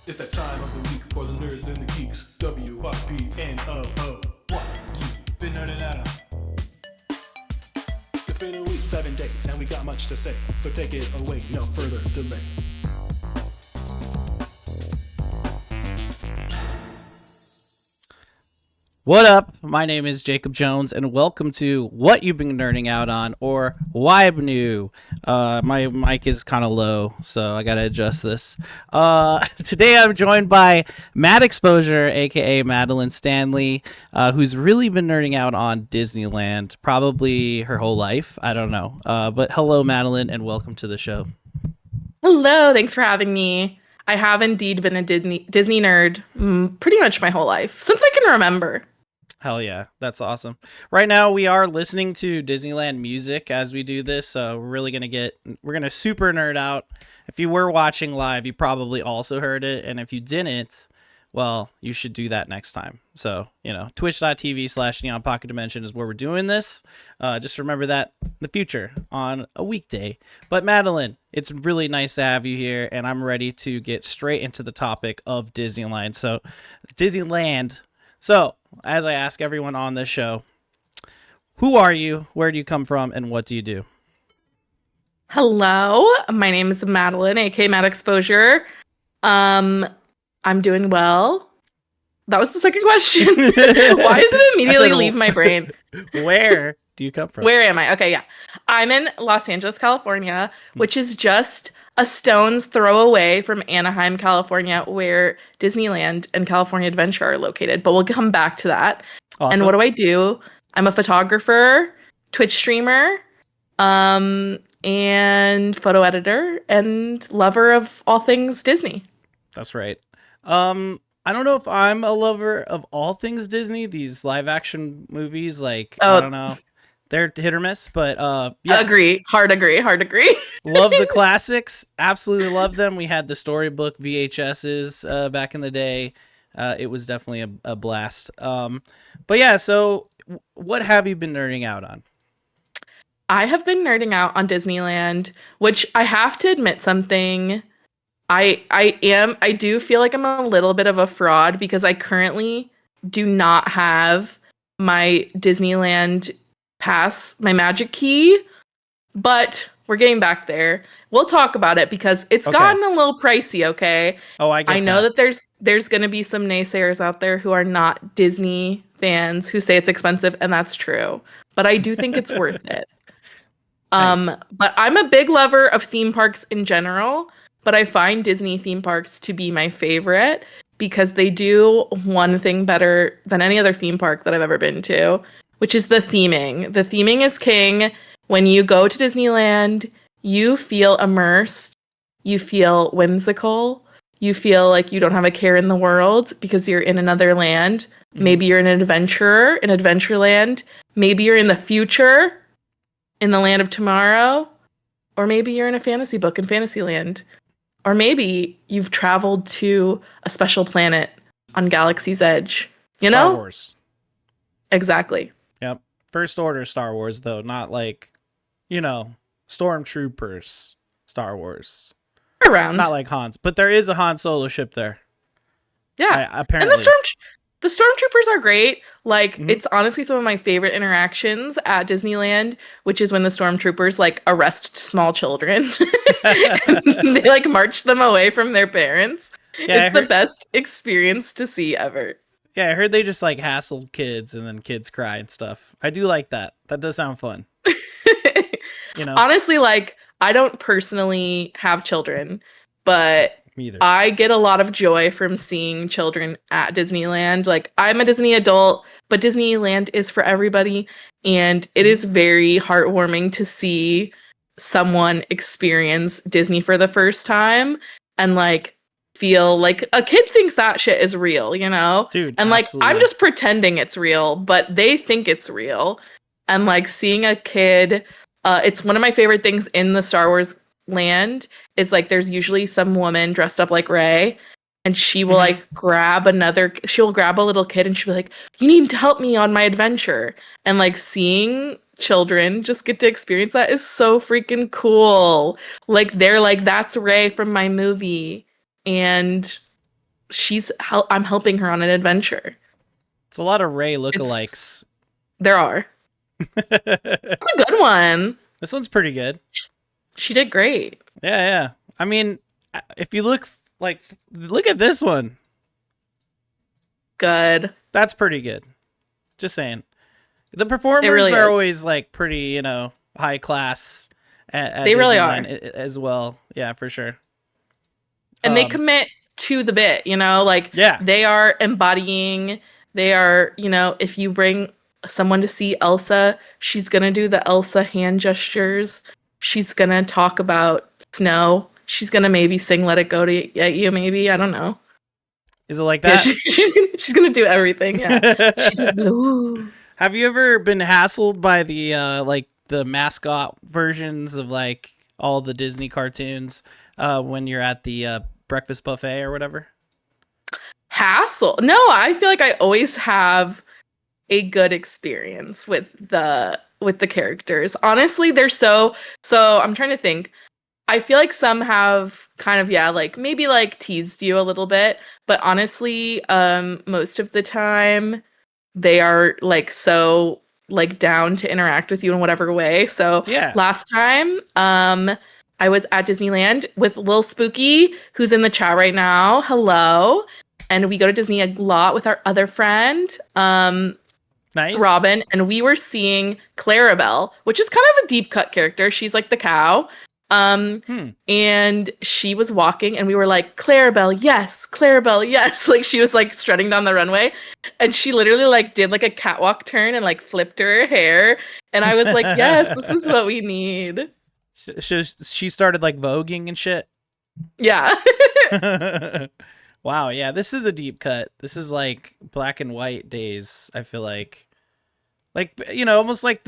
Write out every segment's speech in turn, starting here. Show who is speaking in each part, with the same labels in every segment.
Speaker 1: It's that time of the week for the nerds and the geeks. WYBNOO. What you been nerding out on? It's been a week, 7 days, and we got much to say. So take it away, no further delay.
Speaker 2: What up? My name is Jacob Jones, and welcome to What You've Been Nerding Out On, or WYBNOO. My mic is kind of low, so I gotta adjust this. Today I'm joined by Madexposure, aka Madeline Stanley, who's really been nerding out on Disneyland, probably her whole life. I don't know. But hello, Madeline, and welcome to the show.
Speaker 3: Hello, thanks for having me. I have indeed been a Disney nerd pretty much my whole life, since I can remember.
Speaker 2: Hell yeah, that's awesome. Right now we are listening to Disneyland music as we do this, so we're gonna super nerd out. If you were watching live, you probably also heard it, and if you didn't, well, you should do that next time. So, twitch.tv/Neon Pocket Dimension is where we're doing this. Just remember that in the future on a weekday. But Madeline, it's really nice to have you here, and I'm ready to get straight into the topic of Disneyland. So, as I ask everyone on this show, who are you, where do you come from, and what do you do?
Speaker 3: Hello, my name is Madeline, aka Madexposure. I'm doing well. That was the second question. Why does it immediately leave my brain?
Speaker 2: Where do you come from?
Speaker 3: Where am I? Okay, yeah. I'm in Los Angeles, California, which is just a stone's throw away from Anaheim, California, where Disneyland and California Adventure are located. But we'll come back to that.
Speaker 2: Awesome.
Speaker 3: And what do I do? I'm a photographer, Twitch streamer, and photo editor, and lover of all things Disney.
Speaker 2: That's right. I don't know if I'm a lover of all things Disney. These live action movies, I don't know. They're hit or miss, but yes.
Speaker 3: Hard agree.
Speaker 2: Love the classics. Absolutely love them. We had the storybook VHSs back in the day. It was definitely a blast. But yeah, so what have you been nerding out on?
Speaker 3: I have been nerding out on Disneyland, which I have to admit something. I do feel like I'm a little bit of a fraud because I currently do not have my Disneyland pass, my magic key, but we're getting back there. We'll talk about it because it's gotten a little pricey, okay?
Speaker 2: Oh, I
Speaker 3: know that there's going to be some naysayers out there who are not Disney fans who say it's expensive, and that's true. But I do think it's worth it.
Speaker 2: Nice.
Speaker 3: But I'm a big lover of theme parks in general, but I find Disney theme parks to be my favorite because they do one thing better than any other theme park that I've ever been to, which is the theming. The theming is king. When you go to Disneyland, you feel immersed, you feel whimsical, you feel like you don't have a care in the world because you're in another land. Mm-hmm. Maybe you're an adventurer in Adventureland. Maybe you're in the future in the land of tomorrow. Or maybe you're in a fantasy book in Fantasyland. Or maybe you've traveled to a special planet on Galaxy's Edge.
Speaker 2: Star Wars.
Speaker 3: Exactly.
Speaker 2: Yep. First Order Star Wars, though, not Stormtroopers Star Wars.
Speaker 3: Around.
Speaker 2: Not like Han's, but there is a Han Solo ship there.
Speaker 3: Yeah.
Speaker 2: Apparently.
Speaker 3: And the Stormtroopers are great. It's honestly some of my favorite interactions at Disneyland, which is when the Stormtroopers, arrest small children. They, march them away from their parents. Yeah, it's the best experience to see ever.
Speaker 2: Yeah, I heard they just, hassle kids, and then kids cry and stuff. I do like that. That does sound fun.
Speaker 3: Honestly, I don't personally have children, but I get a lot of joy from seeing children at Disneyland. I'm a Disney adult, but Disneyland is for everybody. And it is very heartwarming to see someone experience Disney for the first time and feel like a kid thinks that shit is real,
Speaker 2: Dude,
Speaker 3: and
Speaker 2: absolutely.
Speaker 3: I'm just pretending it's real, but they think it's real. And seeing a kid, it's one of my favorite things in the Star Wars land is there's usually some woman dressed up like Rey, and she will she'll grab a little kid and she'll be like, you need to help me on my adventure. And seeing children just get to experience that is so freaking cool. They're that's Rey from my movie. And I'm helping her on an adventure.
Speaker 2: It's a lot of Ray lookalikes.
Speaker 3: There are. It's a good one.
Speaker 2: This one's pretty good.
Speaker 3: She did great.
Speaker 2: Yeah. I mean, if you look at this one.
Speaker 3: Good.
Speaker 2: That's pretty good. Just saying. The performers
Speaker 3: really
Speaker 2: are
Speaker 3: is.
Speaker 2: always like pretty, high class at
Speaker 3: They really
Speaker 2: Disneyland as well. Yeah, for sure.
Speaker 3: And they commit to the bit,
Speaker 2: Yeah.
Speaker 3: They are embodying, if you bring someone to see Elsa, she's going to do the Elsa hand gestures. She's going to talk about snow. She's going to maybe sing Let It Go at you, maybe. I don't know.
Speaker 2: Is it like that?
Speaker 3: Yeah, she's gonna do everything. Yeah. She just, ooh.
Speaker 2: Have you ever been hassled by the mascot versions of like all the Disney cartoons when you're at the breakfast buffet or whatever?
Speaker 3: Hassle? No, I feel like I always have a good experience with the characters. Honestly, they're so I'm trying to think. I feel like some have kind of, maybe like teased you a little bit, but honestly, most of the time they are like so like down to interact with you in whatever way. So
Speaker 2: yeah. Last
Speaker 3: time, I was at Disneyland with Lil Spooky, who's in the chat right now. Hello. And we go to Disney a lot with our other friend,
Speaker 2: nice.
Speaker 3: Robin, and we were seeing Clarabelle, which is kind of a deep cut character. She's like the cow. And she was walking and we were like, Clarabelle, yes. Like she was like strutting down the runway and she literally like did like a catwalk turn and like flipped her hair. And I was like, yes, this is what we need.
Speaker 2: She started like voguing and shit.
Speaker 3: Yeah.
Speaker 2: Wow. Yeah. This is a deep cut. This is like black and white days. I feel like almost like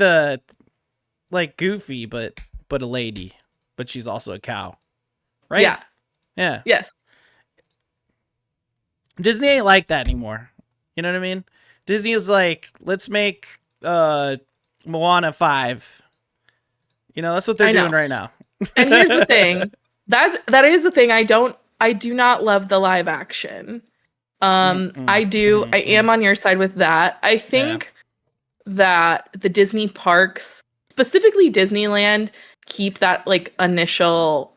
Speaker 2: Goofy, but a lady. But she's also a cow, right? Yeah.
Speaker 3: Yes.
Speaker 2: Disney ain't like that anymore. You know what I mean? Disney is like, let's make Moana 5. That's what they're doing right now.
Speaker 3: And here's the thing. That is the thing. I do not love the live action. I am on your side with that. I think that the Disney parks, specifically Disneyland, keep that like initial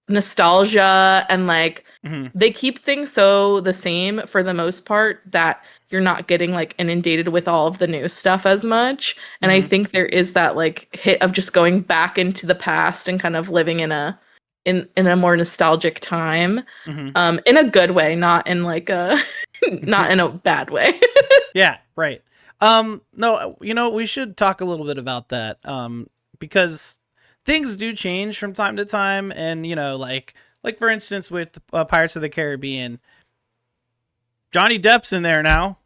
Speaker 3: nostalgia and like they keep things so the same for the most part that you're not getting like inundated with all of the new stuff as much. And I think there is that like hit of just going back into the past and kind of living in a more nostalgic time, in a good way, not in like a not in a bad way.
Speaker 2: Yeah, right. No, we should talk a little bit about that. Because things do change from time to time, and like for instance with Pirates of the Caribbean, Johnny Depp's in there now.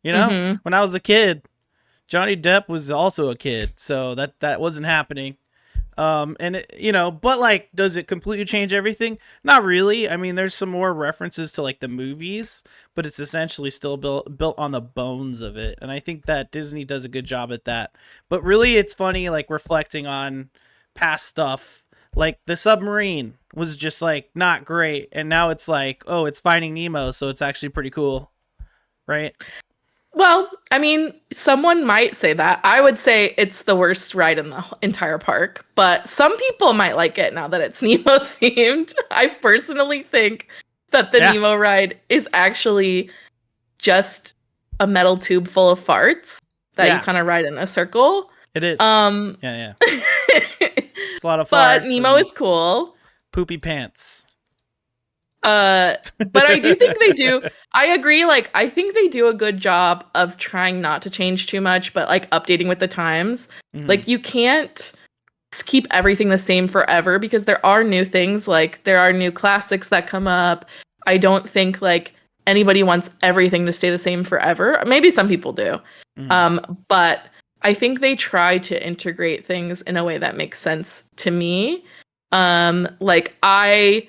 Speaker 2: When I was a kid, Johnny Depp was also a kid, so that wasn't happening. And but like, does it completely change everything? Not really. I mean, there's some more references to like the movies, but it's essentially still built on the bones of it. And I think that Disney does a good job at that. But really, it's funny, like reflecting on past stuff. Like the submarine was just like not great, and now it's like, oh, it's Finding Nemo, so it's actually pretty cool, right?
Speaker 3: Well, I mean, someone might say that. I would say it's the worst ride in the entire park, but some people might like it now that it's Nemo themed. I personally think that the Nemo ride is actually just a metal tube full of farts that you kind of ride in a circle.
Speaker 2: It is. Yeah. It's a lot of farts.
Speaker 3: But Nemo is cool.
Speaker 2: Poopy pants.
Speaker 3: But I do think they do. I agree. Like, I think they do a good job of trying not to change too much, but like updating with the times. Like, you can't keep everything the same forever because there are new things. Like, there are new classics that come up. I don't think like anybody wants everything to stay the same forever. Maybe some people do. But I think they try to integrate things in a way that makes sense to me. Like I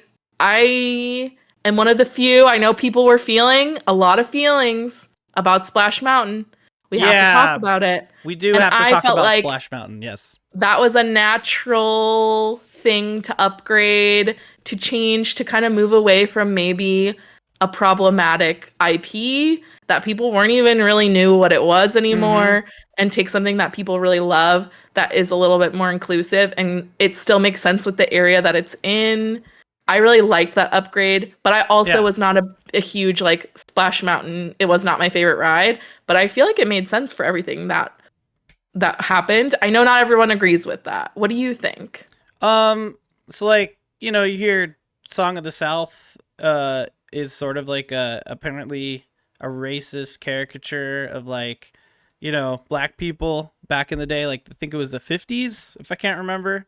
Speaker 3: am one of the few. I know people were feeling a lot of feelings about Splash Mountain. We have to talk about it.
Speaker 2: We do have to talk about Splash Mountain, yes.
Speaker 3: That was a natural thing to upgrade, to change, to kind of move away from maybe a problematic IP that people weren't even really knew what it was anymore, and take something that people really love that is a little bit more inclusive and it still makes sense with the area that it's in. I really liked that upgrade, but I also was not a huge like Splash Mountain. It was not my favorite ride, but I feel like it made sense for everything that happened. I know not everyone agrees with that. What do you think?
Speaker 2: So like, you know, you hear Song of the South is sort of like apparently a racist caricature of like, you know, black people back in the day, like I think it was the 50s, if I can't remember.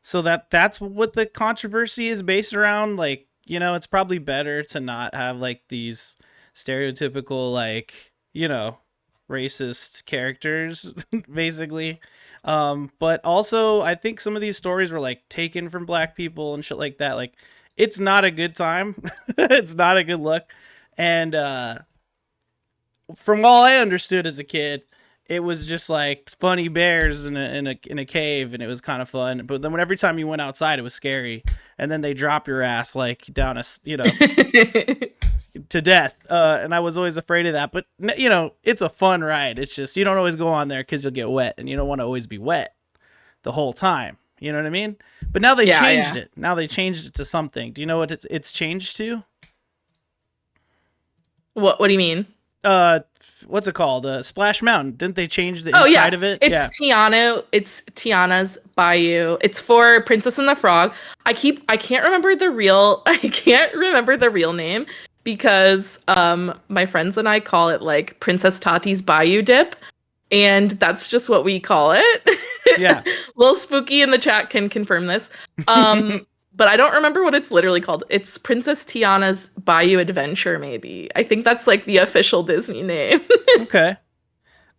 Speaker 2: So that's what the controversy is based around. Like, you know, it's probably better to not have like these stereotypical like, you know, racist characters basically. But also I think some of these stories were like taken from black people and shit like that. Like, it's not a good time. It's not a good look. And from all I understood as a kid, it was just like funny bears in a cave, and it was kind of fun. But then every time you went outside, it was scary. And then they drop your ass like down a, you know, to death. And I was always afraid of that. But you know, it's a fun ride. It's just you don't always go on there because you'll get wet, and you don't want to always be wet the whole time. You know what I mean? But now they changed it. Now they changed it to something. Do you know what it's changed to?
Speaker 3: What do you mean?
Speaker 2: What's it called? Splash Mountain. Didn't they change the inside of it?
Speaker 3: It's Tiana. It's Tiana's Bayou. It's for Princess and the Frog. I can't remember the real name because my friends and I call it like Princess Tati's Bayou Dip, and that's just what we call it.
Speaker 2: Yeah.
Speaker 3: Little Spooky in the chat can confirm this. But I don't remember what it's literally called. It's Princess Tiana's Bayou Adventure, maybe. I think that's like the official Disney name.
Speaker 2: Okay.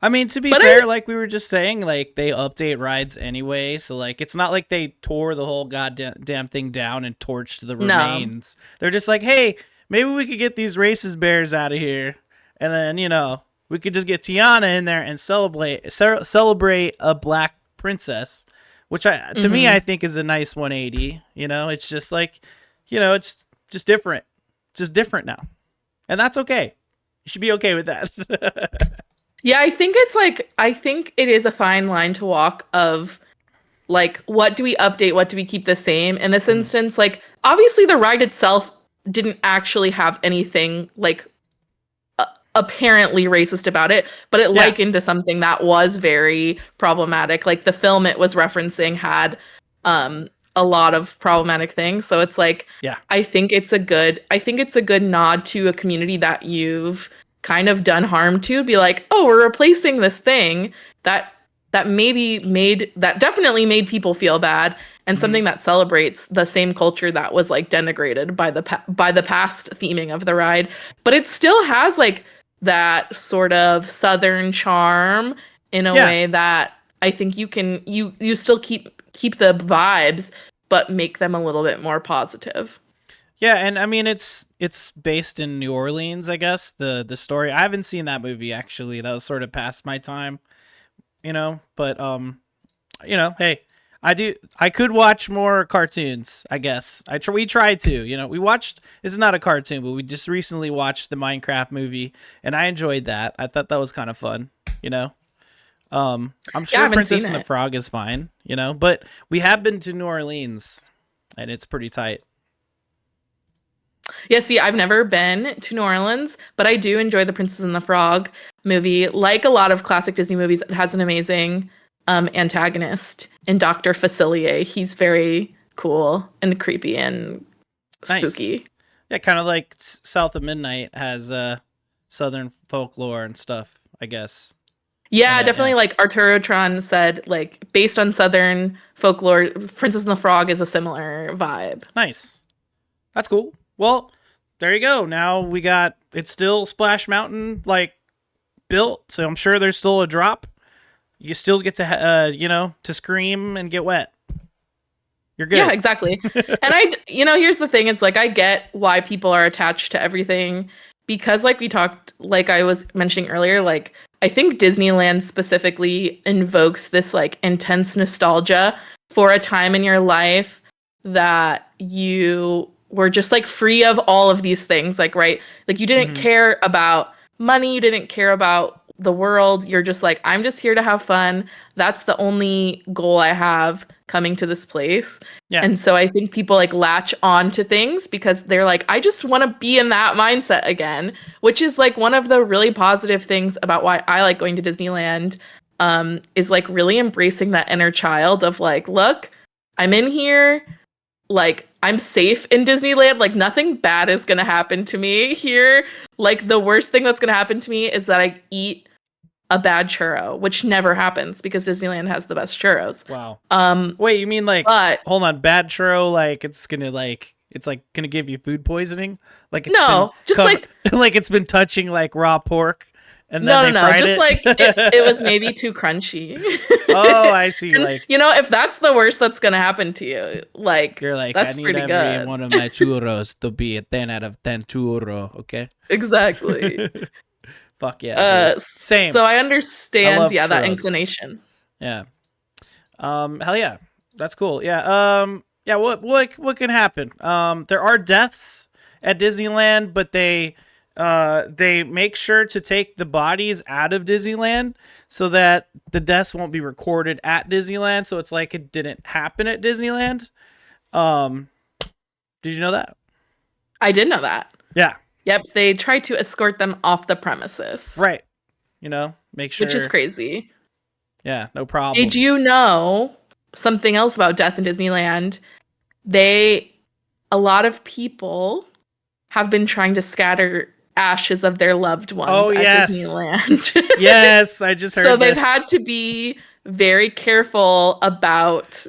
Speaker 2: I mean, to be fair, like we were just saying, like they update rides anyway. So like, it's not like they tore the whole goddamn thing down and torched the remains. No. They're just like, hey, maybe we could get these racist bears out of here. And then, you know, we could just get Tiana in there and celebrate a black princess. Which to me, I think is a nice 180. You know, it's just like, you know, it's just different. Just different now. And that's okay. You should be okay with that.
Speaker 3: Yeah, I think it is a fine line to walk of like, what do we update? What do we keep the same? In this instance, like, obviously the ride itself didn't actually have anything like apparently racist about it, but it likened to something that was very problematic. Like the film it was referencing had a lot of problematic things. So it's like, I think it's a good nod to a community that you've kind of done harm to. Be like, oh, we're replacing this thing that definitely made people feel bad, and something that celebrates the same culture that was like denigrated by the past theming of the ride. But it still has like that sort of Southern charm in a way that I think you still keep the vibes, but make them a little bit more positive.
Speaker 2: Yeah, and I mean it's based in New Orleans, I guess, the story. I haven't seen that movie actually. That was sort of past my time, you know, but you know, hey, I could watch more cartoons, I guess. We tried to, you know. We watched, this is not a cartoon, but we just recently watched the Minecraft movie, and I enjoyed that. I thought that was kind of fun, you know. I'm sure Princess and the Frog is fine, you know, but we have been to New Orleans, and it's pretty tight.
Speaker 3: Yeah, see, I've never been to New Orleans, but I do enjoy the Princess and the Frog movie. Like a lot of classic Disney movies, it has an amazing antagonist in Dr. Facilier. He's very cool and creepy and spooky.
Speaker 2: Nice. Yeah, kind of like South of Midnight has Southern folklore and stuff, I guess.
Speaker 3: Yeah, definitely. Like Arturo Tron said, like based on Southern folklore, Princess and the Frog is a similar vibe.
Speaker 2: Nice. That's cool. Well, there you go. Now it's still Splash Mountain like built, so I'm sure there's still a drop. You still get to, you know, to scream and get wet. You're good.
Speaker 3: Yeah, exactly. And here's the thing. It's like, I get why people are attached to everything because like I was mentioning earlier, like, I think Disneyland specifically invokes this like intense nostalgia for a time in your life that you were just like free of all of these things, like, right? Like you didn't care about money, you didn't care about the world. You're just like, I'm just here to have fun. That's the only goal I have coming to this place.
Speaker 2: Yeah.
Speaker 3: And so I think people like latch on to things because they're like, I just want to be in that mindset again, which is like one of the really positive things about why I like going to Disneyland, is like really embracing that inner child of like, look, I'm in here. Like, I'm safe in Disneyland. Like, nothing bad is going to happen to me here. Like, the worst thing that's going to happen to me is that I eat a bad churro, which never happens because Disneyland has the best churros.
Speaker 2: Wow. Wait, you mean like, hold on, bad churro, like it's gonna give you food poisoning? Like it's like it's been touching like raw pork and then
Speaker 3: no, just like it was maybe too crunchy.
Speaker 2: Oh, I see.
Speaker 3: And,
Speaker 2: like,
Speaker 3: you know, if that's the worst that's gonna happen to you, like
Speaker 2: you're like,
Speaker 3: that's
Speaker 2: I need
Speaker 3: pretty
Speaker 2: every
Speaker 3: good.
Speaker 2: one of my churros to be a 10 out of 10 churro, okay?
Speaker 3: Exactly.
Speaker 2: Fuck yeah. Same.
Speaker 3: So I understand, that
Speaker 2: churros.
Speaker 3: inclination.
Speaker 2: Yeah. Hell yeah. That's cool. Yeah. Yeah, what can happen? There are deaths at Disneyland, but they make sure to take the bodies out of Disneyland so that the deaths won't be recorded at Disneyland, so it's like it didn't happen at Disneyland. Did you know that?
Speaker 3: I did know that.
Speaker 2: Yeah.
Speaker 3: Yep, they try to escort them off the premises.
Speaker 2: Right. You know, make sure.
Speaker 3: Which is crazy.
Speaker 2: Yeah, no problem.
Speaker 3: Did you know something else about death in Disneyland? A lot of people have been trying to scatter ashes of their loved ones at Disneyland.
Speaker 2: Yes, I just heard
Speaker 3: So they've had to be very careful about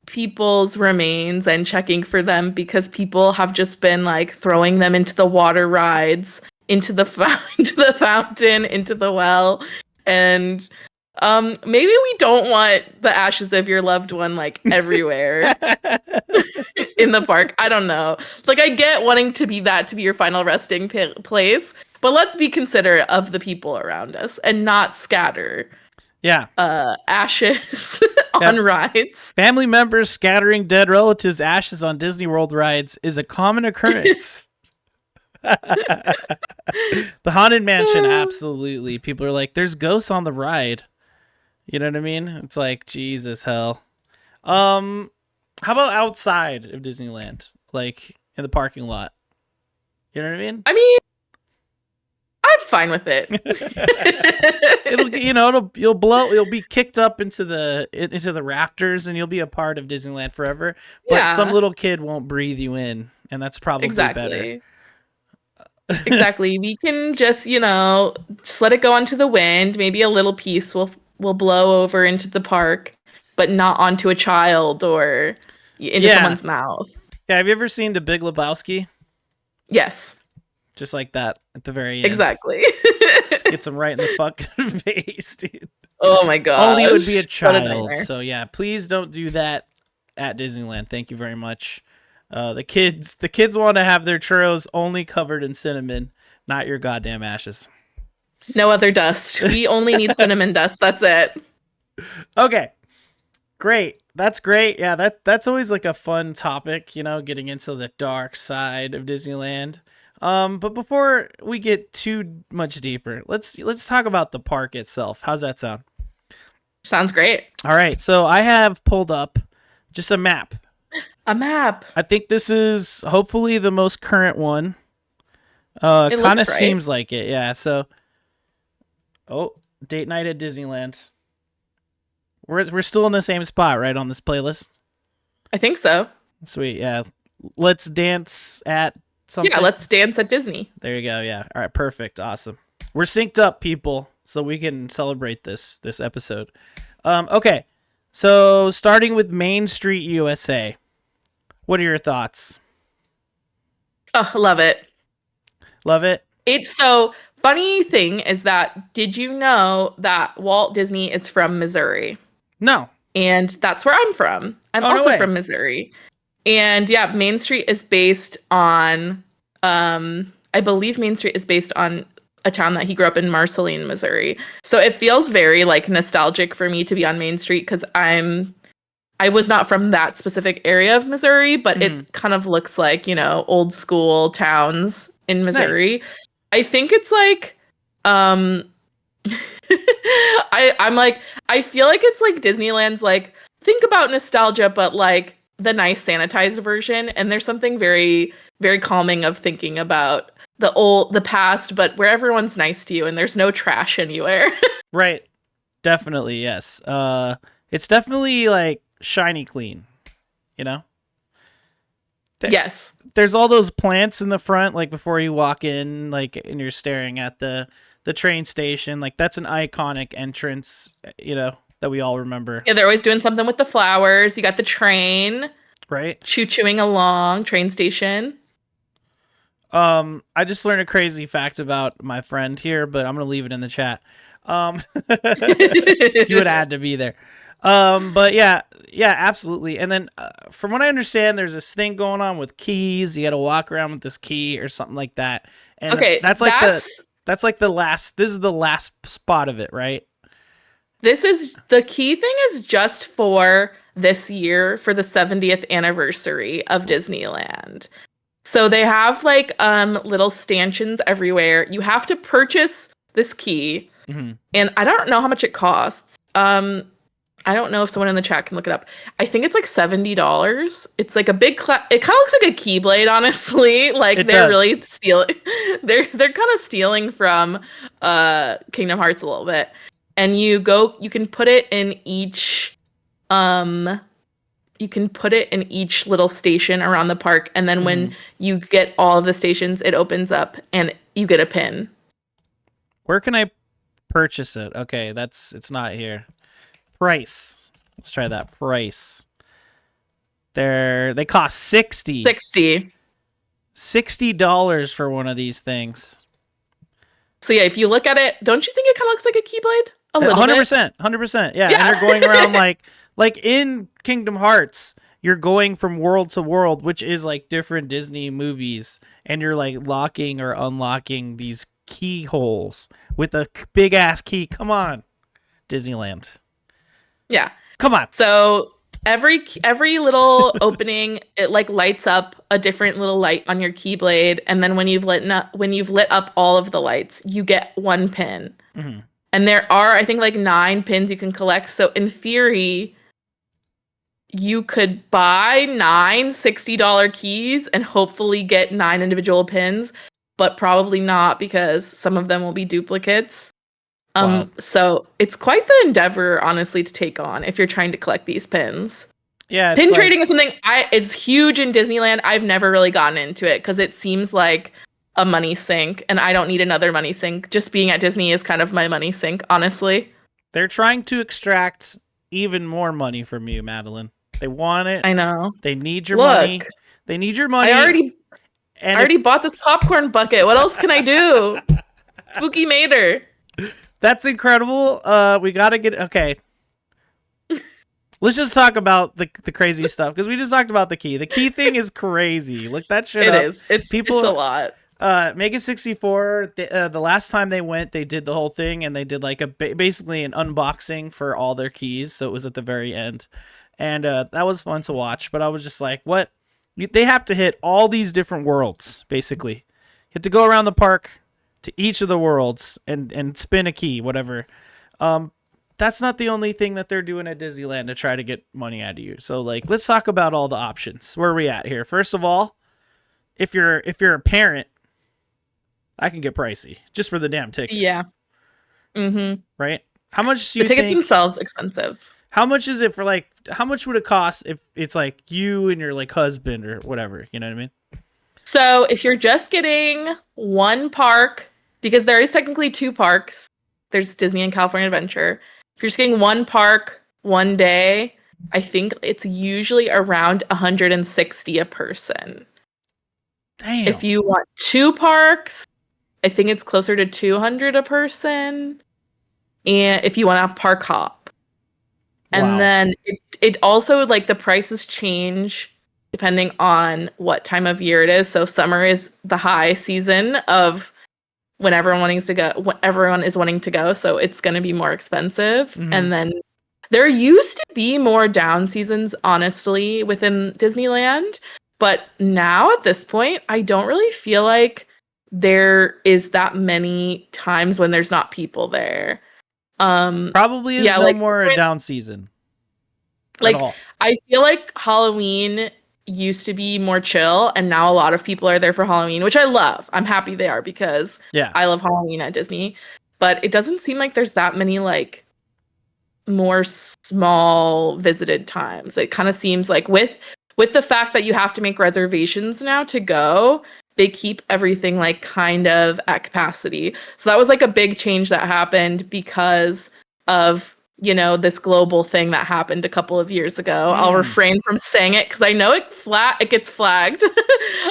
Speaker 3: people's remains and checking for them because people have just been like throwing them into the water rides, into the fountain, into the well, and maybe we don't want the ashes of your loved one like everywhere in the park. I don't know. Like, I get wanting to be your final resting place, but let's be considerate of the people around us and not scatter.
Speaker 2: Yeah.
Speaker 3: Ashes on rides.
Speaker 2: Family members scattering dead relatives' ashes on Disney World rides is a common occurrence. The Haunted Mansion, absolutely. People are like, there's ghosts on the ride. You know what I mean? It's like, Jesus, hell. How about outside of Disneyland? Like, in the parking lot? You know what I mean?
Speaker 3: I mean, I'm fine with it.
Speaker 2: You'll be kicked up into the rafters and you'll be a part of Disneyland forever. But some little kid won't breathe you in, and that's probably better.
Speaker 3: Exactly. We can just, just let it go onto the wind. Maybe a little piece will blow over into the park, but not onto a child or into someone's mouth.
Speaker 2: Yeah, have you ever seen The Big Lebowski?
Speaker 3: Yes.
Speaker 2: Just like that at the very end.
Speaker 3: Exactly.
Speaker 2: Just gets him right in the fucking face, dude.
Speaker 3: Oh my god.
Speaker 2: Only it would be a child. So yeah, please don't do that at Disneyland. Thank you very much. The kids want to have their churros only covered in cinnamon, not your goddamn ashes.
Speaker 3: No other dust. We only need cinnamon dust. That's it.
Speaker 2: Okay. Great. That's great. Yeah, that's always like a fun topic, getting into the dark side of Disneyland. But before we get too much deeper, let's talk about the park itself. How's that sound?
Speaker 3: Sounds great.
Speaker 2: All right. So I have pulled up just a map.
Speaker 3: A map.
Speaker 2: I think this is hopefully the most current one. It kind of seems like it. Yeah. So, date night at Disneyland. We're still in the same spot, right, on this playlist?
Speaker 3: I think so.
Speaker 2: Sweet. Yeah. Let's dance at something.
Speaker 3: Yeah, let's dance at Disney.
Speaker 2: There you go. Yeah. All right. Perfect. Awesome. We're synced up, people, so we can celebrate this episode. Okay. So starting with Main Street USA. What are your thoughts?
Speaker 3: Oh, love it.
Speaker 2: Love it?
Speaker 3: It's so funny thing is that, did you know that Walt Disney is from Missouri?
Speaker 2: No.
Speaker 3: And that's where I'm from. I'm also from Missouri. And yeah, Main Street is based on, I believe Main Street is based on a town that he grew up in, Marceline, Missouri. So it feels very like nostalgic for me to be on Main Street because I'm I was not from that specific area of Missouri, but
Speaker 2: Mhm.
Speaker 3: it kind of looks like, old school towns in Missouri.
Speaker 2: Nice.
Speaker 3: I think it's like I'm like, I feel like it's like Disneyland's like, think about nostalgia, but like the nice sanitized version. And there's something very, very calming of thinking about the past, but where everyone's nice to you and there's no trash anywhere.
Speaker 2: Right. Definitely, yes. It's definitely like shiny clean, you know?
Speaker 3: Yes.
Speaker 2: There's all those plants in the front, like before you walk in, like, and you're staring at the train station. Like, that's an iconic entrance, that we all remember.
Speaker 3: Yeah, they're always doing something with the flowers. You got the train
Speaker 2: Right?
Speaker 3: chewing along, train station.
Speaker 2: I just learned a crazy fact about my friend here, but I'm gonna leave it in the chat. You would had to be there. But yeah, absolutely. And then, from what I understand, there's this thing going on with keys. You got to walk around with this key or something like that. And
Speaker 3: Okay,
Speaker 2: that's like the last. This is the last spot of it, right?
Speaker 3: This is the key thing is just for this year for the 70th anniversary of Disneyland. So they have like little stanchions everywhere. You have to purchase this key, and I don't know how much it costs. I don't know if someone in the chat can look it up. I think it's like $70. It's like a big it kind of looks like a Keyblade, honestly. Like they're really stealing. They're kind of stealing from Kingdom Hearts a little bit. And you can put it in each little station around the park, and then when you get all of the stations, it opens up and you get a pin.
Speaker 2: Where can I purchase it? Okay, it's not here. Price. Let's try that. Price. They cost $60 for one of these things.
Speaker 3: So yeah, if you look at it, don't you think it kind of looks like a Keyblade? A little
Speaker 2: 100%, 100%. Yeah, and you're going around like in Kingdom Hearts, you're going from world to world, which is like different Disney movies, and you're like locking or unlocking these keyholes with a big ass key. Come on, Disneyland.
Speaker 3: Yeah.
Speaker 2: Come on.
Speaker 3: So every little opening, it like lights up a different little light on your Keyblade, and then when you've lit up all of the lights, you get one pin.
Speaker 2: Mm-hmm.
Speaker 3: And there are, I think, like 9 pins you can collect. So in theory, you could buy 9 $60 keys and hopefully get 9 individual pins, but probably not because some of them will be duplicates.
Speaker 2: Wow.
Speaker 3: So it's quite the endeavor, honestly, to take on if you're trying to collect these pins.
Speaker 2: Yeah,
Speaker 3: pin trading is something is huge in Disneyland. I've never really gotten into it because it seems like a money sink, and I don't need another money sink. Just being at Disney is kind of my money sink, honestly.
Speaker 2: They're trying to extract even more money from you, Madeline. They want it.
Speaker 3: I know.
Speaker 2: They need your money. They need your money.
Speaker 3: I already bought this popcorn bucket. What else can I do? Spooky Mater.
Speaker 2: That's incredible. We gotta get okay. Let's just talk about the crazy stuff because we just talked about the key. The key thing is crazy. Look that shit up.
Speaker 3: It is. It's a lot.
Speaker 2: Mega 64. The last time they went, they did the whole thing and they did like basically an unboxing for all their keys. So it was at the very end, and that was fun to watch. But I was just like, what? They have to hit all these different worlds. Basically, you have to go around the park to each of the worlds and spin a key, whatever. That's not the only thing that they're doing at Disneyland to try to get money out of you. So like, let's talk about all the options. Where are we at here? First of all, if you're a parent, I can get pricey just for the damn tickets.
Speaker 3: Yeah. Mm-hmm.
Speaker 2: Right? How much do you
Speaker 3: think? The tickets
Speaker 2: think,
Speaker 3: themselves expensive.
Speaker 2: How much is it for like, how much would it cost if it's like you and your like husband or whatever, you know what I mean?
Speaker 3: So if you're just getting one park, because there is technically 2 parks, there's Disney and California Adventure. If you're just getting one park, one day, I think it's usually around $160 a person.
Speaker 2: Damn.
Speaker 3: If you want 2 parks, I think it's closer to $200 a person. And if you want a park hop. And
Speaker 2: Wow.
Speaker 3: then it also, like, the prices change depending on what time of year it is. So summer is the high season of when everyone is wanting to go. So it's going to be more expensive. Mm-hmm. And then There used to be more down seasons, honestly, within Disneyland, but now at this point, I don't really feel like there is that many times when there's not people there.
Speaker 2: Probably is
Speaker 3: Yeah,
Speaker 2: no
Speaker 3: like
Speaker 2: more a down season at
Speaker 3: like
Speaker 2: all.
Speaker 3: I feel like Halloween used to be more chill, and now a lot of people are there for Halloween, which I love. I'm happy they are because
Speaker 2: Yeah.
Speaker 3: I love Halloween at Disney. But it doesn't seem like there's that many like more small visited times. It kind of seems like with the fact that you have to make reservations now to go, they keep everything like kind of at capacity. So that was like a big change that happened because of, you know, this global thing that happened a couple of years ago. I'll refrain from saying it because I know it gets flagged.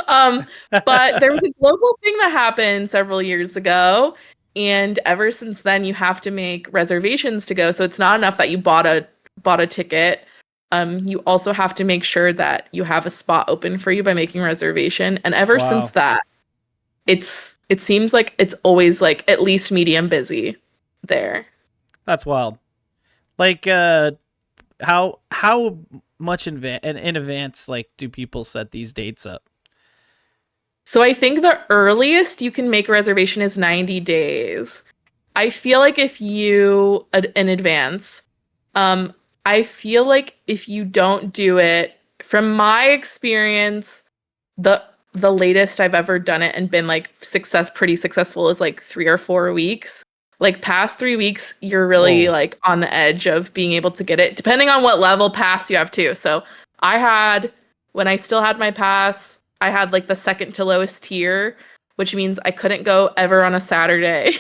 Speaker 3: But there was a global thing that happened several years ago. And ever since then, you have to make reservations to go. So it's not enough that you bought a ticket. You also have to make sure that you have a spot open for you by making a reservation. And ever since that, it seems like it's always like at least medium busy there.
Speaker 2: That's wild. Like, how much in advance like do people set these dates up?
Speaker 3: So I think the earliest you can make a reservation is 90 days. I feel like if you in advance, I feel like if you don't do it, from my experience, the latest I've ever done it and been like pretty successful is like 3 or 4 weeks. Like past 3 weeks, you're really like on the edge of being able to get it, depending on what level pass you have too. So when I still had my pass, I had like the second to lowest tier, which means I couldn't go ever on a Saturday.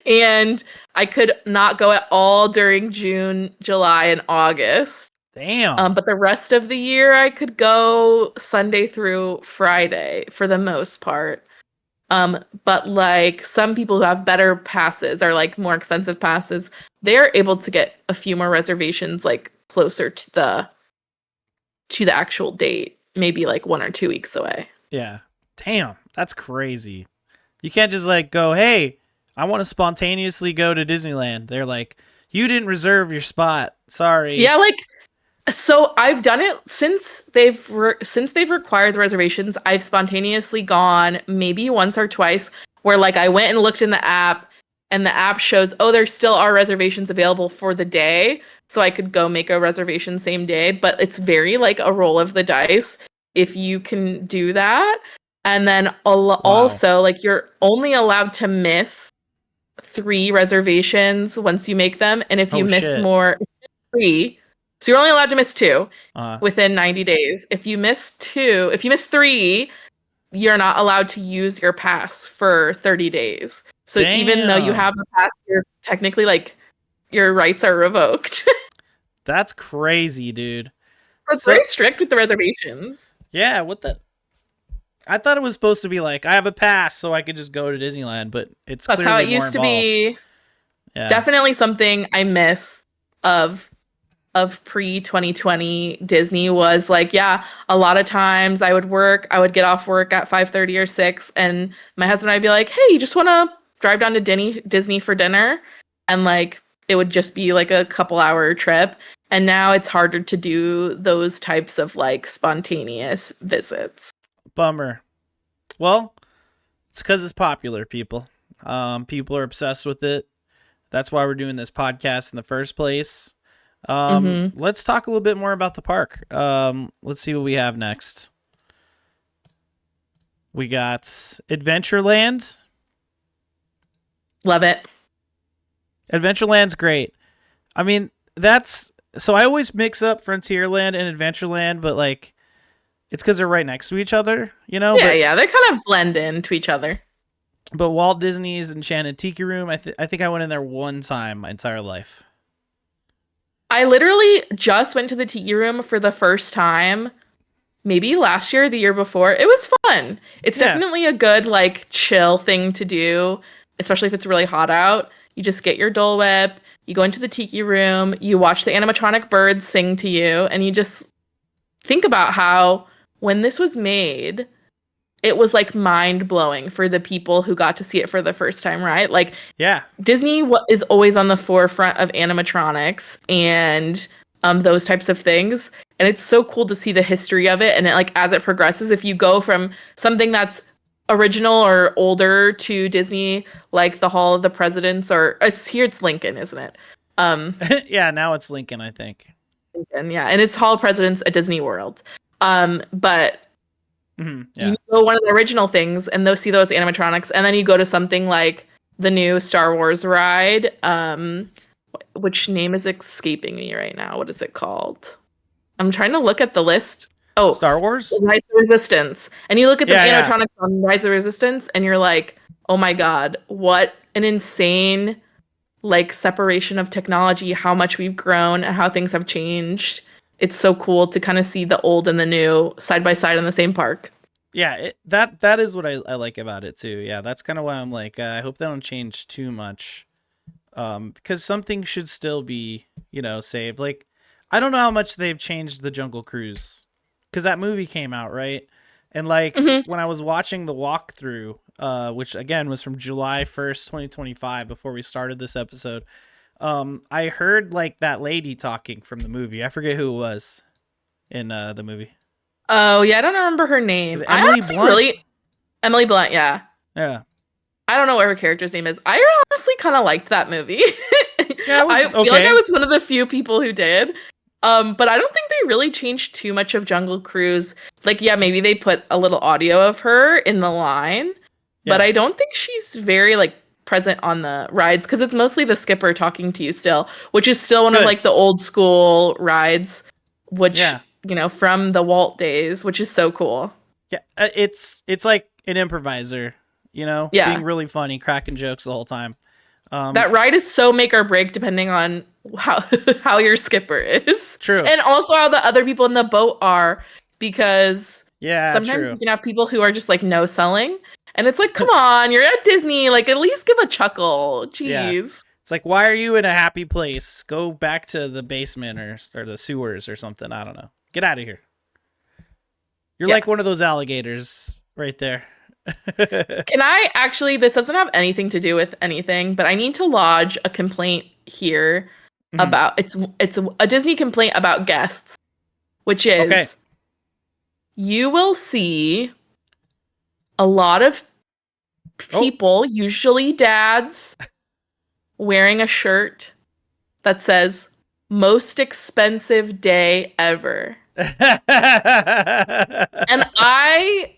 Speaker 3: And I could not go at all during June, July, and August.
Speaker 2: Damn.
Speaker 3: But the rest of the year, I could go Sunday through Friday for the most part. But like some people who have better passes or like more expensive passes, they're able to get a few more reservations like closer to the actual date, maybe like 1 or 2 weeks away.
Speaker 2: Yeah. Damn, that's crazy. You can't just like go, hey, I want to spontaneously go to Disneyland. They're like, you didn't reserve your spot. Sorry.
Speaker 3: Yeah, like so I've done it since they've required the reservations. I've spontaneously gone maybe once or twice where like I went and looked in the app and the app shows, oh, there still are reservations available for the day. So I could go make a reservation same day, but it's very like a roll of the dice if you can do that. And then also like you're only allowed to miss 3 reservations once you make them. And if you miss more, 3, so you're only allowed to miss 2 within 90 days. If you miss 3, you're not allowed to use your pass for 30 days. So even though you have a pass, you're technically like your rights are revoked.
Speaker 2: That's crazy, dude.
Speaker 3: It's very strict with the reservations.
Speaker 2: Yeah, what the? I thought it was supposed to be like I have a pass so I could just go to Disneyland, but that's
Speaker 3: how it used to be. Yeah. Definitely something I miss of pre-2020 Disney was like, yeah, a lot of times I would get off work at 5:30 or 6, and my husband and I'd be like, hey, you just want to drive down to Disney for dinner? And like it would just be like a couple hour trip. And now it's harder to do those types of like spontaneous visits.
Speaker 2: Bummer. Well, it's because it's popular, people. People are obsessed with it. That's why we're doing this podcast in the first place. Let's talk a little bit more about the park. Let's see what we have next. We got Adventureland.
Speaker 3: Love it.
Speaker 2: Adventureland's great. I mean, so I always mix up Frontierland and Adventureland, but like it's because they're right next to each other, you know?
Speaker 3: Yeah, they kind of blend into each other.
Speaker 2: But Walt Disney's Enchanted Tiki Room, I think I went in there one time my entire life.
Speaker 3: I literally just went to the Tiki Room for the first time, maybe last year or the year before. It was fun. It's definitely a good, like, chill thing to do, especially if it's really hot out. You just get your Dole Whip, you go into the Tiki Room, you watch the animatronic birds sing to you, and you just think about how when this was made, it was like mind blowing for the people who got to see it for the first time, right? Like
Speaker 2: Yeah.
Speaker 3: Disney is always on the forefront of animatronics and those types of things. And it's so cool to see the history of it. And it, like, as it progresses, if you go from something that's original or older to Disney, like the Hall of the Presidents, or it's Lincoln, isn't it?
Speaker 2: Yeah, now it's Lincoln, I think.
Speaker 3: Lincoln, yeah. And it's Hall of Presidents at Disney World. But
Speaker 2: Yeah.
Speaker 3: you go one of the original things and see those animatronics, and then you go to something like the new Star Wars ride, which name is escaping me right now. What is it called? I'm trying to look at the list. Oh,
Speaker 2: Star Wars?
Speaker 3: Rise of Resistance. And you look at the
Speaker 2: Yeah,
Speaker 3: animatronics on Rise of Resistance, and you're like, oh my god, what an insane like separation of technology, how much we've grown and how things have changed. It's so cool to kind of see the old and the new side by side in the same park.
Speaker 2: Yeah, that is what I like about it too. Yeah, that's kind of why I'm like, I hope they don't change too much, because something should still be, saved. Like, I don't know how much they've changed the Jungle Cruise, because that movie came out, right? And like when I was watching the walkthrough, which again was from July 1st, 2025, before we started this episode, I heard like that lady talking from the movie. I forget who it was in the movie.
Speaker 3: Oh yeah, I don't remember her name.
Speaker 2: Emily Blunt?
Speaker 3: Emily Blunt, yeah.
Speaker 2: Yeah.
Speaker 3: I don't know what her character's name is. I honestly kind of liked that movie.
Speaker 2: Yeah, it was
Speaker 3: I feel like I was one of the few people who did. But I don't think they really changed too much of Jungle Cruise. Like, yeah, maybe they put a little audio of her in the line, but I don't think she's very like present on the rides, because it's mostly the skipper talking to you still, which is still one of like the old school rides, which from the Walt days, which is so cool.
Speaker 2: Yeah, it's like an improviser, being really funny, cracking jokes the whole time.
Speaker 3: That ride is so make or break depending on how your skipper is.
Speaker 2: True.
Speaker 3: And also how the other people in the boat are, because sometimes you can have people who are just like no selling, and it's like, come on, you're at Disney, like at least give a chuckle. Jeez. Yeah.
Speaker 2: It's like, why are you in a happy place? Go back to the basement or the sewers or something. I don't know. Get out of here. You're like one of those alligators right there.
Speaker 3: Can I actually, this doesn't have anything to do with anything, but I need to lodge a complaint here about, it's a Disney complaint about guests, which is you will see a lot of people, usually dads, wearing a shirt that says most expensive day ever. And I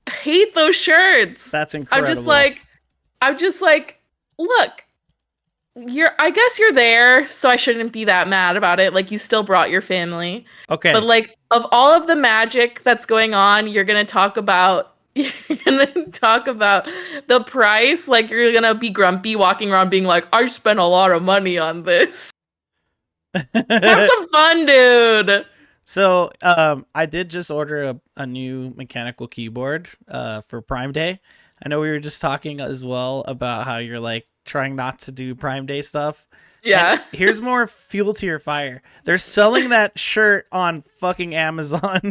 Speaker 3: hate those shirts.
Speaker 2: That's incredible.
Speaker 3: I'm just like, look, I guess you're there, so I shouldn't be that mad about it. Like, you still brought your family.
Speaker 2: Okay.
Speaker 3: But like, of all of the magic that's going on, you're gonna talk about the price. Like, you're gonna be grumpy walking around being like, I spent a lot of money on this. Have some fun, dude.
Speaker 2: So, I did just order a new mechanical keyboard for Prime Day. I know we were just talking as well about how you're like trying not to do Prime Day stuff.
Speaker 3: Yeah.
Speaker 2: And here's more fuel to your fire. They're selling that shirt on fucking Amazon.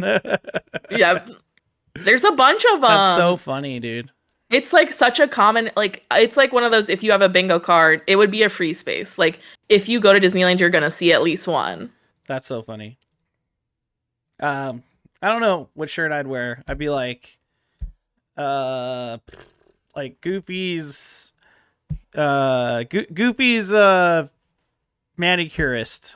Speaker 3: Yeah. There's a bunch of them.
Speaker 2: That's so funny, dude.
Speaker 3: It's like such a common, like, it's like one of those, if you have a bingo card, it would be a free space. Like, if you go to Disneyland, you're going to see at least one.
Speaker 2: That's so funny. I don't know what shirt I'd wear. I'd be like Goofy's manicurist.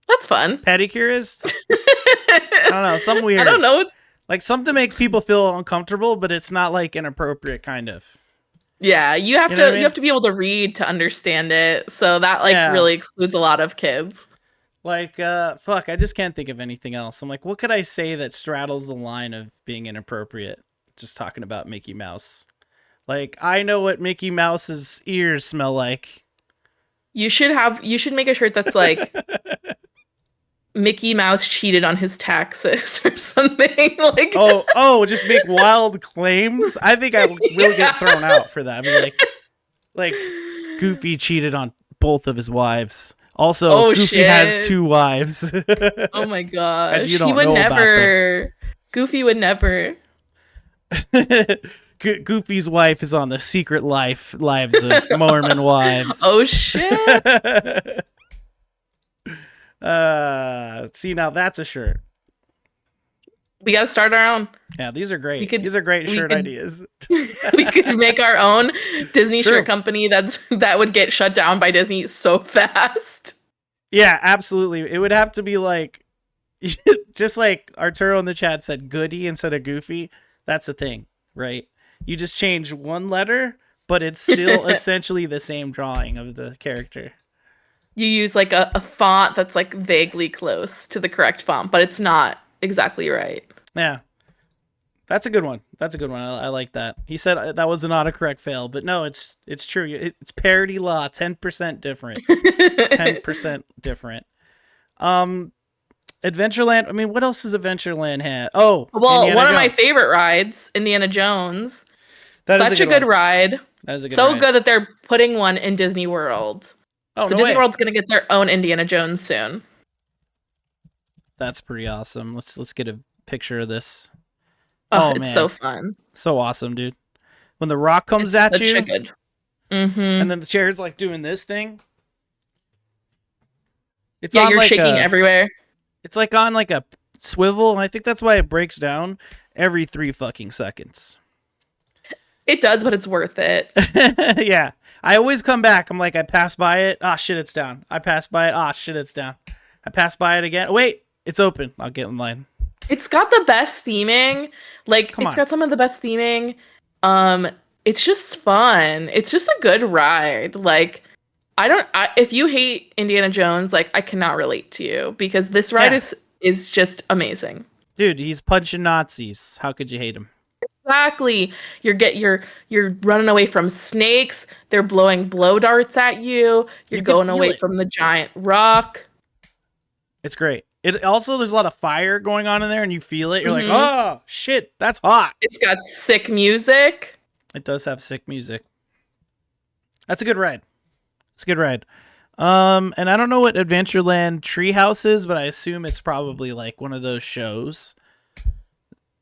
Speaker 3: That's fun.
Speaker 2: Pedicurist? I don't know, something weird.
Speaker 3: I don't know.
Speaker 2: Like, something to make people feel uncomfortable, but it's not like inappropriate, kind of.
Speaker 3: Yeah, you have to you have to be able to read to understand it. So that really excludes a lot of kids.
Speaker 2: Like, fuck, I just can't think of anything else. I'm like, what could I say that straddles the line of being inappropriate? Just talking about Mickey Mouse. Like, I know what Mickey Mouse's ears smell like.
Speaker 3: You should make a shirt that's like Mickey Mouse cheated on his taxes or something. Like,
Speaker 2: just make wild claims. I think I will get thrown out for that. I mean, like Goofy cheated on both of his wives. Also, Goofy has 2 wives.
Speaker 3: Oh my gosh.
Speaker 2: And you don't know about them.
Speaker 3: Goofy would never.
Speaker 2: Goofy's wife is on the secret lives of Mormon wives.
Speaker 3: Oh shit!
Speaker 2: See, now that's a shirt.
Speaker 3: We gotta start our own.
Speaker 2: Yeah, these are great. These are great shirt ideas.
Speaker 3: We could make our own Disney
Speaker 2: True.
Speaker 3: shirt company that would get shut down by Disney so fast.
Speaker 2: Yeah, absolutely. It would have to be like, just like Arturo in the chat said, Goody instead of Goofy. That's the thing, right? You just change one letter, but it's still essentially the same drawing of the character.
Speaker 3: You use like a font that's like vaguely close to the correct font, but it's not exactly right.
Speaker 2: Yeah. That's a good one. I like that. He said that was an autocorrect fail, but no, it's true. It's parody law, 10% different. 10% different. Adventureland. I mean, what else does Adventureland have? Oh,
Speaker 3: well,
Speaker 2: Indiana
Speaker 3: one of
Speaker 2: Jones.
Speaker 3: my favorite rides, Indiana Jones.
Speaker 2: That
Speaker 3: Such a good ride.
Speaker 2: That is a good
Speaker 3: so
Speaker 2: ride.
Speaker 3: good that they're putting one in Disney World.
Speaker 2: Oh,
Speaker 3: so
Speaker 2: no
Speaker 3: Disney
Speaker 2: way.
Speaker 3: World's gonna get their own Indiana Jones soon.
Speaker 2: That's pretty awesome. Let's get a picture of this.
Speaker 3: Oh, it's
Speaker 2: man.
Speaker 3: so fun.
Speaker 2: So awesome, dude. When the rock comes
Speaker 3: It's
Speaker 2: at
Speaker 3: such
Speaker 2: you,
Speaker 3: a good. Mm-hmm.
Speaker 2: and then the chair's like doing this thing. It's
Speaker 3: Yeah,
Speaker 2: on
Speaker 3: you're
Speaker 2: like
Speaker 3: shaking everywhere.
Speaker 2: It's like on like a swivel, and I think that's why it breaks down every 3 fucking seconds.
Speaker 3: It does, but it's worth it.
Speaker 2: Yeah. I always come back. I'm like, I pass by it. Ah, shit, it's down. I pass by it. Ah, shit, it's down. I pass by it again. Wait, it's open. I'll get in line.
Speaker 3: It's got the best theming. Like, it's got some of the best theming. It's just fun. It's just a good ride. Like, if you hate Indiana Jones, like, I cannot relate to you because this ride is just amazing.
Speaker 2: Dude, he's punching Nazis. How could you hate him?
Speaker 3: Exactly. You're running away from snakes. They're blowing blow darts at you. You're going away from the giant rock.
Speaker 2: It's great. It also, there's a lot of fire going on in there, and you feel it. You're like, oh shit, that's hot.
Speaker 3: It's got sick music.
Speaker 2: It does have sick music. That's a good ride. It's a good ride. And I don't know what Adventureland Treehouse is, but I assume it's probably like one of those shows.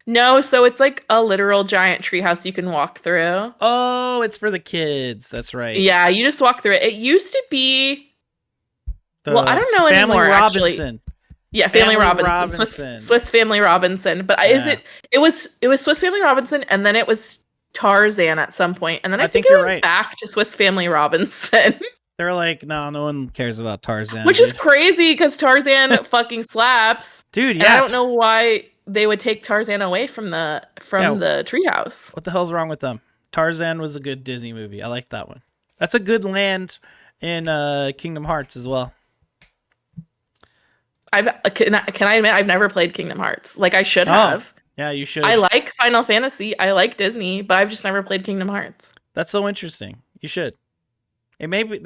Speaker 3: No, so it's like a literal giant treehouse you can walk through.
Speaker 2: Oh, it's for the kids. That's right.
Speaker 3: Yeah, you just walk through it. It used to be. Well, I don't know anymore.
Speaker 2: Robinson.
Speaker 3: Actually, yeah, Family Robinson. Swiss Family Robinson. But it was Swiss Family Robinson, and then it was Tarzan at some point, and then I think it went back to Swiss Family Robinson.
Speaker 2: They're like, no one cares about Tarzan,
Speaker 3: which is crazy because Tarzan fucking slaps,
Speaker 2: dude. Yeah,
Speaker 3: and I don't know why they would take Tarzan away from the treehouse.
Speaker 2: What the hell's wrong with them? Tarzan was a good Disney movie. I like that one. That's a good land in Kingdom Hearts as well.
Speaker 3: Can I admit I've never played Kingdom Hearts. Like I should have.
Speaker 2: Yeah, you should.
Speaker 3: I like Final Fantasy. I like Disney, but I've just never played Kingdom Hearts.
Speaker 2: That's so interesting. You should. It may be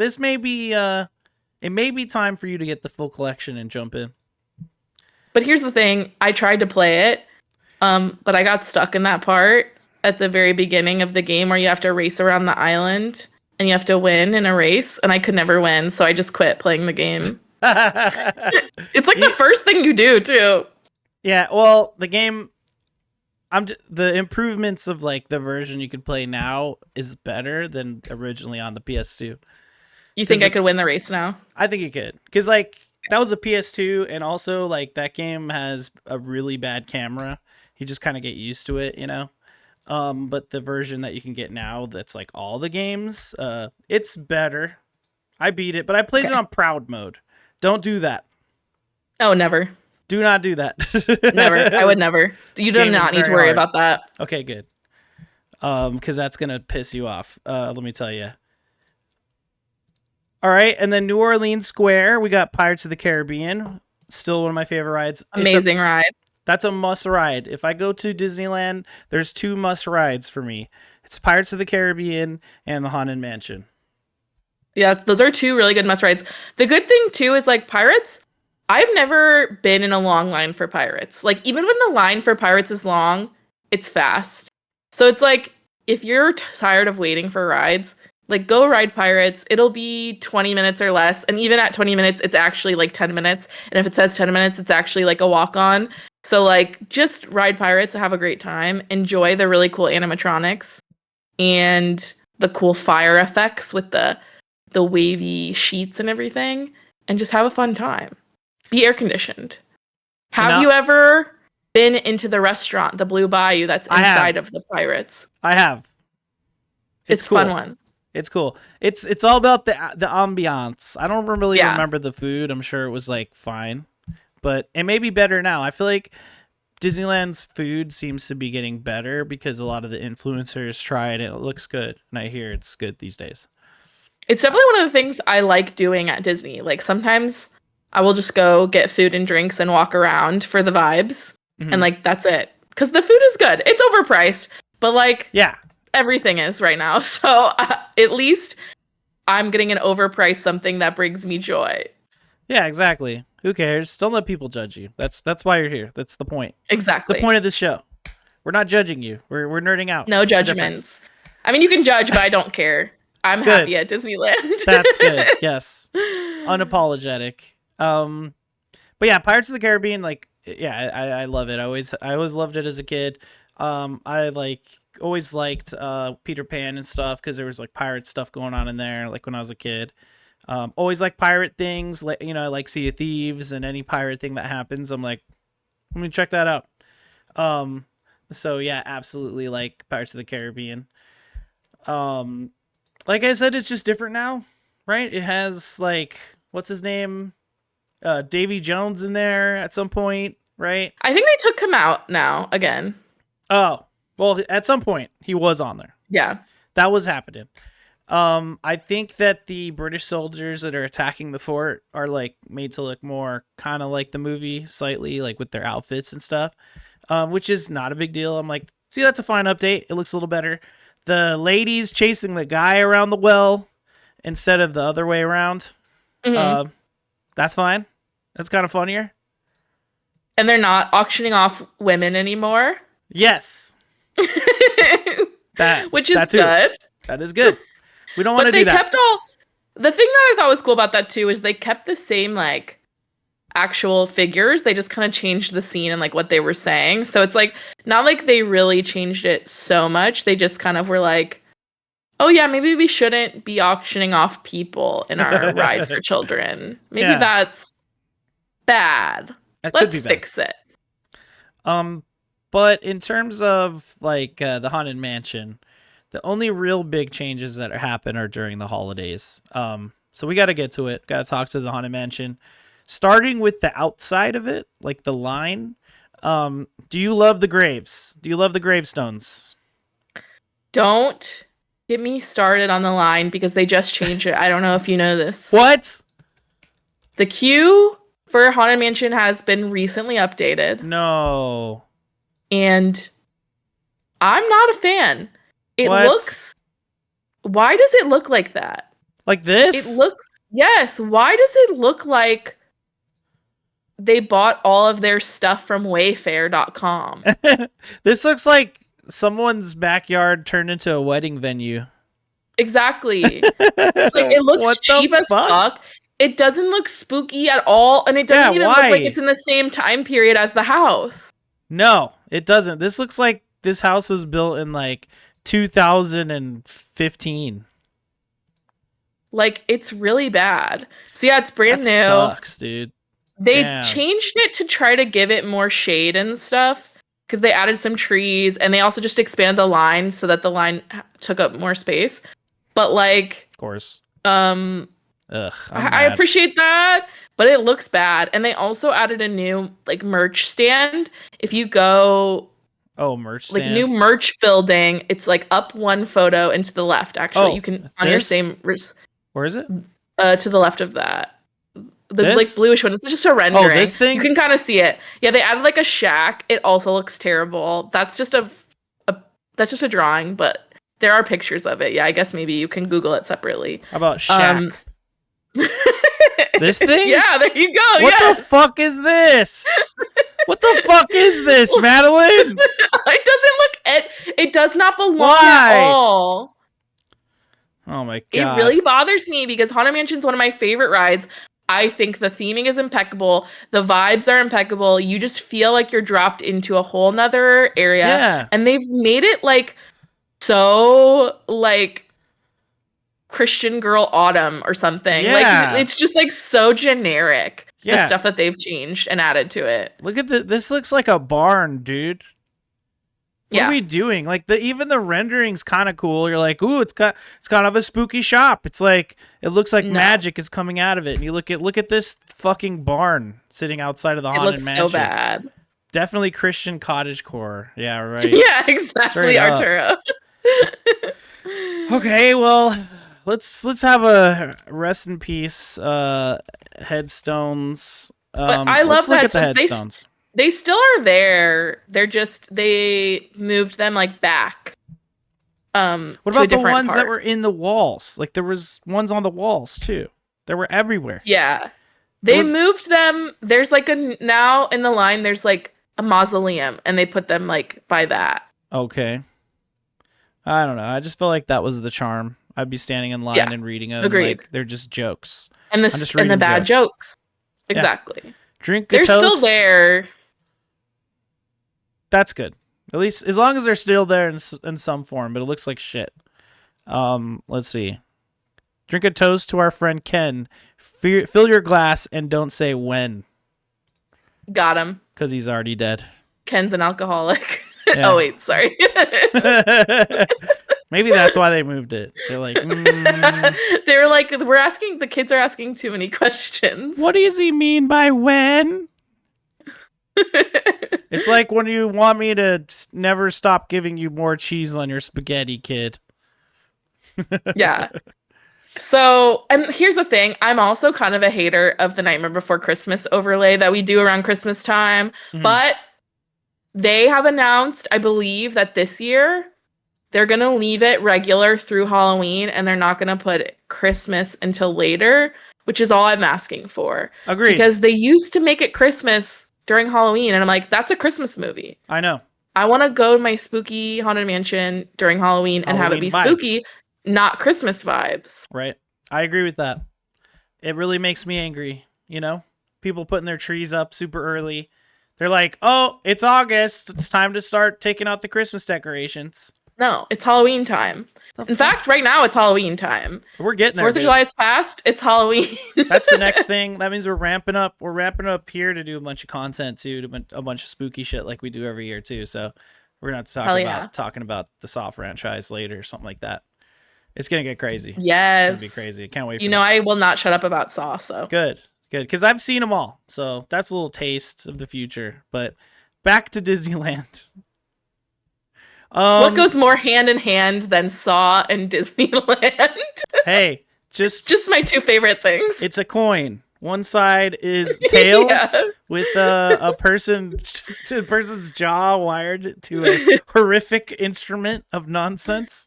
Speaker 2: time for you to get the full collection and jump in.
Speaker 3: But here's the thing. I tried to play it, but I got stuck in that part at the very beginning of the game where you have to race around the island and you have to win in a race, and I could never win, so I just quit playing the game. It's like the first thing you do, too.
Speaker 2: Yeah, well, the game... the improvements of like the version you could play now is better than originally on the PS2.
Speaker 3: You think I could win the race now?
Speaker 2: I think you could, because like that was a PS2, and also like that game has a really bad camera. You just kind of get used to it, you know. But the version that you can get now, that's like all the games, it's better. I beat it, but I played it on proud mode. Don't do that.
Speaker 3: Oh, never.
Speaker 2: Do not do that.
Speaker 3: Never. I would never. You do not need to worry about that.
Speaker 2: Okay, good. Because that's gonna piss you off. Let me tell you. All right, and then New Orleans Square, we got Pirates of the Caribbean. Still one of my favorite rides.
Speaker 3: Amazing ride.
Speaker 2: That's a must ride. If I go to Disneyland, there's 2 must rides for me. It's Pirates of the Caribbean and the Haunted Mansion.
Speaker 3: Yeah, those are 2 really good must rides. The good thing too is like Pirates. I've never been in a long line for Pirates. Like, even when the line for Pirates is long, it's fast. So it's like, if you're tired of waiting for rides, like, go ride Pirates. It'll be 20 minutes or less. And even at 20 minutes, it's actually like 10 minutes. And if it says 10 minutes, it's actually like a walk-on. So So like just ride pirates, have a great time, enjoy the really cool animatronics and the cool fire effects with the wavy sheets and everything, and just have a fun time. Be air conditioned. Have you ever been into the restaurant, the Blue Bayou, that's inside of the Pirates?
Speaker 2: I have.
Speaker 3: It's
Speaker 2: cool.
Speaker 3: Fun one.
Speaker 2: It's cool. It's all about the ambiance. I don't really remember the food. I'm sure it was like fine, but it may be better now. I feel like Disneyland's food seems to be getting better because a lot of the influencers try it and it looks good, and I hear it's good these days.
Speaker 3: It's definitely one of the things I like doing at Disney. Like sometimes I will just go get food and drinks and walk around for the vibes, and like that's it. Because the food is good. It's overpriced, but like everything is right now. So at least I'm getting an overpriced something that brings me joy.
Speaker 2: Yeah, exactly. Who cares? Don't let people judge you. That's why you're here. That's the point.
Speaker 3: Exactly.
Speaker 2: The point of this show. We're not judging you. We're nerding out.
Speaker 3: No judgments. I mean, you can judge, but I don't care. I'm happy at Disneyland.
Speaker 2: That's good. Yes. Unapologetic. But yeah, Pirates of the Caribbean, like, yeah, I love it. I always loved it as a kid. I always liked Peter Pan and stuff because there was like pirate stuff going on in there, like when I was a kid. Always like pirate things, like, you know, I like Sea of Thieves and any pirate thing that happens. I'm like, let me check that out. So yeah, absolutely like Pirates of the Caribbean. Like I said, it's just different now, right? It has like, what's his name? Davy Jones in there at some point, right?
Speaker 3: I think they took him out now again.
Speaker 2: Oh, well, at some point he was on there.
Speaker 3: Yeah.
Speaker 2: That was happening. I think that the British soldiers that are attacking the fort are like made to look more kind of like the movie slightly, like with their outfits and stuff, which is not a big deal. I'm like, see, that's a fine update. It looks a little better. The ladies chasing the guy around the well instead of the other way around. That's fine. That's kind of funnier.
Speaker 3: And they're not auctioning off women anymore.
Speaker 2: Yes.
Speaker 3: Which is good.
Speaker 2: That is good. We don't want to do that.
Speaker 3: Kept all the thing that I thought was cool about that too is they kept the same like actual figures. They just kind of changed the scene and like what they were saying. So it's like not like they really changed it so much. They just kind of were like, oh yeah, maybe we shouldn't be auctioning off people in our ride for children. Maybe that's bad. Let's fix it.
Speaker 2: But in terms of like the Haunted Mansion, the only real big changes that happen are during the holidays. So we got to get to it. Got to talk to the Haunted Mansion. Starting with the outside of it, like the line. Do you love the graves? Do you love the gravestones?
Speaker 3: Don't get me started on the line because they just changed it. I don't know if you know this.
Speaker 2: What?
Speaker 3: The queue for Haunted Mansion has been recently updated.
Speaker 2: No.
Speaker 3: And I'm not a fan. It looks... Why does it look like that?
Speaker 2: Like this?
Speaker 3: It looks... Yes. Why does it look like they bought all of their stuff from Wayfair.com?
Speaker 2: This looks like someone's backyard turned into a wedding venue.
Speaker 3: Exactly. It's like, it looks cheap as fuck. It doesn't look spooky at all. And it doesn't even look like it's in the same time period as the house. No,
Speaker 2: it doesn't. This looks like this house was built in like 2015.
Speaker 3: Like, it's really bad. So yeah, it's brand new.
Speaker 2: Sucks, dude.
Speaker 3: They changed it to try to give it more shade and stuff because they added some trees and they also just expanded the line so that the line took up more space. But like,
Speaker 2: of course,
Speaker 3: I appreciate that, but it looks bad. And they also added a new like merch stand. If you go,
Speaker 2: merch stand.
Speaker 3: Like new merch building, it's like up one photo and to the left. Actually, you can on your same.
Speaker 2: Where is it?
Speaker 3: To the left of that. The like bluish one. It's just a rendering.
Speaker 2: Oh, this thing?
Speaker 3: You can kind of see it. Yeah, they added like a shack. It also looks terrible. That's just a drawing, but there are pictures of it. Yeah, I guess maybe you can Google it separately.
Speaker 2: How about shack? This thing?
Speaker 3: Yeah, there you go.
Speaker 2: What the fuck is this? What the fuck is this, Madeline?
Speaker 3: It does not belong at all.
Speaker 2: Oh my god.
Speaker 3: It really bothers me because Haunted Mansion is one of my favorite rides. I think the theming is impeccable. The vibes are impeccable. You just feel like you're dropped into a whole nother area.
Speaker 2: Yeah.
Speaker 3: And they've made it like so like Christian Girl Autumn or something.
Speaker 2: Yeah.
Speaker 3: Like it's just like so generic.
Speaker 2: Yeah.
Speaker 3: The stuff that they've changed and added to it.
Speaker 2: Look at this looks like a barn, dude. What
Speaker 3: Yeah.
Speaker 2: are we doing? Like even the rendering's kind of cool. You're like, ooh, it's kind of a spooky shop. It's like it looks like magic is coming out of it. And you look at this fucking barn sitting outside of the haunted
Speaker 3: looks
Speaker 2: mansion.
Speaker 3: so bad.
Speaker 2: Definitely Christian cottagecore. Yeah, right.
Speaker 3: Yeah, exactly,
Speaker 2: Straight up.
Speaker 3: Arturo.
Speaker 2: Okay, well, let's have a rest in peace headstones.
Speaker 3: But I love
Speaker 2: look
Speaker 3: that
Speaker 2: at the
Speaker 3: since
Speaker 2: headstones.
Speaker 3: they still are there. They moved them like back.
Speaker 2: What
Speaker 3: to a
Speaker 2: about the
Speaker 3: different
Speaker 2: ones that
Speaker 3: part.
Speaker 2: were in the walls? Like there was ones on the walls too. They were everywhere.
Speaker 3: Yeah. They moved them. There's like now in the line there's like a mausoleum and they put them like by that.
Speaker 2: Okay. I don't know. I just feel like that was the charm. I'd be standing in line and reading them.
Speaker 3: Agreed.
Speaker 2: Like they're just jokes.
Speaker 3: And the bad jokes. Exactly.
Speaker 2: Drink a
Speaker 3: They're
Speaker 2: toast.
Speaker 3: still there.
Speaker 2: That's good. At least as long as they're still there in some form, but it looks like shit. Let's see. Drink a toast to our friend Ken. Fill your glass and don't say when.
Speaker 3: Got him.
Speaker 2: Because he's already dead.
Speaker 3: Ken's an alcoholic.
Speaker 2: Yeah.
Speaker 3: Oh wait, sorry.
Speaker 2: Maybe that's why they moved it. They're like,
Speaker 3: They were like, the kids are asking too many questions.
Speaker 2: what does he mean by when? It's like when you want me to never stop giving you more cheese on your spaghetti, kid.
Speaker 3: Yeah. So, and here's the thing. I'm also kind of a hater of the Nightmare Before Christmas overlay that we do around Christmas time.
Speaker 2: Mhm.
Speaker 3: But they have announced, I believe, that this year they're going to leave it regular through Halloween and they're not going to put Christmas until later, which is all I'm asking for.
Speaker 2: Agreed.
Speaker 3: Because they used to make it Christmas during Halloween and I'm like, that's a Christmas movie.
Speaker 2: I know.
Speaker 3: I want to go to my spooky haunted mansion during Halloween and have it be
Speaker 2: Halloween vibes.
Speaker 3: spooky, not Christmas vibes.
Speaker 2: Right. I agree with that. It really makes me angry, you know? People putting their trees up super early. They're like, oh, it's August. It's time to start taking out the Christmas decorations.
Speaker 3: No, it's Halloween time. In fact, right now it's Halloween time.
Speaker 2: We're getting there.
Speaker 3: 4th of July is past. It's Halloween.
Speaker 2: That's the next thing. That means we're ramping up. We're ramping up here to do a bunch of content too, to a bunch of spooky shit like we do every year too. So we're gonna have to talking about the Saw franchise later or something like that. It's gonna get crazy.
Speaker 3: Yes.
Speaker 2: It's gonna be crazy. Can't wait.
Speaker 3: You know, I will not shut up about Saw. So
Speaker 2: good, because I've seen them all. So that's a little taste of the future. But back to Disneyland.
Speaker 3: What goes more hand in hand than Saw and Disneyland?
Speaker 2: Hey, just
Speaker 3: my two favorite things.
Speaker 2: It's a coin. One side is tails with a person's jaw wired to a horrific instrument of nonsense.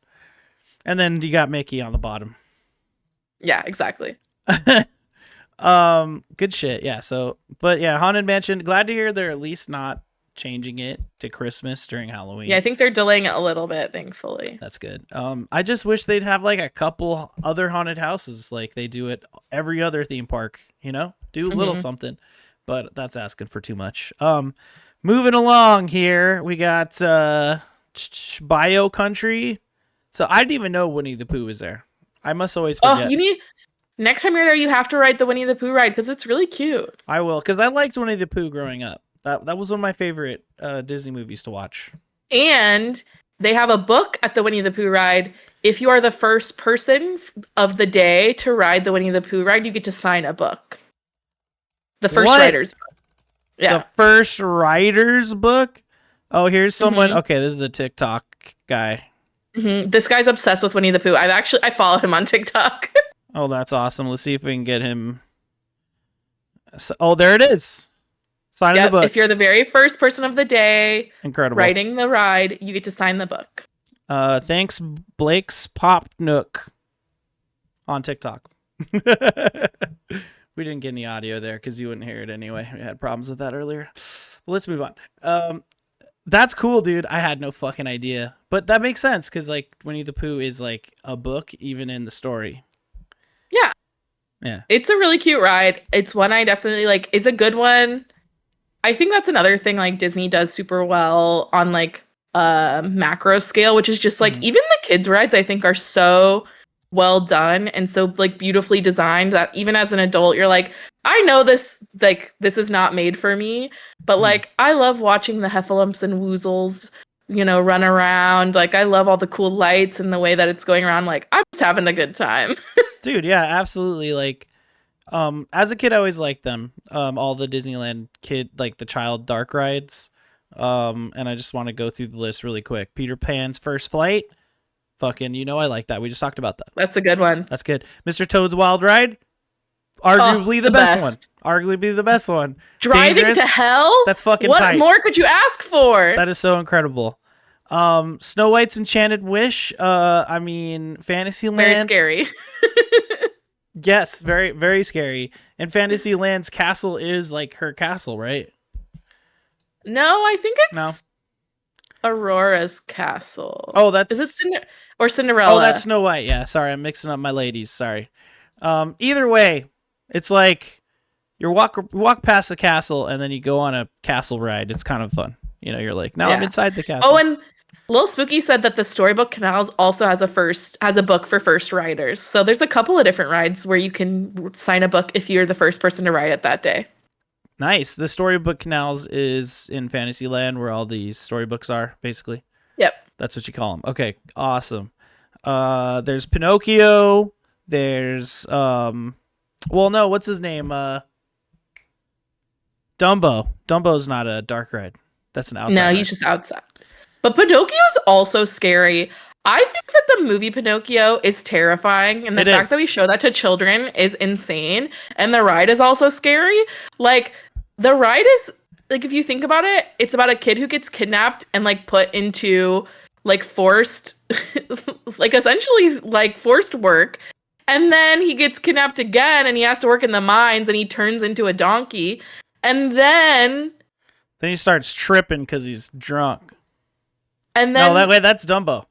Speaker 2: And then you got Mickey on the bottom.
Speaker 3: Yeah, exactly.
Speaker 2: Good shit. Yeah. So, but yeah, Haunted Mansion. Glad to hear they're at least not changing it to Christmas during Halloween.
Speaker 3: Yeah, I think they're delaying it a little bit, thankfully.
Speaker 2: That's good. I just wish they'd have like a couple other haunted houses like they do at every other theme park, you know? Do a little something. But that's asking for too much. Moving along here, we got Bio Country. So I didn't even know Winnie the Pooh was there. I must always forget.
Speaker 3: Oh, next time you're there, you have to ride the Winnie the Pooh ride because it's really cute.
Speaker 2: I will, because I liked Winnie the Pooh growing up. That was one of my favorite Disney movies to watch.
Speaker 3: And they have a book at the Winnie the Pooh ride. If you are the first person of the day to ride the Winnie the Pooh ride, you get to sign a book. The first rider's book. Yeah.
Speaker 2: The first writer's book? Oh, here's someone. Okay, this is the TikTok guy.
Speaker 3: This guy's obsessed with Winnie the Pooh. I follow him on TikTok.
Speaker 2: Oh, that's awesome. Let's see if we can get him. Oh, there it is. Sign the book.
Speaker 3: If you're the very first person of the day
Speaker 2: riding
Speaker 3: the ride, you get to sign the book.
Speaker 2: Thanks, Blake's Pop Nook on TikTok. We didn't get any audio there because you wouldn't hear it anyway. We had problems with that earlier. But let's move on. That's cool, dude. I had no fucking idea. But that makes sense because like Winnie the Pooh is like a book even in the story.
Speaker 3: Yeah.
Speaker 2: Yeah.
Speaker 3: It's a really cute ride. It's one I definitely like. Is a good one. I think that's another thing like Disney does super well on like macro scale, which is just like even the kids rides I think are so well done and so like beautifully designed that even as an adult you're like, I know this like this is not made for me, but like I love watching the heffalumps and woozles, you know, run around. Like I love all the cool lights and the way that it's going around. Like I'm just having a good time.
Speaker 2: Dude, yeah, absolutely. Like, as a kid, I always liked them. All the Disneyland kid, like the child dark rides. And I just want to go through the list really quick. Peter Pan's First Flight. Fucking, you know I like that. We just talked about that.
Speaker 3: That's a good one.
Speaker 2: That's good. Mr. Toad's Wild Ride. Arguably the best one. Arguably the best one.
Speaker 3: Driving
Speaker 2: Dangerous.
Speaker 3: to Hell?
Speaker 2: That's fucking
Speaker 3: what
Speaker 2: tight.
Speaker 3: more could you ask for?
Speaker 2: That is so incredible. Snow White's Enchanted Wish. I mean, Fantasyland.
Speaker 3: Very scary.
Speaker 2: Yes, very, very scary. And Fantasyland's castle is like her castle, right?
Speaker 3: No, I think it's
Speaker 2: No.
Speaker 3: Aurora's castle.
Speaker 2: Oh, that's...
Speaker 3: Is it or Cinderella?
Speaker 2: Oh, that's Snow White. Yeah, sorry, I'm mixing up my ladies. Sorry. Either way, it's like you walk past the castle and then you go on a castle ride. It's kind of fun. You know, you're like, now I'm inside the castle.
Speaker 3: Oh, and Lil Spooky said that the Storybook Canals also has a book for first riders. So there's a couple of different rides where you can sign a book if you're the first person to ride it that day.
Speaker 2: Nice. The Storybook Canals is in Fantasyland where all these storybooks are, basically.
Speaker 3: Yep.
Speaker 2: That's what you call them. Okay, awesome. There's Pinocchio. There's well, no, what's his name? Dumbo. Dumbo's not a dark ride. That's an outside.
Speaker 3: No,
Speaker 2: ride.
Speaker 3: he's just outside. But Pinocchio's also scary. I think that the movie Pinocchio is terrifying, and the fact that we show that to children is insane. And the ride is also scary. Like the ride is like, if you think about it, it's about a kid who gets kidnapped and like put into like forced, like essentially like forced work. And then he gets kidnapped again and he has to work in the mines and he turns into a donkey. And then
Speaker 2: he starts tripping because he's drunk.
Speaker 3: And then
Speaker 2: no, that's Dumbo.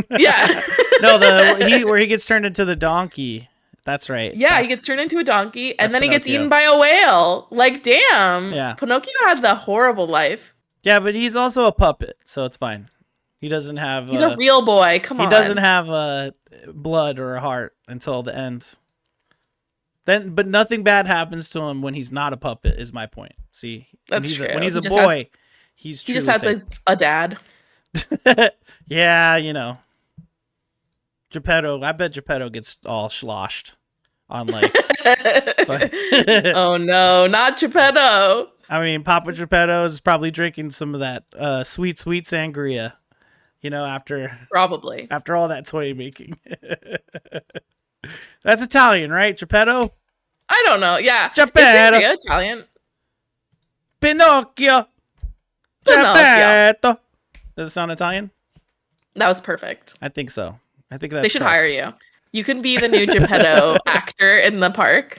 Speaker 3: Yeah.
Speaker 2: No, where he gets turned into the donkey. That's right.
Speaker 3: Yeah, he gets turned into a donkey, and then he gets
Speaker 2: Pinocchio.
Speaker 3: eaten by a whale. Like, damn.
Speaker 2: Yeah.
Speaker 3: Pinocchio had the horrible life.
Speaker 2: Yeah, but he's also a puppet, so it's fine. He doesn't have...
Speaker 3: He's a real boy. Come on.
Speaker 2: He doesn't have blood or a heart until the end. But nothing bad happens to him when he's not a puppet, is my point. See?
Speaker 3: That's true.
Speaker 2: When he's a boy, he
Speaker 3: just has a dad.
Speaker 2: Yeah, you know. Geppetto, I bet Geppetto gets all sloshed on like...
Speaker 3: Oh no, not Geppetto.
Speaker 2: I mean, Papa Geppetto is probably drinking some of that sweet sangria, you know, after all that toy making. That's Italian, right? Geppetto?
Speaker 3: I don't know. Yeah.
Speaker 2: Geppetto.
Speaker 3: Is sangria Italian?
Speaker 2: Pinocchio. Geppetto. Does it sound Italian?
Speaker 3: That was perfect.
Speaker 2: I think so. I think
Speaker 3: they should hire you. You can be the new Geppetto actor in the park.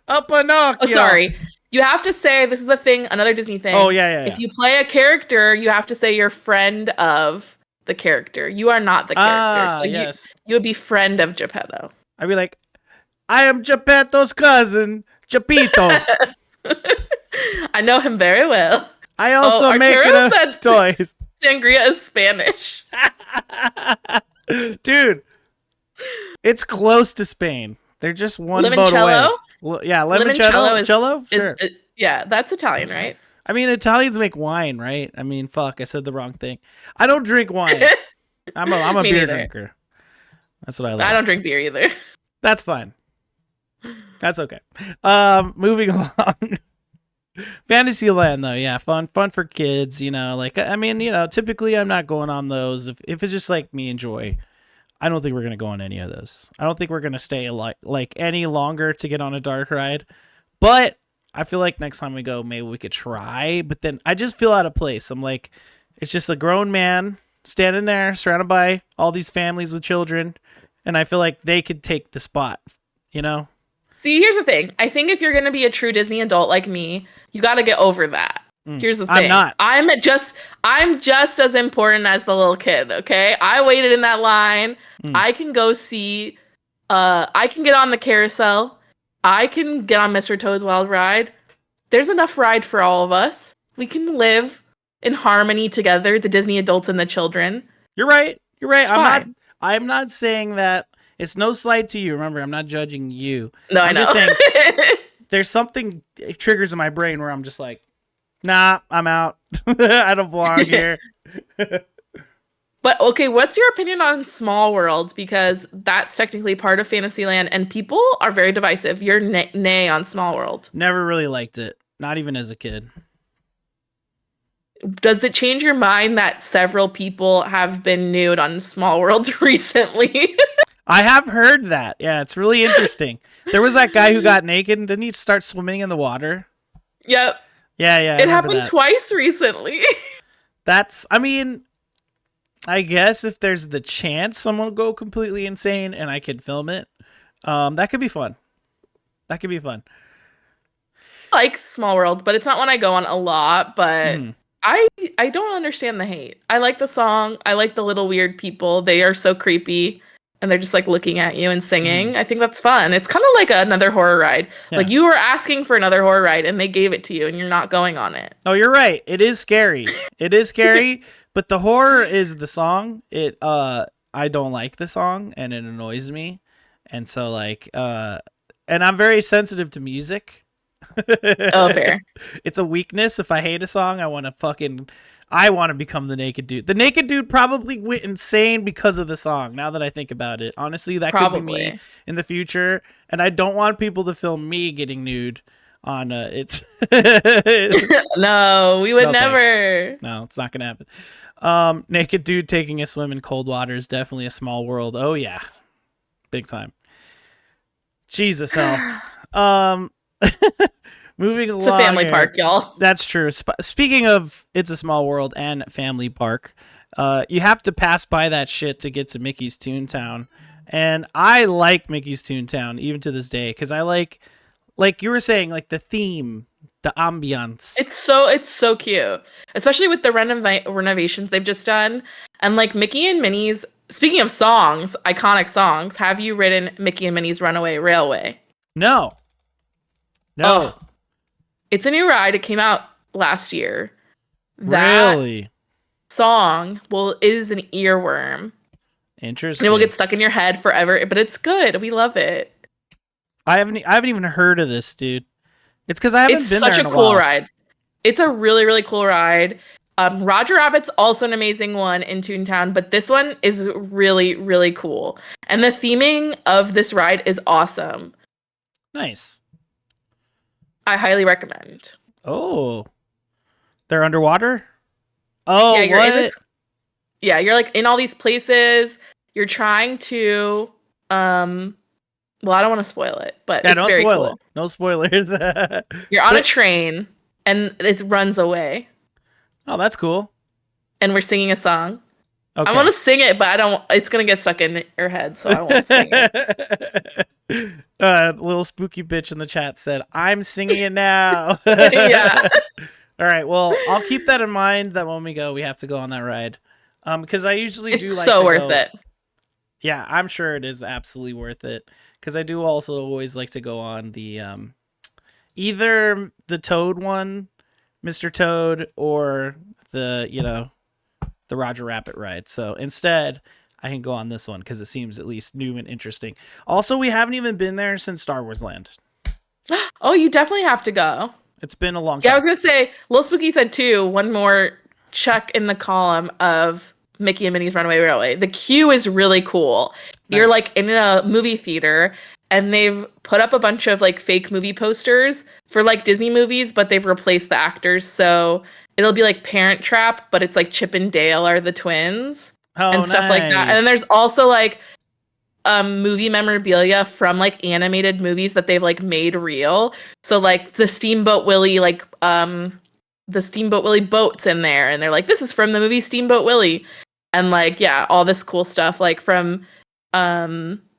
Speaker 2: A Pinocchio.
Speaker 3: Oh, sorry. You have to say, this is a thing, another Disney thing.
Speaker 2: Oh, yeah.
Speaker 3: If you play a character, you have to say you're friend of the character. You are not the character. So
Speaker 2: yes.
Speaker 3: you would be friend of Geppetto.
Speaker 2: I'd be like, I am Geppetto's cousin, Geppetto.
Speaker 3: I know him very well.
Speaker 2: I also make toys.
Speaker 3: Sangria is Spanish.
Speaker 2: Dude, it's close to Spain. They're just one boat away. Yeah, limoncello. Cello? Sure.
Speaker 3: Yeah, that's Italian, right?
Speaker 2: I mean, Italians make wine, right? I mean, fuck, I said the wrong thing. I don't drink wine. I'm a beer drinker. That's what I like.
Speaker 3: I don't drink beer either.
Speaker 2: That's fine. That's okay. Moving along. Fantasyland, though, yeah, fun for kids, you know, like, I mean, you know, typically I'm not going on those. If it's just like me and Joy, I don't think we're going to go on any of those. I don't think we're going to stay like any longer to get on a dark ride, but I feel like next time we go, maybe we could try, but then I just feel out of place. I'm like, it's just a grown man standing there surrounded by all these families with children, and I feel like they could take the spot, you know?
Speaker 3: See, here's the thing. I think if you're going to be a true Disney adult like me, you got to get over that. Here's the thing.
Speaker 2: I'm not.
Speaker 3: I'm just as important as the little kid, okay? I waited in that line. I can go see I can get on the carousel I can get on Mr. Toad's Wild Ride. There's enough ride for all of us. We can live in harmony together, the Disney adults and the children.
Speaker 2: You're right. You're right.
Speaker 3: It's fine.
Speaker 2: I'm not saying that. It's no slight to you. Remember, I'm not judging you.
Speaker 3: No,
Speaker 2: I'm
Speaker 3: I know.
Speaker 2: just saying there's something, it triggers in my brain where I'm just like, nah, I'm out. I don't belong here.
Speaker 3: But okay, what's your opinion on Small World? Because that's technically part of Fantasyland, and people are very divisive. You're nay on Small World.
Speaker 2: Never really liked it. Not even as a kid.
Speaker 3: Does it change your mind that several people have been nude on Small World recently?
Speaker 2: I have heard that. Yeah, it's really interesting. There was that guy who got naked and didn't he start swimming in the water?
Speaker 3: Yep.
Speaker 2: Yeah.
Speaker 3: It happened twice recently.
Speaker 2: I mean, I guess if there's the chance someone will go completely insane and I could film it, that could be fun. That could be fun.
Speaker 3: I like Small World, but it's not one I go on a lot, but I don't understand the hate. I like the song. I like the little weird people. They are so creepy and they're just like looking at you and singing. I think that's fun. It's kind of like another horror ride.
Speaker 2: Yeah.
Speaker 3: Like you were asking for another horror ride and they gave it to you and you're not going on it.
Speaker 2: Oh, you're right. It is scary. It is scary, but the horror is the song. I don't like the song and it annoys me. And so like and I'm very sensitive to music.
Speaker 3: Oh, fair.
Speaker 2: It's a weakness. If I hate a song, I want to become the naked dude. The naked dude probably went insane because of the song. Now that I think about it, honestly, that could be me in the future. And I don't want people to film me getting nude on it's.
Speaker 3: No, we would
Speaker 2: No,
Speaker 3: never.
Speaker 2: thanks. No, it's not gonna happen. Naked dude taking a swim in cold water is definitely a Small World. Oh yeah, big time. Jesus hell. Moving along.
Speaker 3: It's a family
Speaker 2: here.
Speaker 3: park, y'all.
Speaker 2: That's true. Speaking of It's a Small World and Family Park, you have to pass by that shit to get to Mickey's Toontown. And I like Mickey's Toontown even to this day because I like you were saying, like the theme, the ambiance.
Speaker 3: It's so cute, especially with the renovations they've just done. And like Mickey and Minnie's. Speaking of songs, iconic songs, have you ridden Mickey and Minnie's Runaway Railway?
Speaker 2: No.
Speaker 3: Oh, it's a new ride. It came out last year. That
Speaker 2: really?
Speaker 3: Song is an earworm.
Speaker 2: Interesting.
Speaker 3: And it will get stuck in your head forever, but it's good. We love it.
Speaker 2: I haven't even heard of this, dude. It's because I haven't been there in a while. It's
Speaker 3: such a cool ride. It's a really, really cool ride. Roger Rabbit's also an amazing one in Toontown, but this one is really, really cool. And the theming of this ride is awesome.
Speaker 2: Nice.
Speaker 3: I highly recommend.
Speaker 2: Oh. They're underwater? Oh,
Speaker 3: yeah, you're
Speaker 2: what?
Speaker 3: You're like in all these places. You're trying to well, I don't want to spoil it, but it's very cool.
Speaker 2: It. No spoilers.
Speaker 3: You're on a train and it runs away.
Speaker 2: Oh, that's cool.
Speaker 3: And we're singing a song.
Speaker 2: Okay.
Speaker 3: I want to sing it, but I don't. It's gonna get stuck in your head, so I won't sing it.
Speaker 2: Little spooky bitch in the chat said, "I'm singing it now."
Speaker 3: Yeah.
Speaker 2: All right. Well, I'll keep that in mind. That when we go, we have to go on that ride. Because I usually do.
Speaker 3: It's
Speaker 2: like
Speaker 3: so
Speaker 2: to
Speaker 3: worth
Speaker 2: go...
Speaker 3: it.
Speaker 2: Yeah, I'm sure it is absolutely worth it. Because I do also always like to go on the either the Toad one, Mr. Toad, or the Roger Rabbit ride. So instead, I can go on this one because it seems at least new and interesting. Also, we haven't even been there since Star Wars Land.
Speaker 3: Oh, you definitely have to go.
Speaker 2: It's been a long time.
Speaker 3: Yeah, I was gonna say, Lil Spooky said too. One more check in the column of Mickey and Minnie's Runaway Railway. The queue is really cool. Nice. You're like in a movie theater, and they've put up a bunch of like fake movie posters for like Disney movies, but they've replaced the actors. So it'll be like Parent Trap, but it's like Chip and Dale are the twins and stuff like that. And then there's also like movie memorabilia from like animated movies that they've like made real. So like the Steamboat Willie, like the Steamboat Willie boat's in there, and they're like, this is from the movie Steamboat Willie. And like, yeah, all this cool stuff like from Fantasia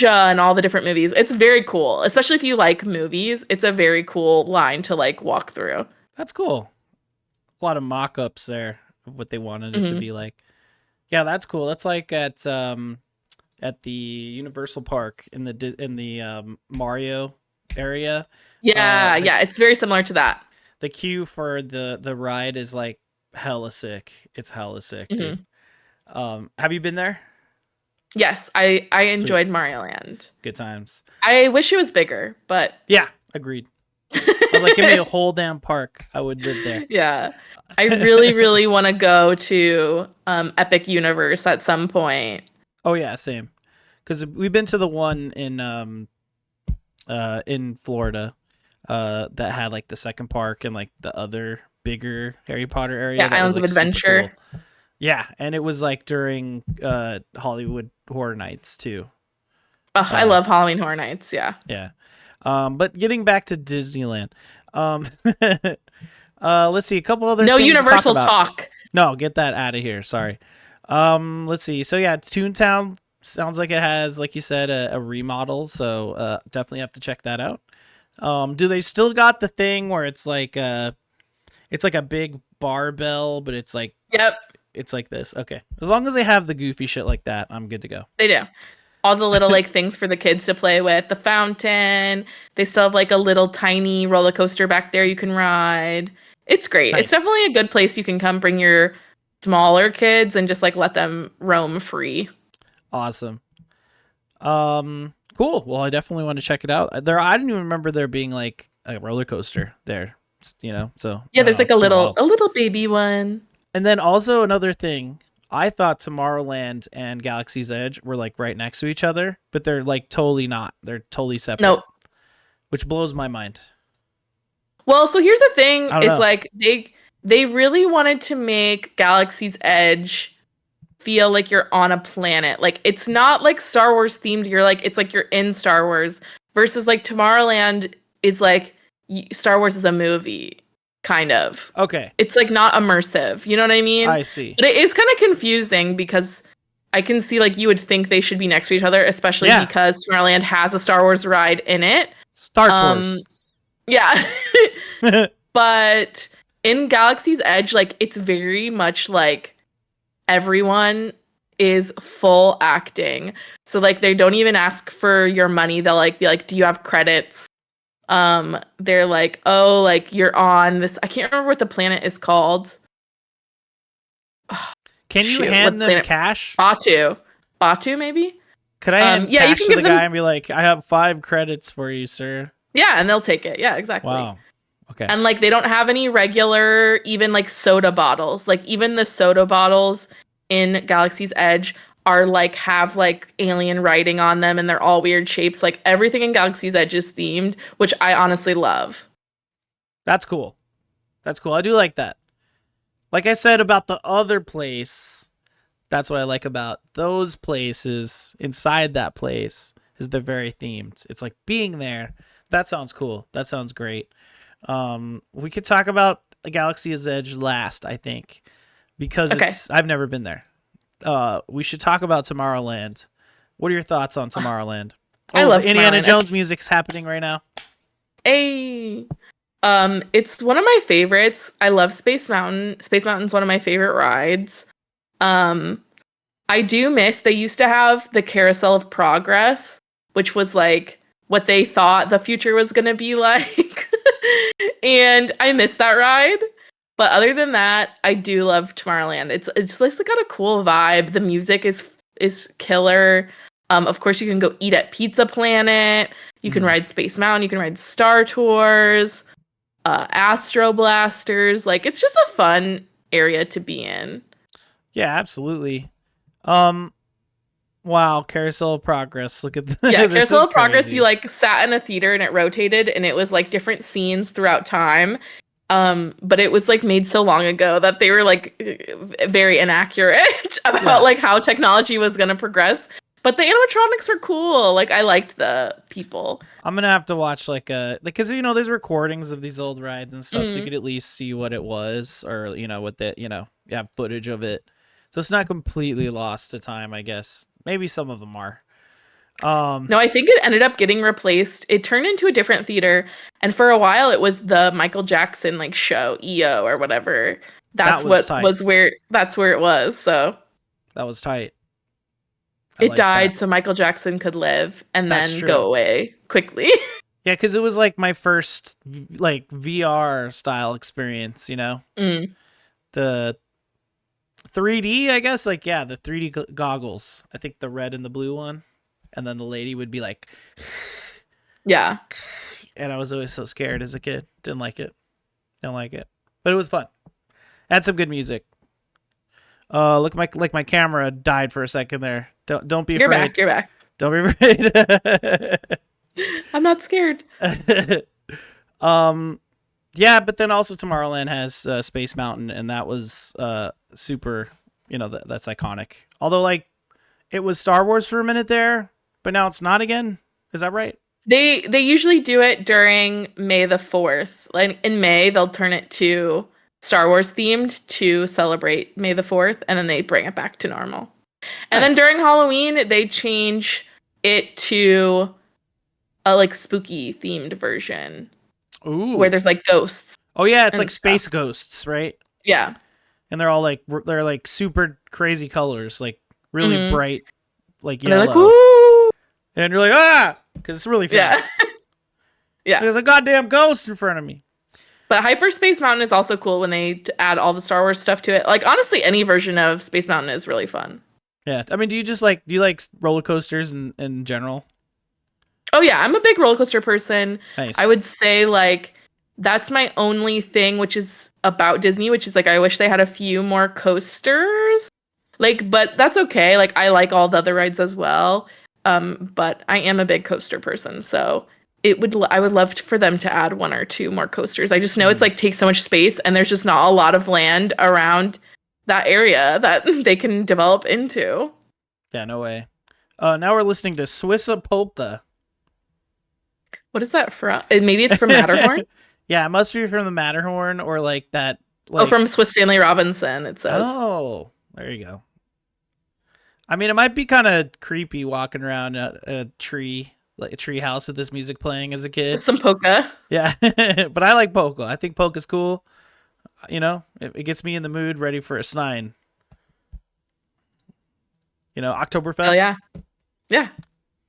Speaker 3: and all the different movies. It's very cool, especially if you like movies. It's a very cool line to like walk through.
Speaker 2: That's cool. A lot of mock-ups there of what they wanted it to be like. Yeah, that's cool. That's like at at the Universal Park in the Mario area.
Speaker 3: Yeah, yeah, it's very similar to that.
Speaker 2: The queue for the ride is like hella sick. It's hella sick, dude. Have you been there?
Speaker 3: Yes, I
Speaker 2: Sweet.
Speaker 3: enjoyed Mario Land.
Speaker 2: Good times.
Speaker 3: I wish it was bigger, but
Speaker 2: Yeah, agreed. I was like, give me a whole damn park. I would live there.
Speaker 3: yeah. I really, really want to go to Epic Universe at some point.
Speaker 2: Oh yeah, same. Because we've been to the one in Florida that had like the second park and like the other bigger Harry Potter area.
Speaker 3: Yeah,
Speaker 2: that
Speaker 3: Islands
Speaker 2: was,
Speaker 3: of
Speaker 2: like, super
Speaker 3: Adventure.
Speaker 2: cool. Yeah, and it was like during Hollywood Horror Nights too.
Speaker 3: Oh, I love Halloween Horror Nights. Yeah.
Speaker 2: Yeah. But getting back to Disneyland. Let's see a couple other
Speaker 3: No
Speaker 2: things
Speaker 3: Universal
Speaker 2: to talk about.
Speaker 3: talk.
Speaker 2: No, get that out of here. Sorry. Let's see. So yeah, Toontown sounds like it has, like you said, a remodel. So definitely have to check that out. Do they still got the thing where it's like a big barbell, but it's like
Speaker 3: Yep,
Speaker 2: this? Okay, as long as they have the goofy shit like that, I'm good to go.
Speaker 3: they do. All the little like things for the kids to play with. The fountain. They still have like a little tiny roller coaster back there you can ride. It's great.
Speaker 2: Nice.
Speaker 3: It's definitely a good place you can come bring your smaller kids and just like let them roam free.
Speaker 2: Awesome. Cool. Well, I definitely want to check it out. I didn't even remember there being like a roller coaster there. So
Speaker 3: Yeah, there's like a
Speaker 2: little
Speaker 3: little baby one.
Speaker 2: And then also another thing, I thought Tomorrowland and Galaxy's Edge were like right next to each other, but they're like totally not. They're totally separate.
Speaker 3: Nope.
Speaker 2: Which blows my mind.
Speaker 3: Well, so here's the thing:
Speaker 2: I don't
Speaker 3: is
Speaker 2: know.
Speaker 3: like they really wanted to make Galaxy's Edge feel like you're on a planet. Like it's not like Star Wars themed. It's like you're in Star Wars versus like Tomorrowland is like Star Wars is a movie, kind of.
Speaker 2: Okay.
Speaker 3: It's like not immersive. You know what I mean?
Speaker 2: I see.
Speaker 3: But it is kind of confusing because I can see like you would think they should be next to each other, especially because Tomorrowland has a Star Wars ride in it.
Speaker 2: Star Wars.
Speaker 3: Yeah. But in Galaxy's Edge, like it's very much like everyone is full acting. So like they don't even ask for your money. They'll like be like, do you have credits? They're like, oh, like you're on this. I can't remember what the planet is called.
Speaker 2: Can you hand them cash?
Speaker 3: Batu maybe?
Speaker 2: Could I hand
Speaker 3: yeah,
Speaker 2: cash
Speaker 3: you can
Speaker 2: to
Speaker 3: give
Speaker 2: the
Speaker 3: them...
Speaker 2: guy and be like, I have 5 credits for you, sir?
Speaker 3: Yeah, and they'll take it. Yeah, exactly.
Speaker 2: Wow. Okay.
Speaker 3: And like they don't have any regular, even like soda bottles. Like even the soda bottles in Galaxy's Edge are like have like alien writing on them and they're all weird shapes. Like everything in Galaxy's Edge is themed, which I honestly love.
Speaker 2: That's cool. That's cool. I do like that. Like I said about the other place, that's what I like about those places. Inside that place is they're very themed. It's like being there. That sounds cool. That sounds great. We could talk about Galaxy's Edge last, I think, because I've never been there. We should talk about Tomorrowland. What are your thoughts on Tomorrowland?
Speaker 3: I love
Speaker 2: Indiana
Speaker 3: Tomorrowland.
Speaker 2: Jones music's happening right now.
Speaker 3: Hey. It's one of my favorites. I love Space Mountain. Space Mountain's one of my favorite rides. I do miss they used to have the Carousel of Progress, which was like what they thought the future was going to be like. And I miss that ride. But other than that, I do love Tomorrowland. It's just got a cool vibe. The music is killer. Of course, you can go eat at Pizza Planet. You can ride Space Mountain. You can ride Star Tours, Astro Blasters. Like it's just a fun area to be in.
Speaker 2: Yeah, absolutely. Wow, Carousel of Progress. Look at that.
Speaker 3: Yeah, Carousel of Progress. You like sat in a theater and it rotated, and it was like different scenes throughout time. But it was like made so long ago that they were like very inaccurate about like how technology was gonna progress. But the animatronics are cool. Like I liked the people.
Speaker 2: I'm gonna have to watch like because there's recordings of these old rides and stuff, so you could at least see what it was, or what the you have footage of it. So it's not completely lost to time, I guess. Maybe some of them are.
Speaker 3: No, I think it ended up getting replaced. It turned into a different theater, and for a while it was the Michael Jackson like show, EO or whatever. That's where it was. So
Speaker 2: that was tight.
Speaker 3: It died so Michael Jackson could live and then go away quickly.
Speaker 2: Yeah, because it was like my first like VR style experience, you know? The 3D, I guess, like, yeah, the 3D goggles. I think the red and the blue one. And then the lady would be like...
Speaker 3: Yeah.
Speaker 2: And I was always so scared as a kid. Didn't like it. Don't like it. But it was fun. Had some good music. Look, my camera died for a second there. Don't be afraid.
Speaker 3: You're back.
Speaker 2: Don't be afraid.
Speaker 3: I'm not scared.
Speaker 2: Yeah, but then also Tomorrowland has Space Mountain, and that was super. You know, that's iconic. Although, like, it was Star Wars for a minute there, but now it's not again. Is that right?
Speaker 3: They usually do it during May the 4th. Like in May, they'll turn it to Star Wars themed to celebrate May the 4th, and then they bring it back to normal. And then during Halloween, they change it to a like spooky themed version.
Speaker 2: Ooh.
Speaker 3: Where there's like ghosts.
Speaker 2: Oh yeah, it's like space ghosts, right?
Speaker 3: Yeah.
Speaker 2: And they're all like super crazy colors, like really bright, like yellow.
Speaker 3: And they're like, woo!
Speaker 2: And you're like, ah, because it's really fast.
Speaker 3: Yeah.
Speaker 2: There's a goddamn ghost in front of me.
Speaker 3: But Hyperspace Mountain is also cool when they add all the Star Wars stuff to it. Like, honestly, any version of Space Mountain is really fun.
Speaker 2: Yeah. I mean, do you like roller coasters in general?
Speaker 3: Oh, yeah. I'm a big roller coaster person.
Speaker 2: Nice.
Speaker 3: I would say, like, that's my only thing, which is about Disney, which is, like, I wish they had a few more coasters. Like, but that's okay. Like, I like all the other rides as well. But I am a big coaster person, so I would love for them to add one or two more coasters. I just know it's like takes so much space, and there's just not a lot of land around that area that they can develop into.
Speaker 2: Yeah, no way. Now we're listening to Swissa Polka.
Speaker 3: What is that from? Maybe it's from Matterhorn?
Speaker 2: Yeah, it must be from the Matterhorn or like that. Like...
Speaker 3: from Swiss Family Robinson, it says.
Speaker 2: Oh, there you go. I mean, it might be kind of creepy walking around a tree, like a tree house with this music playing as a kid.
Speaker 3: Some polka.
Speaker 2: Yeah, but I like polka. I think polka's cool. You know, it gets me in the mood, ready for a snine. You know, Oktoberfest.
Speaker 3: Hell yeah. Yeah.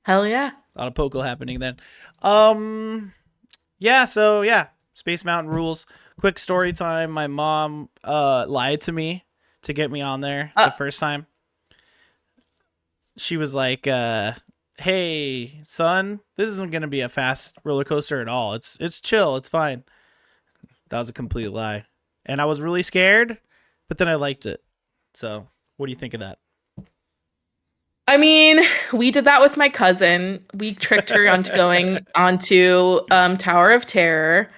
Speaker 3: Hell yeah.
Speaker 2: A lot of polka happening then. Yeah, so yeah, Space Mountain rules. Quick story time. My mom lied to me to get me on there the first time. She was like, hey, son, this isn't going to be a fast roller coaster at all. It's chill. It's fine. That was a complete lie. And I was really scared, but then I liked it. So what do you think of that?
Speaker 3: I mean, we did that with my cousin. We tricked her onto going onto Tower of Terror,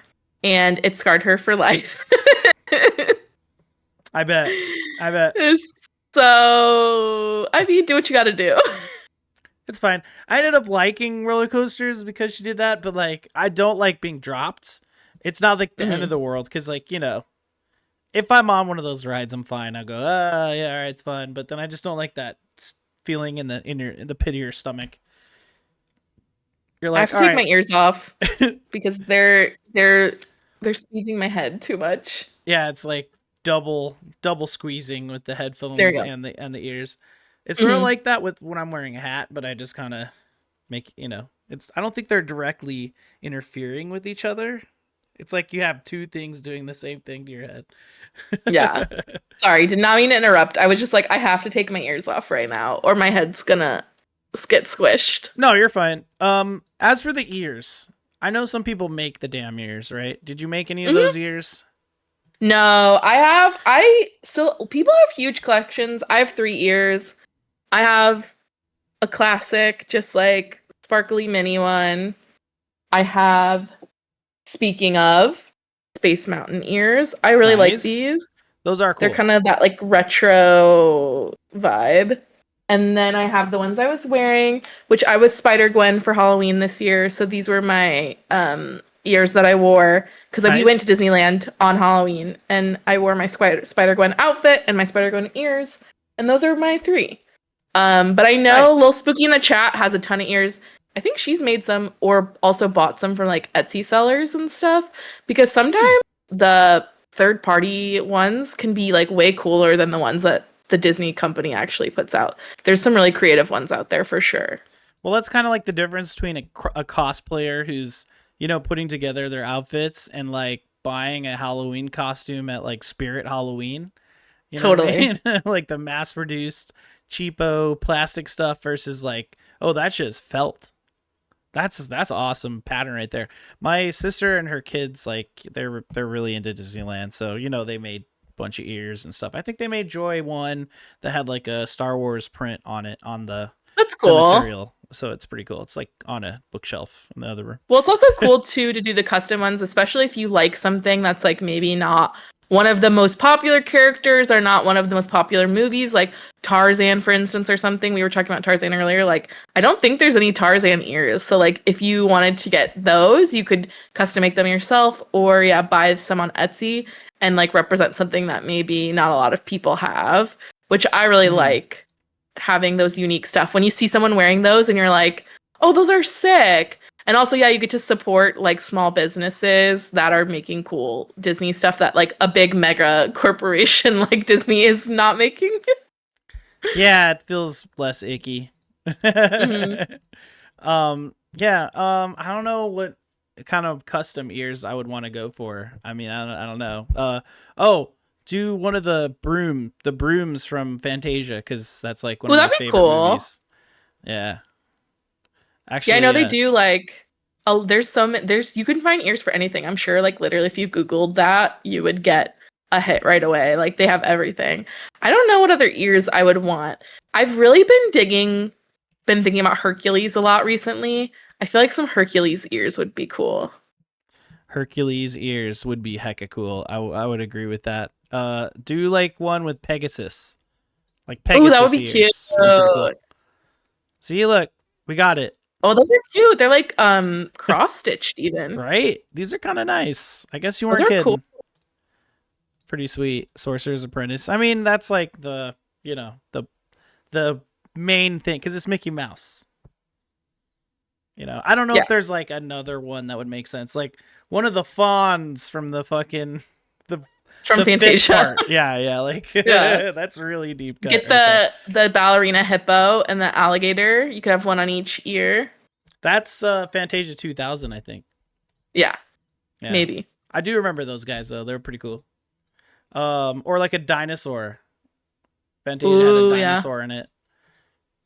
Speaker 3: and it scarred her for life.
Speaker 2: I bet.
Speaker 3: So, I mean, do what you gotta do.
Speaker 2: It's fine. I ended up liking roller coasters because she did that, but like, I don't like being dropped. It's not like the end of the world, because like, you know, if I'm on one of those rides, I'm fine. I'll go, yeah, all right, it's fine. But then I just don't like that feeling in the pit of your stomach. You're like,
Speaker 3: I have to take my ears off because they're squeezing my head too much.
Speaker 2: Yeah, it's like double squeezing with the headphones and the ears. It's sort of like that with when I'm wearing a hat, but I just kind of make, you know, I don't think they're directly interfering with each other. It's like you have two things doing the same thing to your head.
Speaker 3: Yeah. Sorry, did not mean to interrupt. I was just like, I have to take my ears off right now or my head's gonna get squished.
Speaker 2: No, you're fine. As for the ears, I know some people make the damn ears, right? Did you make any of those ears?
Speaker 3: No, so people have huge collections. I have 3 ears. I have a classic, just like sparkly mini one. I have, speaking of, Space Mountain ears. I really like these.
Speaker 2: Those are cool.
Speaker 3: They're kind of that like retro vibe. And then I have the ones I was wearing, which I was Spider-Gwen for Halloween this year. So these were my ears that I wore because we went to Disneyland on Halloween and I wore my Spider-Gwen outfit and my Spider-Gwen ears. And those are my 3. But I know Lil Spooky in the chat has a ton of ears. I think she's made some or also bought some from like Etsy sellers and stuff because sometimes the third-party ones can be like way cooler than the ones that the Disney company actually puts out. There's some really creative ones out there for sure.
Speaker 2: Well, that's kind of like the difference between a cosplayer who's, putting together their outfits and like buying a Halloween costume at like Spirit Halloween. You know
Speaker 3: Totally.
Speaker 2: what I mean? Like the mass produced cheapo plastic stuff versus like, oh, that shit's felt. That's awesome pattern right there. My sister and her kids, like they're really into Disneyland, so they made a bunch of ears and stuff. I think they made Joy one that had like a Star Wars print on it on the
Speaker 3: That's cool.
Speaker 2: material. So it's pretty cool. It's like on a bookshelf in the other room.
Speaker 3: Well, it's also cool too to do the custom ones, especially if you like something that's like maybe not one of the most popular characters or not one of the most popular movies, like Tarzan, for instance, or something. We were talking about Tarzan earlier. Like, I don't think there's any Tarzan ears. So, like, if you wanted to get those, you could custom make them yourself or, buy some on Etsy and, like, represent something that maybe not a lot of people have, which I really like having those unique stuff. When you see someone wearing those and you're like, oh, those are sick. And also, you get to support like small businesses that are making cool Disney stuff that like a big mega corporation like Disney is not making.
Speaker 2: Yeah, it feels less icky.
Speaker 3: Mm-hmm.
Speaker 2: I don't know what kind of custom ears I would want to go for. I mean, I don't know. Do one of the brooms from Fantasia, because that's like one of my favorite movies. Yeah. Actually,
Speaker 3: I know they do like. Oh, you can find ears for anything. I'm sure, like literally, if you Googled that, you would get a hit right away. Like they have everything. I don't know what other ears I would want. I've really been thinking about Hercules a lot recently. I feel like some Hercules ears would be cool.
Speaker 2: Hercules ears would be hecka cool. I would agree with that. Do like one with Pegasus. Like Pegasus.
Speaker 3: Oh, that would be
Speaker 2: ears.
Speaker 3: cute.
Speaker 2: Cool. See, look, we got it.
Speaker 3: Oh, those are cute. They're like cross-stitched even.
Speaker 2: Right? These are kind of nice. I guess you weren't kidding. Cool. Pretty sweet. Sorcerer's Apprentice. I mean, that's like the main thing because it's Mickey Mouse. I don't know if there's like another one that would make sense. Like one of the fawns from the fucking
Speaker 3: from Fantasia.
Speaker 2: That's really deep cut.
Speaker 3: Get the ballerina hippo and the alligator. You could have one on each ear.
Speaker 2: That's Fantasia 2000, I think.
Speaker 3: Yeah, maybe.
Speaker 2: I do remember those guys though. They're pretty cool. Or like a dinosaur. Fantasia had a dinosaur in it.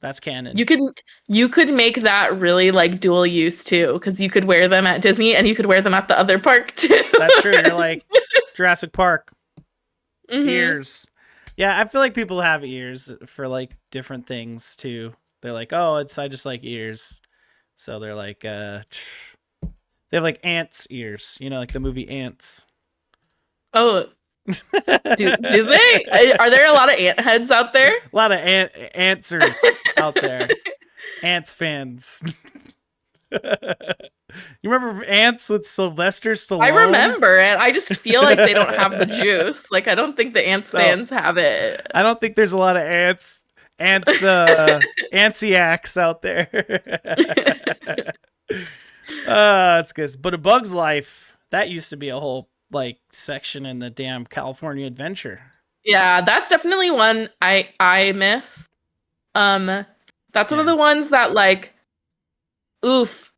Speaker 2: That's canon. You could make that really like dual use too, because you could wear them at Disney and you could wear them at the other park too. That's true. You're like Jurassic Park. Ears. Yeah, I feel like people have ears for like different things too. They're like, oh, I just like ears. So they're like they have like ants ears, like the movie Ants.
Speaker 3: Oh. do they? Are there a lot of ant heads out there?
Speaker 2: A lot of answers out there. Ants fans. You remember Ants with Sylvester Stallone?
Speaker 3: I remember it. I just feel like they don't have the juice. Like I don't think the Ants fans have it.
Speaker 2: I don't think there's a lot of antsiacs out there. It's good. But A Bug's Life, that used to be a whole like section in the damn California Adventure.
Speaker 3: Yeah, that's definitely one I miss. That's one of the ones that like oof.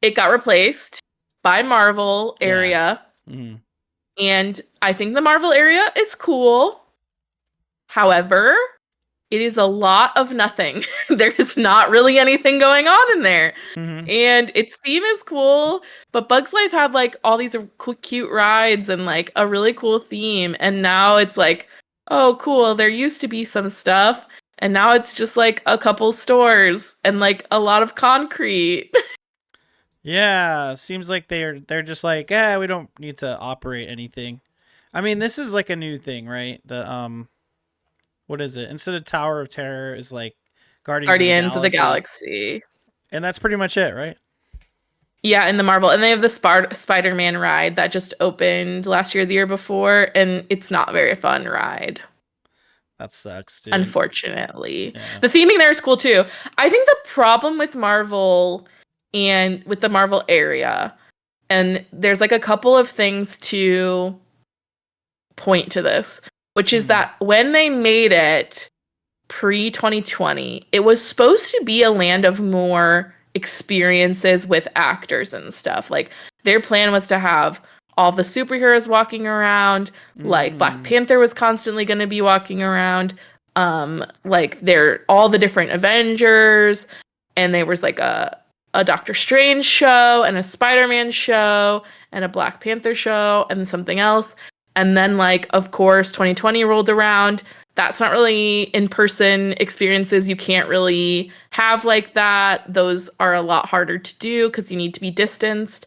Speaker 3: It got replaced by Marvel area.
Speaker 2: Yeah. Mm-hmm.
Speaker 3: And I think the Marvel area is cool. However, it is a lot of nothing. There is not really anything going on in there. Mm-hmm. And its theme is cool, but Bug's Life had like all these cute rides and like a really cool theme. And now it's like, oh, cool. There used to be some stuff. And now it's just like a couple stores and like a lot of concrete.
Speaker 2: Yeah, seems like they're just like, we don't need to operate anything. I mean, this is like a new thing, right? The what is it? Instead of Tower of Terror is like Guardians of the
Speaker 3: Galaxy.
Speaker 2: And that's pretty much it, right?
Speaker 3: Yeah, in the Marvel. And they have the Spider-Man ride that just opened last year, the year before, and it's not a very fun ride.
Speaker 2: That sucks, dude.
Speaker 3: Unfortunately. Yeah. The theming there is cool too. I think the problem with Marvel and with the Marvel area, and there's like a couple of things to point to this. which is that when they made it pre-2020, it was supposed to be a land of more experiences with actors and stuff. Like their plan was to have all the superheroes walking around, like Black Panther was constantly going to be walking around, like they're all the different Avengers, and there was like a Doctor Strange show and a Spider-Man show and a Black Panther show and something else. And then like of course 2020 rolled around. That's not really in-person experiences. You can't really have like that. Those are a lot harder to do because you need to be distanced.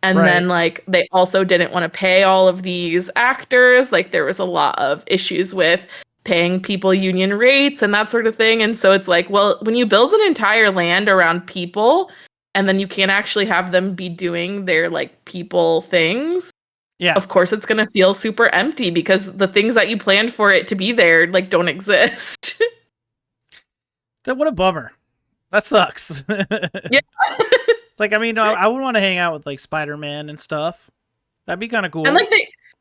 Speaker 3: And then like they also didn't want to pay all of these actors. Like there was a lot of issues with paying people union rates and that sort of thing. And so it's like, well, when you build an entire land around people and then you can't actually have them be doing their like people things,
Speaker 2: yeah,
Speaker 3: of course it's going to feel super empty because the things that you planned for it to be there like don't exist.
Speaker 2: What a bummer. That sucks.
Speaker 3: Yeah.
Speaker 2: It's like, I mean, I would want to hang out with like Spider-Man and stuff. That'd be kind of cool.
Speaker 3: And like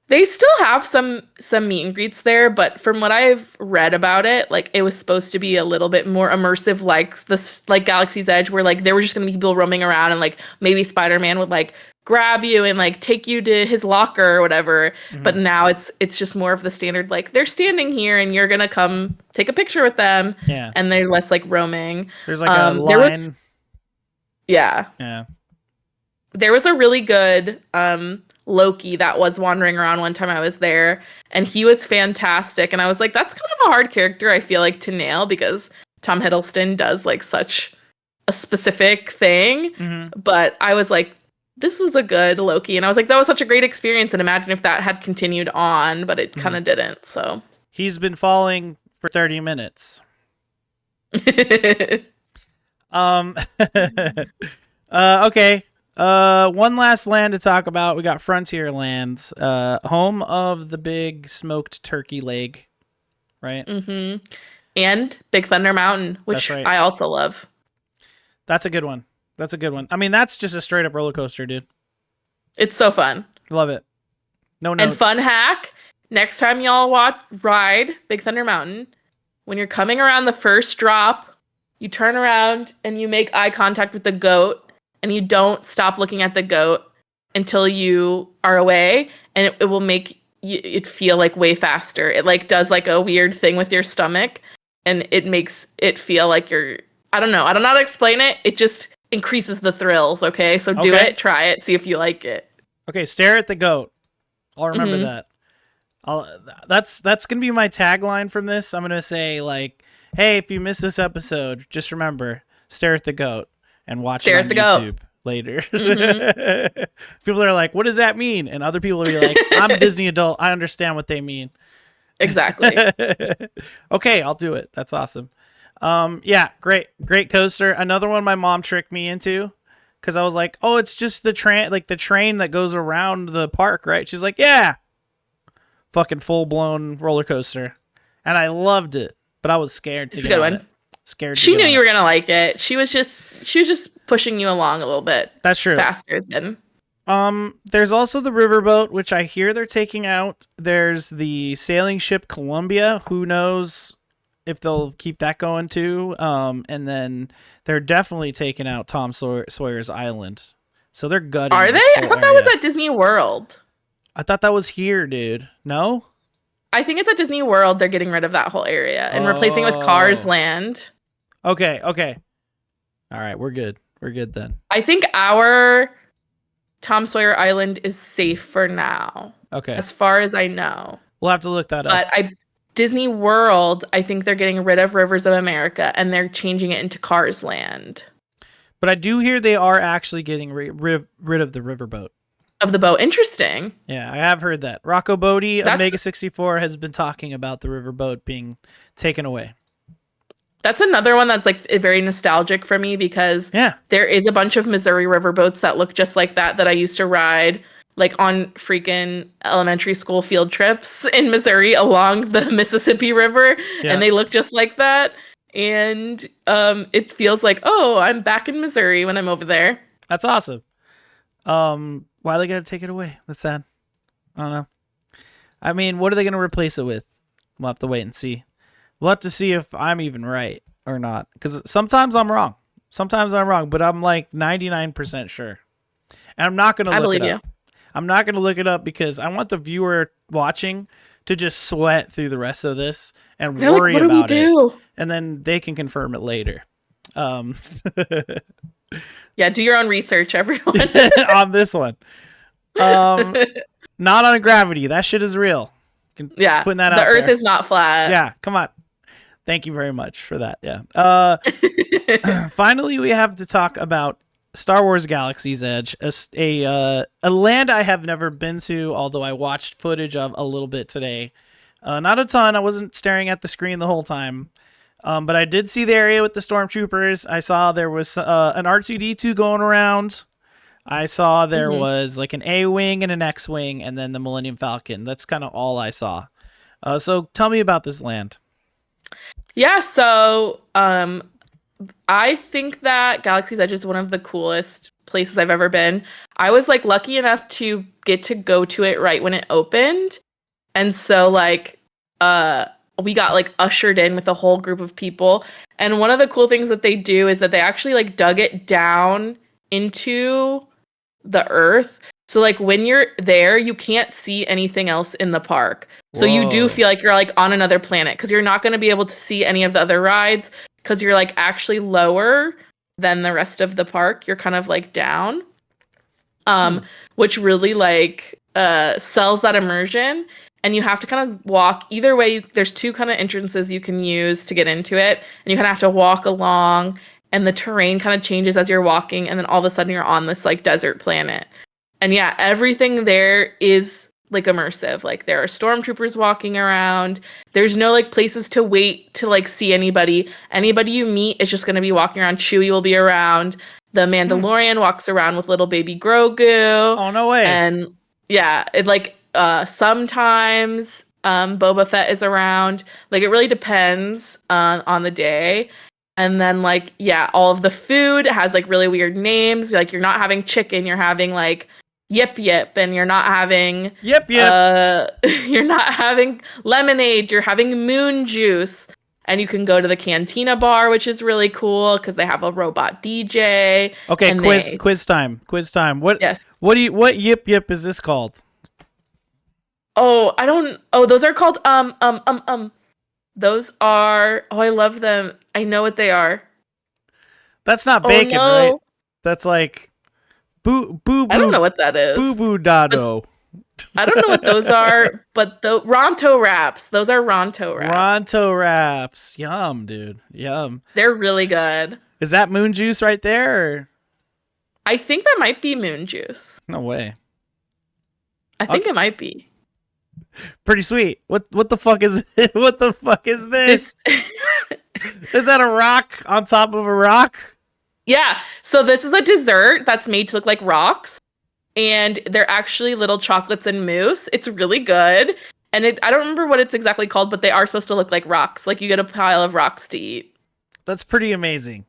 Speaker 3: they still have some meet and greets there, but from what I've read about it, like it was supposed to be a little bit more immersive, like this, like Galaxy's Edge, where like there were just gonna be people roaming around and like maybe Spider-Man would like grab you and like take you to his locker or whatever. But now it's just more of the standard, like they're standing here and you're gonna come take a picture with them.
Speaker 2: Yeah.
Speaker 3: And they're less like roaming.
Speaker 2: There's like a line.
Speaker 3: Yeah. There was a really good Loki that was wandering around one time I was there, and he was fantastic. And I was like, that's kind of a hard character, I feel like, to nail because Tom Hiddleston does like such a specific thing. But I was like, this was a good Loki. And I was like, that was such a great experience. And imagine if that had continued on, but it kind of didn't. So
Speaker 2: he's been falling for 30 minutes. Okay. One last land to talk about. We got Frontier Lands, home of the big smoked turkey leg, right?
Speaker 3: And Big Thunder Mountain, which I also love.
Speaker 2: That's a good one. I mean, that's just a straight up roller coaster, dude.
Speaker 3: It's so fun.
Speaker 2: Love it. No notes.
Speaker 3: And fun hack, next time y'all ride Big Thunder Mountain, when you're coming around the first drop, you turn around and you make eye contact with the goat, and you don't stop looking at the goat until you are away, and it will make it feel like way faster. It like does like a weird thing with your stomach, and it makes it feel like you're, I don't know how to explain it. It just increases the thrills. Okay, so do it, try it, see if you like it.
Speaker 2: Okay, stare at the goat. I'll remember that. That's gonna be my tagline from this. I'm gonna say like, hey, if you missed this episode, just remember, stare at the goat and watch it on YouTube later. People are like, what does that mean? And other people will be like, I'm a Disney adult, I understand what they mean.
Speaker 3: Exactly.
Speaker 2: Okay, I'll do it. That's awesome. Yeah, great coaster. Another one my mom tricked me into because I was like, oh, it's just the train that goes around the park, right? She's like, yeah. Fucking full-blown roller coaster. And I loved it, but I was scared to get on it.
Speaker 3: She knew you were gonna like it. She was just pushing you along a little bit.
Speaker 2: That's true.
Speaker 3: Faster than.
Speaker 2: There's also the riverboat, which I hear they're taking out. There's the sailing ship Columbia. Who knows if they'll keep that going too? And then they're definitely taking out Tom Sawyer's Island. So they're gutting.
Speaker 3: Are they? I thought that was at Disney World.
Speaker 2: I thought that was here, dude. No?
Speaker 3: I think it's at Disney World. They're getting rid of that whole area and replacing it with Cars Land.
Speaker 2: Okay. All right, we're good. We're good then.
Speaker 3: I think our Tom Sawyer Island is safe for now.
Speaker 2: Okay.
Speaker 3: As far as I know.
Speaker 2: We'll have to look that up.
Speaker 3: But Disney World, I think they're getting rid of Rivers of America and they're changing it into Cars Land.
Speaker 2: But I do hear they are actually getting rid of the riverboat.
Speaker 3: Of the boat. Interesting.
Speaker 2: Yeah, I have heard that. Rocco Bodie of Mega 64 has been talking about the riverboat being taken away.
Speaker 3: That's another one that's like very nostalgic for me because there is a bunch of Missouri riverboats that look just like that I used to ride like on freaking elementary school field trips in Missouri along the Mississippi River. Yeah. And they look just like that. And it feels like, oh, I'm back in Missouri when I'm over there.
Speaker 2: That's awesome. Why are they going to take it away? That's sad. I don't know. I mean, what are they going to replace it with? We'll have to wait and see. We'll have to see if I'm even right or not. Because sometimes I'm wrong. Sometimes I'm wrong, but I'm like 99% sure. And I'm not going to look it up. I'm not going to look it up because I want the viewer watching to just sweat through the rest of this and worry about it. And then they can confirm it later.
Speaker 3: Yeah, do your own research, everyone.
Speaker 2: On this one. Not on gravity. That shit is real.
Speaker 3: Yeah,
Speaker 2: putting that
Speaker 3: the
Speaker 2: out
Speaker 3: Earth
Speaker 2: there.
Speaker 3: is not flat.
Speaker 2: Yeah, come on. Thank you very much for that. Yeah. Finally, we have to talk about Star Wars Galaxy's Edge, a land I have never been to, although I watched footage of a little bit today. Not a ton. I wasn't staring at the screen the whole time. But I did see the area with the stormtroopers. I saw there was an R2-D2 going around. I saw there was like an A-Wing and an X-Wing, and then the Millennium Falcon. That's kind of all I saw. So tell me about this land.
Speaker 3: Yeah, so I think that Galaxy's Edge is one of the coolest places I've ever been. I was like lucky enough to get to go to it right when it opened. And so like we got like ushered in with a whole group of people. And one of the cool things that they do is that they actually like dug it down into the earth. So like when you're there, you can't see anything else in the park. So you do feel like you're like on another planet because you're not going to be able to see any of the other rides because you're like actually lower than the rest of the park. You're kind of like down, which really like sells that immersion. And you have to kind of walk either way. There's two kind of entrances you can use to get into it. And you kind of have to walk along and the terrain kind of changes as you're walking. And then all of a sudden you're on this like desert planet. And yeah, everything there is like immersive. Like there are stormtroopers walking around. There's no like places to wait to like see anybody. Anybody you meet is just going to be walking around. Chewie will be around. The Mandalorian walks around with little baby Grogu.
Speaker 2: Oh, no way.
Speaker 3: And yeah, it like sometimes Boba Fett is around. Like it really depends on the day. And then like yeah, all of the food has like really weird names. Like you're not having chicken, you're having like yip yip, and you're not having
Speaker 2: yip.
Speaker 3: You're not having lemonade, you're having moon juice. And you can go to the Cantina bar, which is really cool because they have a robot DJ.
Speaker 2: Okay, quiz time. What yip yip is this called?
Speaker 3: Oh, I don't. Oh, those are called Those are. Oh, I love them. I know what they are.
Speaker 2: That's not bacon, right? That's like boo.
Speaker 3: I don't know what that is.
Speaker 2: Boo boo dado.
Speaker 3: I don't know what those are, but the Ronto wraps. Those are Ronto wraps.
Speaker 2: Ronto wraps. Yum, dude. Yum.
Speaker 3: They're really good.
Speaker 2: Is that moon juice right there? Or?
Speaker 3: I think that might be moon juice.
Speaker 2: No way.
Speaker 3: I think it might be.
Speaker 2: Pretty sweet. What the fuck is it? What the fuck is this? Is that a rock on top of a rock?
Speaker 3: Yeah. So this is a dessert that's made to look like rocks. And they're actually little chocolates and mousse. It's really good. And I don't remember what it's exactly called, but they are supposed to look like rocks. Like you get a pile of rocks to eat.
Speaker 2: That's pretty amazing.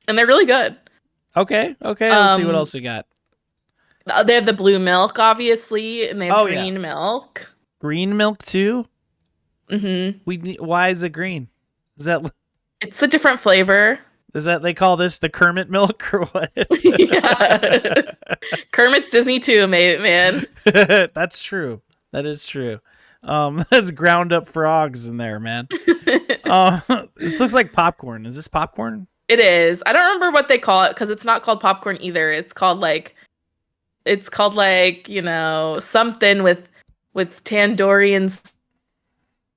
Speaker 3: And they're really good.
Speaker 2: Okay. Let's see what else we got.
Speaker 3: They have the blue milk, obviously, and they have green milk.
Speaker 2: Green milk too?
Speaker 3: Mm-hmm.
Speaker 2: Why is it green? Is that?
Speaker 3: It's a different flavor.
Speaker 2: Is that they call this the Kermit milk or what?
Speaker 3: Yeah. Kermit's Disney too, man.
Speaker 2: That's true. That is true. There's ground up frogs in there, man. This looks like popcorn. Is this popcorn?
Speaker 3: It is. I don't remember what they call it because it's not called popcorn either. It's called like, you know, something with tandoorians.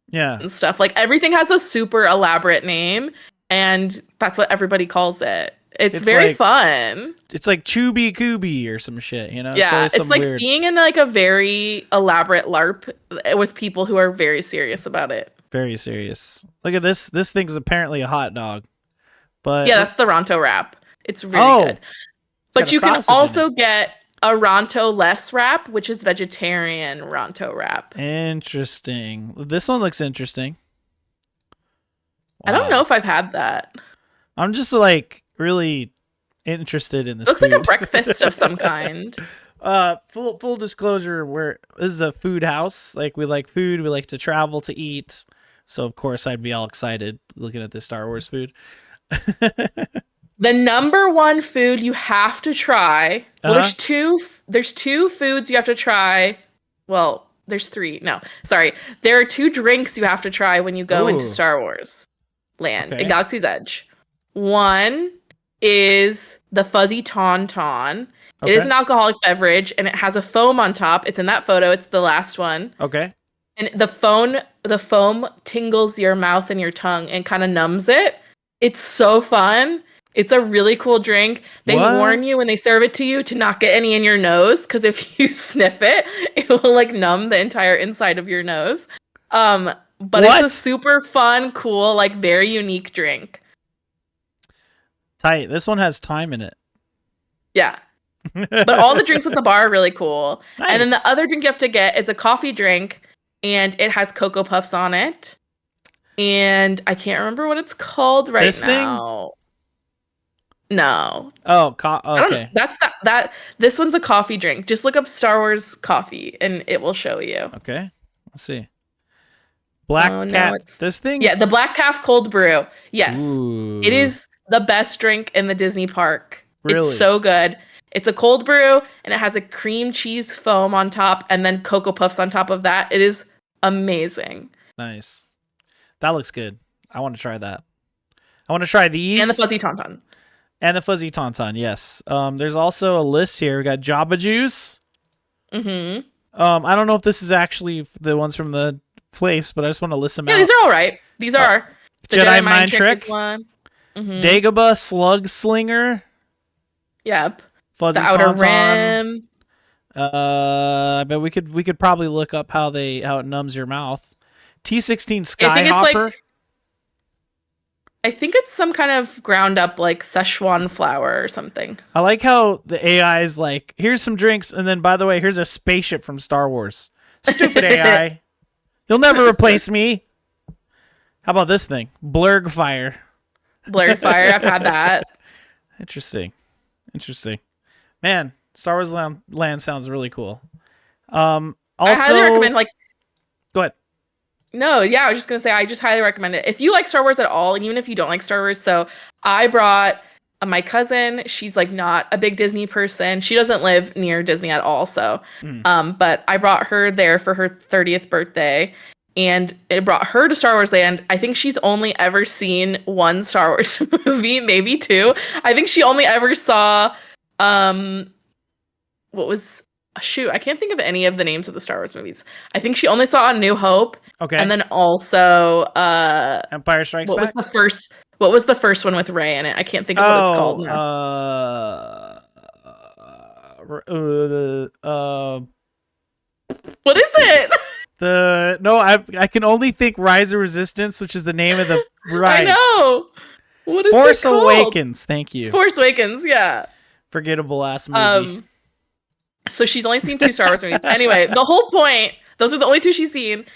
Speaker 2: Yeah.
Speaker 3: And stuff. Like everything has a super elaborate name, and that's what everybody calls it. It's very like, fun.
Speaker 2: It's like Chubby Cooby or some shit, you know?
Speaker 3: Yeah, it's like weird... being in like a very elaborate LARP with people who are very serious about it.
Speaker 2: Very serious. Look at this. This thing's apparently a hot dog. But
Speaker 3: yeah, that's the Ronto wrap. It's really good. But you can also get a Ronto less wrap, which is vegetarian Ronto wrap.
Speaker 2: Interesting. This one looks interesting.
Speaker 3: Wow. I don't know if I've had that.
Speaker 2: I'm just like really interested in this.
Speaker 3: It looks like a breakfast of some kind.
Speaker 2: Full disclosure, this is a food house. Like we like food, we like to travel to eat. So of course I'd be all excited looking at this Star Wars food.
Speaker 3: The number one food you have to try. Well, there's two foods you have to try. Well, there's three. No, sorry. There are two drinks you have to try when you go into Star Wars Land in Galaxy's Edge. One is the fuzzy tauntaun. It is an alcoholic beverage, and it has a foam on top. It's in that photo. It's the last one.
Speaker 2: Okay.
Speaker 3: And the foam tingles your mouth and your tongue and kind of numbs it. It's so fun. It's a really cool drink. They warn you when they serve it to you to not get any in your nose, because if you sniff it, it will like numb the entire inside of your nose. But it's a super fun, cool, like very unique drink.
Speaker 2: Tight. This one has time in it.
Speaker 3: Yeah. But all the drinks at the bar are really cool.
Speaker 2: Nice.
Speaker 3: And then the other drink you have to get is a coffee drink, and it has Cocoa Puffs on it. And I can't remember what it's called right now. No.
Speaker 2: Oh, okay.
Speaker 3: This one's a coffee drink. Just look up Star Wars coffee and it will show you.
Speaker 2: Okay. Let's see. Black Calf. This thing?
Speaker 3: Yeah, the Black Calf cold brew. Yes.
Speaker 2: Ooh.
Speaker 3: It is the best drink in the Disney park.
Speaker 2: Really?
Speaker 3: It's so good. It's a cold brew and it has a cream cheese foam on top and then Cocoa Puffs on top of that. It is amazing.
Speaker 2: Nice. That looks good. I want to try that. I want to try these.
Speaker 3: And the fuzzy tauntaun.
Speaker 2: And the fuzzy tauntaun, yes. There's also a list here. We got Jabba Juice.
Speaker 3: Mm-hmm.
Speaker 2: I don't know if this is actually the ones from the place, but I just want to list them out.
Speaker 3: Yeah, these are all right. These are. The
Speaker 2: Jedi Mind Trick
Speaker 3: is one. Mm-hmm.
Speaker 2: Dagobah Slug Slinger.
Speaker 3: Yep.
Speaker 2: Fuzzy
Speaker 3: the Outer
Speaker 2: tauntaun.
Speaker 3: Rim.
Speaker 2: I bet we could probably look up how it numbs your mouth. T16 Skyhopper.
Speaker 3: I think it's some kind of ground up like Szechuan flour or something.
Speaker 2: I like how the AI is like, here's some drinks, and then by the way, here's a spaceship from Star Wars. Stupid AI. You'll never replace me. How about this thing? Blurg Fire.
Speaker 3: Blurg Fire, I've had that.
Speaker 2: Interesting. Man, Star Wars Land sounds really cool. Also,
Speaker 3: I highly recommend
Speaker 2: go ahead.
Speaker 3: No, yeah, I was just going to say, I just highly recommend it. If you like Star Wars at all, and even if you don't like Star Wars, so I brought my cousin. She's like not a big Disney person. She doesn't live near Disney at all, so. But I brought her there for her 30th birthday, and it brought her to Star Wars Land. I think she's only ever seen one Star Wars movie, maybe two. I think she only ever saw, I can't think of any of the names of the Star Wars movies. I think she only saw A New Hope.
Speaker 2: Okay.
Speaker 3: And then also
Speaker 2: Empire Strikes Back.
Speaker 3: What was the first one with Rey in it? I can't think of what it's called now. What is it?
Speaker 2: I can only think Rise of Resistance, which is the name of the ride.
Speaker 3: I know. What is
Speaker 2: Force
Speaker 3: it called?
Speaker 2: Awakens. Thank you.
Speaker 3: Force Awakens, yeah.
Speaker 2: Forgettable ass movie.
Speaker 3: So she's only seen two Star Wars movies. Anyway, the whole point, those are the only two she's seen.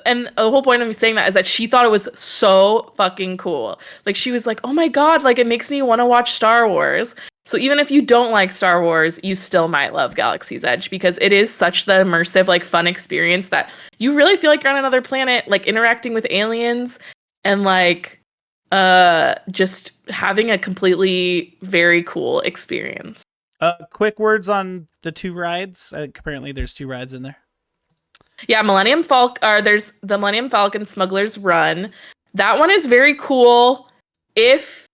Speaker 3: And the whole point of me saying that is that she thought it was so fucking cool. Like, she was like, oh my God, like, it makes me want to watch Star Wars. So even if you don't like Star Wars, you still might love Galaxy's Edge, because it is such the immersive, like, fun experience that you really feel like you're on another planet, like, interacting with aliens and, like, just having a completely very cool experience.
Speaker 2: Quick words on the two rides. Apparently there's two rides in there.
Speaker 3: Yeah, there's the Millennium Falcon Smuggler's Run. That one is very cool if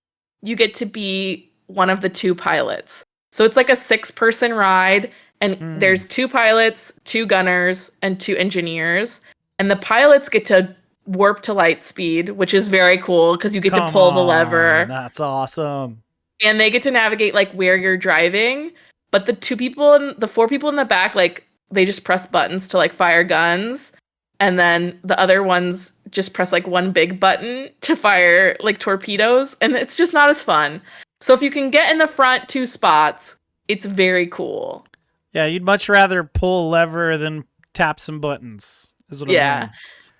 Speaker 3: you get to be one of the two pilots. So it's like a 6-person ride, and there's 2 pilots, 2 gunners, and 2 engineers. And the pilots get to warp to light speed, which is very cool because you get to pull the lever.
Speaker 2: That's awesome.
Speaker 3: And they get to navigate like where you're driving. But the 4 people in the back, like, they just press buttons to like fire guns, and then the other ones just press like one big button to fire like torpedoes, and it's just not as fun. So if you can get in the front 2 spots, it's very cool.
Speaker 2: Yeah, you'd much rather pull a lever than tap some buttons, is what I'm hearing.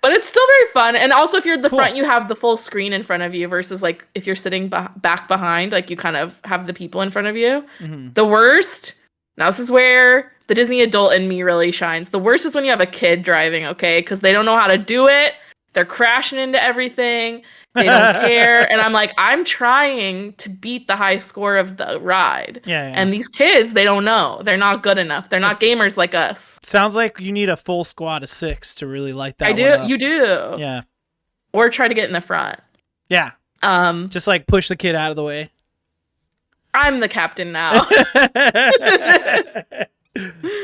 Speaker 3: But it's still very fun. And also, if you're at the front, you have the full screen in front of you, versus like if you're sitting back behind, like you kind of have the people in front of you. Mm-hmm. The worst, now this is where the Disney adult in me really shines. The worst is when you have a kid driving, okay? Because they don't know how to do it. They're crashing into everything. They don't care. And I'm like, I'm trying to beat the high score of the ride.
Speaker 2: Yeah.
Speaker 3: And these kids, they don't know. They're not good enough. They're not gamers like us.
Speaker 2: Sounds like you need a full squad of 6 to really light that
Speaker 3: I do.
Speaker 2: one up.
Speaker 3: You do.
Speaker 2: Yeah.
Speaker 3: Or try to get in the front.
Speaker 2: Yeah. Just like push the kid out of the way.
Speaker 3: I'm the captain now.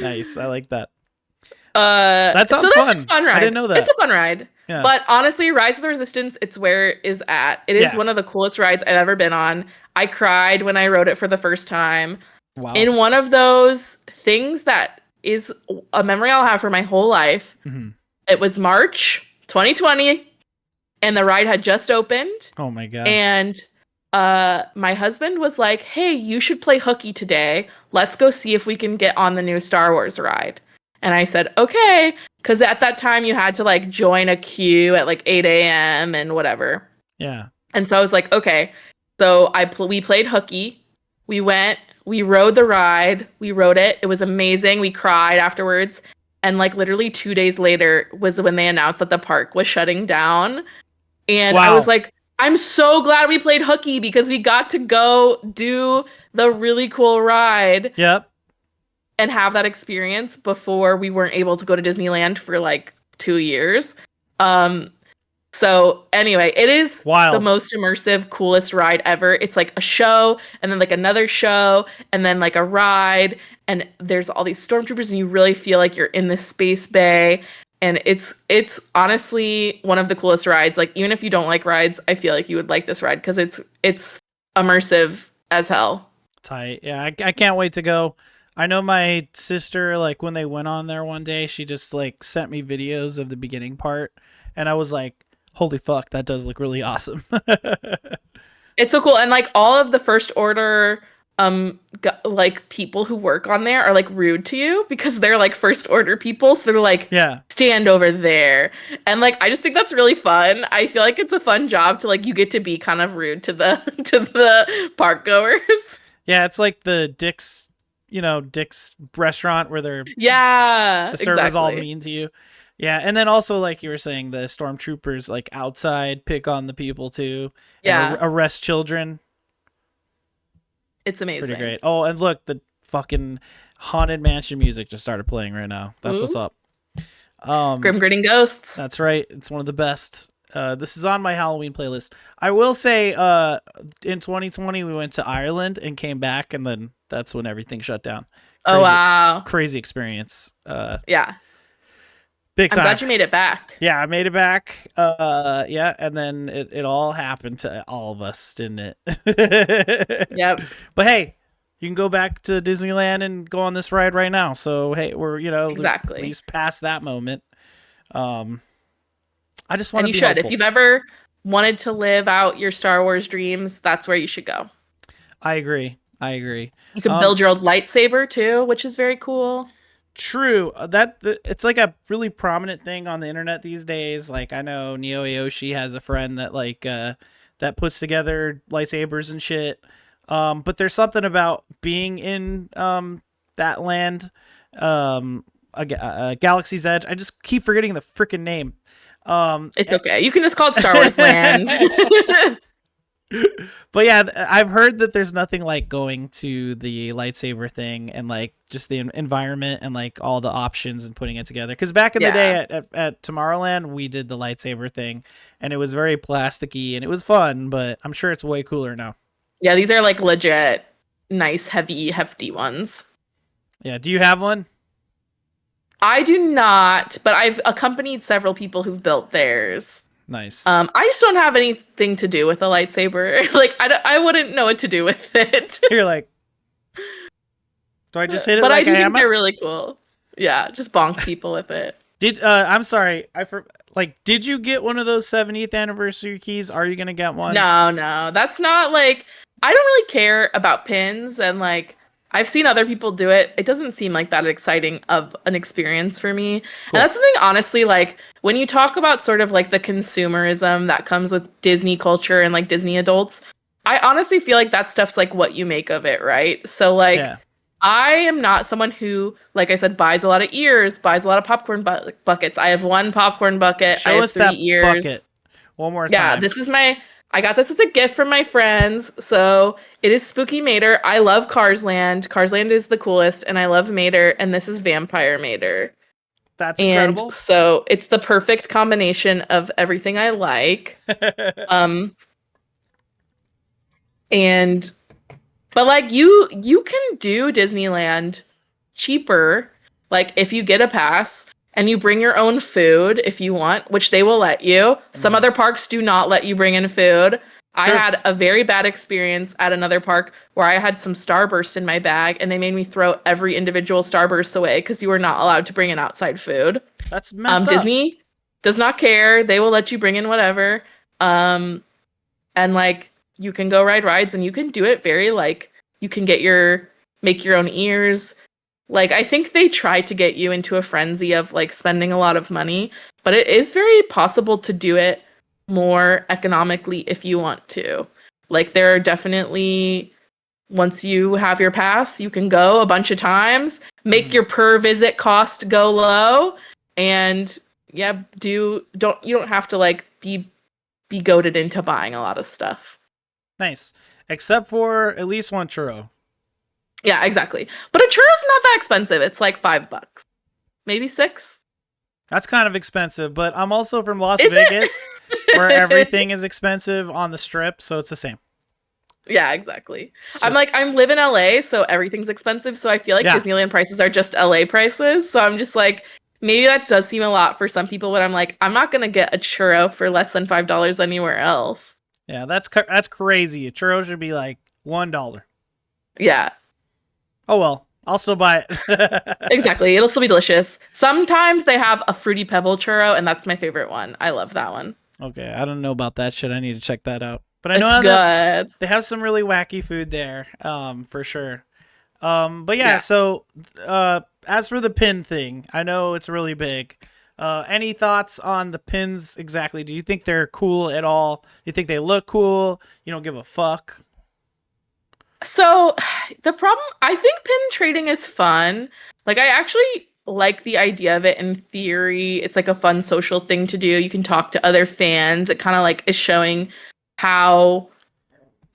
Speaker 2: Nice. I like that.
Speaker 3: That
Speaker 2: sounds fun.
Speaker 3: It's a fun ride.
Speaker 2: I didn't know that.
Speaker 3: It's a fun ride.
Speaker 2: Yeah.
Speaker 3: But honestly, Rise of the Resistance, it's where it is at. It is one of the coolest rides I've ever been on. I cried when I rode it for the first time.
Speaker 2: Wow.
Speaker 3: In one of those things that is a memory I'll have for my whole life.
Speaker 2: Mm-hmm.
Speaker 3: It was March 2020, and the ride had just opened.
Speaker 2: Oh my God.
Speaker 3: And my husband was like, hey, you should play hooky today. Let's go see if we can get on the new Star Wars ride. And I said, okay, because at that time you had to like join a queue at like 8 a.m. and whatever.
Speaker 2: Yeah.
Speaker 3: And so I was like, okay. So we played hooky. We went, we rode the ride. We rode it. It was amazing. We cried afterwards. And like literally 2 days later was when they announced that the park was shutting down. And I was like, I'm so glad we played hooky because we got to go do the really cool ride.
Speaker 2: Yep.
Speaker 3: And have that experience before we weren't able to go to Disneyland for like 2 years. So anyway, it is the most immersive, coolest ride ever. It's like a show and then like another show and then like a ride. And there's all these stormtroopers and you really feel like you're in this space bay. And it's honestly one of the coolest rides. Like even if you don't like rides, I feel like you would like this ride because it's immersive as hell.
Speaker 2: Tight. Yeah, I can't wait to go. I know my sister, like when they went on there one day, she just like sent me videos of the beginning part and I was like, holy fuck, that does look really awesome.
Speaker 3: It's so cool. And like all of the First Order like people who work on there are like rude to you because they're like First Order people. So they're like, stand over there. And like I just think that's really fun. I feel like it's a fun job to like you get to be kind of rude to the park goers.
Speaker 2: Yeah, it's like the Dick's restaurant where they're the servers all mean to you. Yeah, and then also like you were saying, the stormtroopers like outside pick on the people too.
Speaker 3: Yeah,
Speaker 2: arrest children.
Speaker 3: It's amazing.
Speaker 2: Pretty great. Oh, and look, the fucking Haunted Mansion music just started playing right now. That's what's up.
Speaker 3: Grim Gritting Ghosts.
Speaker 2: That's right. It's one of the best. This is on my Halloween playlist. I will say, in 2020 we went to Ireland and came back, and then that's when everything shut down.
Speaker 3: Oh wow!
Speaker 2: Crazy experience.
Speaker 3: Yeah.
Speaker 2: Big time.
Speaker 3: I'm glad you made it back.
Speaker 2: Yeah, I made it back. Yeah, and then it all happened to all of us, didn't it?
Speaker 3: Yep.
Speaker 2: But hey, you can go back to Disneyland and go on this ride right now. So hey, we're
Speaker 3: exactly
Speaker 2: at least past that moment. I just want to be
Speaker 3: hopeful.
Speaker 2: helpful.
Speaker 3: If you've ever wanted to live out your Star Wars dreams, that's where you should go.
Speaker 2: I agree.
Speaker 3: You can build your old lightsaber too, which is very cool.
Speaker 2: True. It's like a really prominent thing on the internet these days. Like I know Neo Aoshi has a friend that like that puts together lightsabers and shit. But there's something about being in that land, Galaxy's Edge. I just keep forgetting the freaking name.
Speaker 3: It's okay. You can just call it Star Wars Land.
Speaker 2: But yeah, I've heard that there's nothing like going to the lightsaber thing and like just the environment and like all the options and putting it together. Because back in the day at Tomorrowland, we did the lightsaber thing and it was very plasticky and it was fun, but I'm sure it's way cooler now.
Speaker 3: Yeah, these are like legit, nice, heavy, hefty ones.
Speaker 2: Yeah, do you have one?
Speaker 3: I do not, but I've accompanied several people who've built theirs.
Speaker 2: Nice.
Speaker 3: I just don't have anything to do with a lightsaber. Like, I wouldn't know what to do with it.
Speaker 2: You're like, do I just hit it
Speaker 3: but
Speaker 2: like
Speaker 3: I do
Speaker 2: a
Speaker 3: think
Speaker 2: hammer?
Speaker 3: they're really cool. Yeah, just bonk people with it.
Speaker 2: I'm sorry. Did you get one of those 70th anniversary keys? Are you going to get one?
Speaker 3: No. That's not like, I don't really care about pins and like, I've seen other people do it. It doesn't seem like that exciting of an experience for me. Cool. And that's something, honestly, like when you talk about sort of like the consumerism that comes with Disney culture and like Disney adults, I honestly feel like that stuff's like what you make of it, right? So like I am not someone who, like I said, buys a lot of ears, buys a lot of popcorn buckets. I have one popcorn bucket. I
Speaker 2: Show
Speaker 3: have
Speaker 2: us
Speaker 3: three
Speaker 2: that
Speaker 3: ears.
Speaker 2: bucket one more
Speaker 3: Yeah,
Speaker 2: time.
Speaker 3: this is my. I got this as a gift from my friends. So it is Spooky Mater. I love Cars Land. Cars Land is the coolest, and I love Mater. And this is Vampire Mater.
Speaker 2: That's
Speaker 3: And
Speaker 2: incredible.
Speaker 3: so it's the perfect combination of everything I like. Um, and but like you can do Disneyland cheaper, like if you get a pass and you bring your own food if you want, which they will let you. Some other parks do not let you bring in food. I
Speaker 2: Sure.
Speaker 3: had a very bad experience at another park where I had some Starburst in my bag and they made me throw every individual Starburst away because you were not allowed to bring in outside food.
Speaker 2: That's messed up.
Speaker 3: Disney does not care. They will let you bring in whatever. And like you can go ride rides and you can do it very like you can make your own ears. Like I think they try to get you into a frenzy of like spending a lot of money, but it is very possible to do it more economically if you want to. Like there are definitely once you have your pass, you can go a bunch of times, make your per visit cost go low, and yeah, you don't have to like be goaded into buying a lot of stuff.
Speaker 2: Nice. Except for at least one churro.
Speaker 3: Yeah, exactly. But a churro's not that expensive. It's like $5, maybe 6.
Speaker 2: That's kind of expensive, but I'm also from Las
Speaker 3: Is
Speaker 2: Vegas,
Speaker 3: it?
Speaker 2: where everything is expensive on the strip, so it's the same.
Speaker 3: Yeah, exactly.
Speaker 2: It's
Speaker 3: I'm
Speaker 2: just-
Speaker 3: like, I live in LA, so everything's expensive. So I feel like
Speaker 2: Yeah.
Speaker 3: Disneyland prices are just LA prices. So I'm just like, maybe that does seem a lot for some people, but I'm like, I'm not gonna get a churro for less than $5 anywhere else.
Speaker 2: yeah, that's crazy. A churro should be like $1.
Speaker 3: Yeah,
Speaker 2: Oh well, I'll still buy it.
Speaker 3: exactly. It'll still be delicious. Sometimes they have a fruity pebble churro, and that's my favorite one. I love that one.
Speaker 2: Okay, I don't know about that shit. I need to check that out. But I
Speaker 3: It's
Speaker 2: know that
Speaker 3: good.
Speaker 2: they have some really wacky food there, for sure. But yeah,
Speaker 3: Yeah.
Speaker 2: so as for the pin thing, I know it's really big. Any thoughts on the pins exactly? Do you think they're cool at all? Do you think they look cool? You don't give a fuck?
Speaker 3: So the problem, I think pin trading is fun. Like I actually like the idea of it in theory. It's like a fun social thing to do. You can talk to other fans. It kind of like is showing how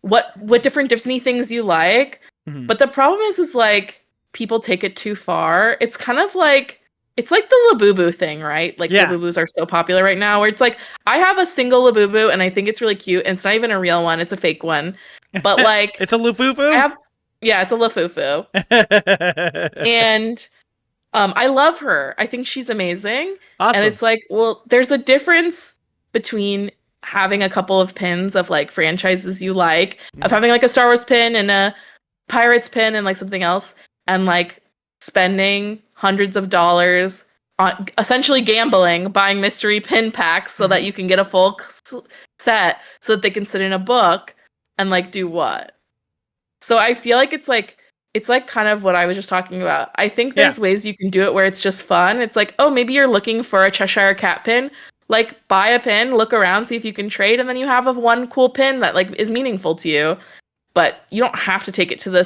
Speaker 3: what different Disney things you like.
Speaker 2: Mhm.
Speaker 3: But the problem is like people take it too far. It's kind of like it's like the Labubu thing, right? Like
Speaker 2: Yeah.
Speaker 3: Labubus are so popular right now where it's like I have a single Labubu and I think it's really cute and it's not even a real one, it's a fake one. But like
Speaker 2: It's a lufufu.
Speaker 3: I have yeah, it's a Lafufu. And I love her. I think she's amazing.
Speaker 2: Awesome.
Speaker 3: And it's like, well, there's a difference between having a couple of pins of like franchises you like, of having like a Star Wars pin and a Pirates pin and like something else, and like spending hundreds of dollars on essentially gambling, buying mystery pin packs so that you can get a full set so that they can sit in a book and like do what? So I feel like it's like kind of what I was just talking about. I think there's ways you can do it where it's just fun. It's like, oh, maybe you're looking for a Cheshire Cat pin. Like buy a pin, look around, see if you can trade, and then you have one cool pin that like is meaningful to you. But you don't have to take it to the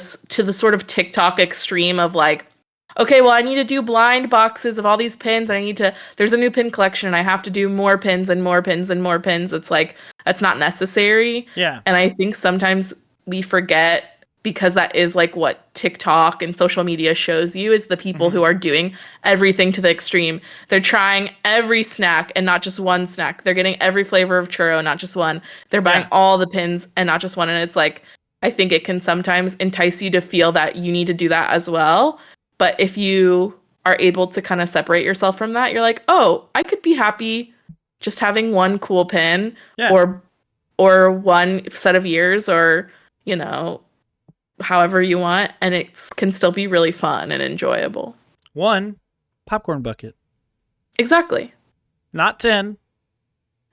Speaker 3: sort of TikTok extreme of like, okay, well, I need to do blind boxes of all these pins. There's a new pin collection and I have to do more pins and more pins and more pins. It's like, that's not necessary.
Speaker 2: Yeah.
Speaker 3: And I think sometimes we forget because that is like what TikTok and social media shows you is the people who are doing everything to the extreme. They're trying every snack and not just one snack. They're getting every flavor of churro, not just one. They're buying all the pins and not just one. And it's like, I think it can sometimes entice you to feel that you need to do that as well. But if you are able to kind of separate yourself from that, you're like, oh, I could be happy just having one cool pin or one set of ears or, you know, however you want. And it can still be really fun and enjoyable.
Speaker 2: One popcorn bucket.
Speaker 3: Exactly.
Speaker 2: Not 10.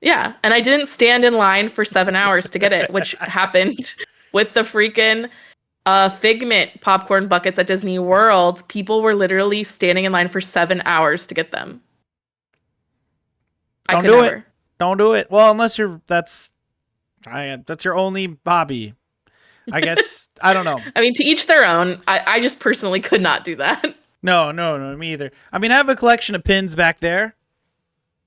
Speaker 3: Yeah. And I didn't stand in line for 7 hours to get it, which happened with the freaking Figment popcorn buckets at Disney World. People were literally standing in line for 7 hours to get them.
Speaker 2: Don't do it. Don't do it. Well, unless that's your only hobby. I guess I don't know.
Speaker 3: I mean, to each their own. I just personally could not do that.
Speaker 2: No, me either. I mean, I have a collection of pins back there,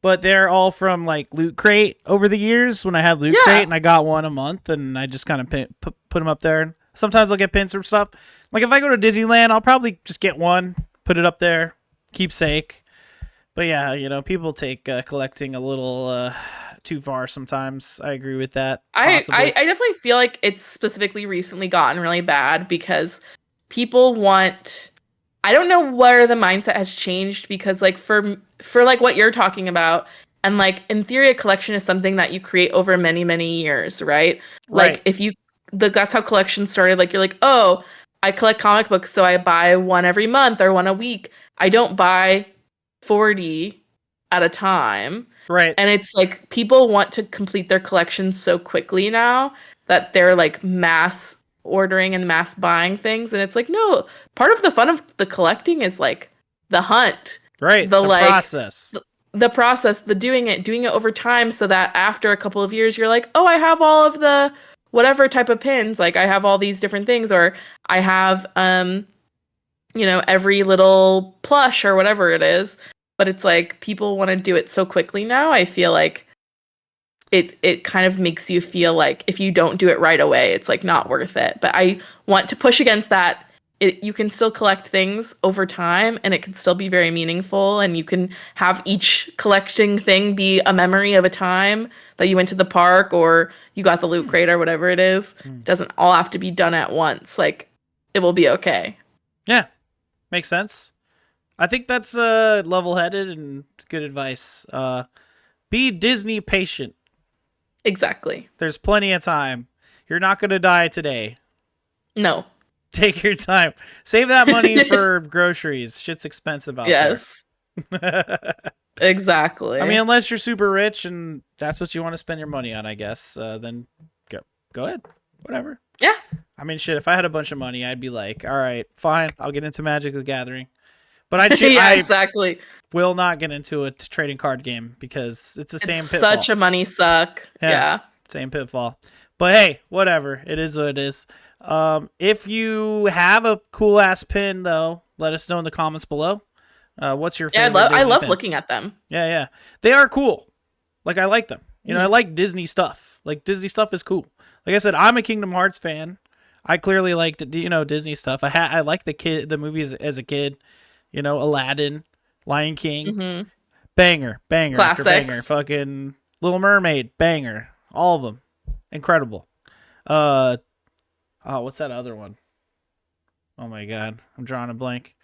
Speaker 2: but they're all from like Loot Crate over the years when I had Loot Crate, and I got one a month, and I just kind of put them up there. Sometimes I'll get pins from stuff. Like if I go to Disneyland, I'll probably just get one, put it up there, keepsake. But yeah, you know, people take collecting a little too far sometimes. I agree with that.
Speaker 3: I definitely feel like it's specifically recently gotten really bad because people want. I don't know where the mindset has changed because like for like what you're talking about, and like in theory, a collection is something that you create over many, many years, right? Like if you that's how collections started. Like you're like, oh, I collect comic books, so I buy one every month or one a week. I don't buy 40 at a time.
Speaker 2: Right.
Speaker 3: And it's like people want to complete their collection so quickly now that they're like mass ordering and mass buying things. And it's like, no, part of the fun of the collecting is like the hunt.
Speaker 2: Right. The like, process.
Speaker 3: The process, the doing it over time so that after a couple of years, you're like, oh, I have all of the whatever type of pins. Like I have all these different things, or I have, you know, every little plush or whatever it is. But it's like people want to do it so quickly now. I feel like it kind of makes you feel like if you don't do it right away, it's like not worth it. But I want to push against that. You can still collect things over time and it can still be very meaningful, and you can have each collecting thing be a memory of a time that you went to the park or you got the Loot Crate or whatever it is. It doesn't all have to be done at once. Like it will be okay.
Speaker 2: Yeah. Makes sense. I think that's level-headed and good advice. Be Disney patient.
Speaker 3: Exactly.
Speaker 2: There's plenty of time. You're not going to die today.
Speaker 3: No.
Speaker 2: Take your time. Save that money for groceries. Shit's expensive out there.
Speaker 3: Exactly.
Speaker 2: I mean, unless you're super rich and that's what you want to spend your money on, I guess, then go ahead. Whatever.
Speaker 3: Yeah.
Speaker 2: I mean, shit, if I had a bunch of money, I'd be like, all right, fine, I'll get into Magic the Gathering. But
Speaker 3: exactly.
Speaker 2: Will not get into a trading card game because it's the same pitfall.
Speaker 3: Such a money suck. Yeah.
Speaker 2: Same pitfall. But hey, whatever. It is what it is. If you have a cool ass pin, though, let us know in the comments below. What's your favorite?
Speaker 3: I love
Speaker 2: pin?
Speaker 3: looking at them.
Speaker 2: Yeah. They are cool. Like I like them. You know, I like Disney stuff. Like Disney stuff is cool. Like I said, I'm a Kingdom Hearts fan. I clearly liked Disney stuff. I like the movies as a kid. You know, Aladdin, Lion King, banger,
Speaker 3: Classics.
Speaker 2: After banger, fucking Little Mermaid, banger, all of them, incredible. What's that other one? Oh my god, I'm drawing a blank.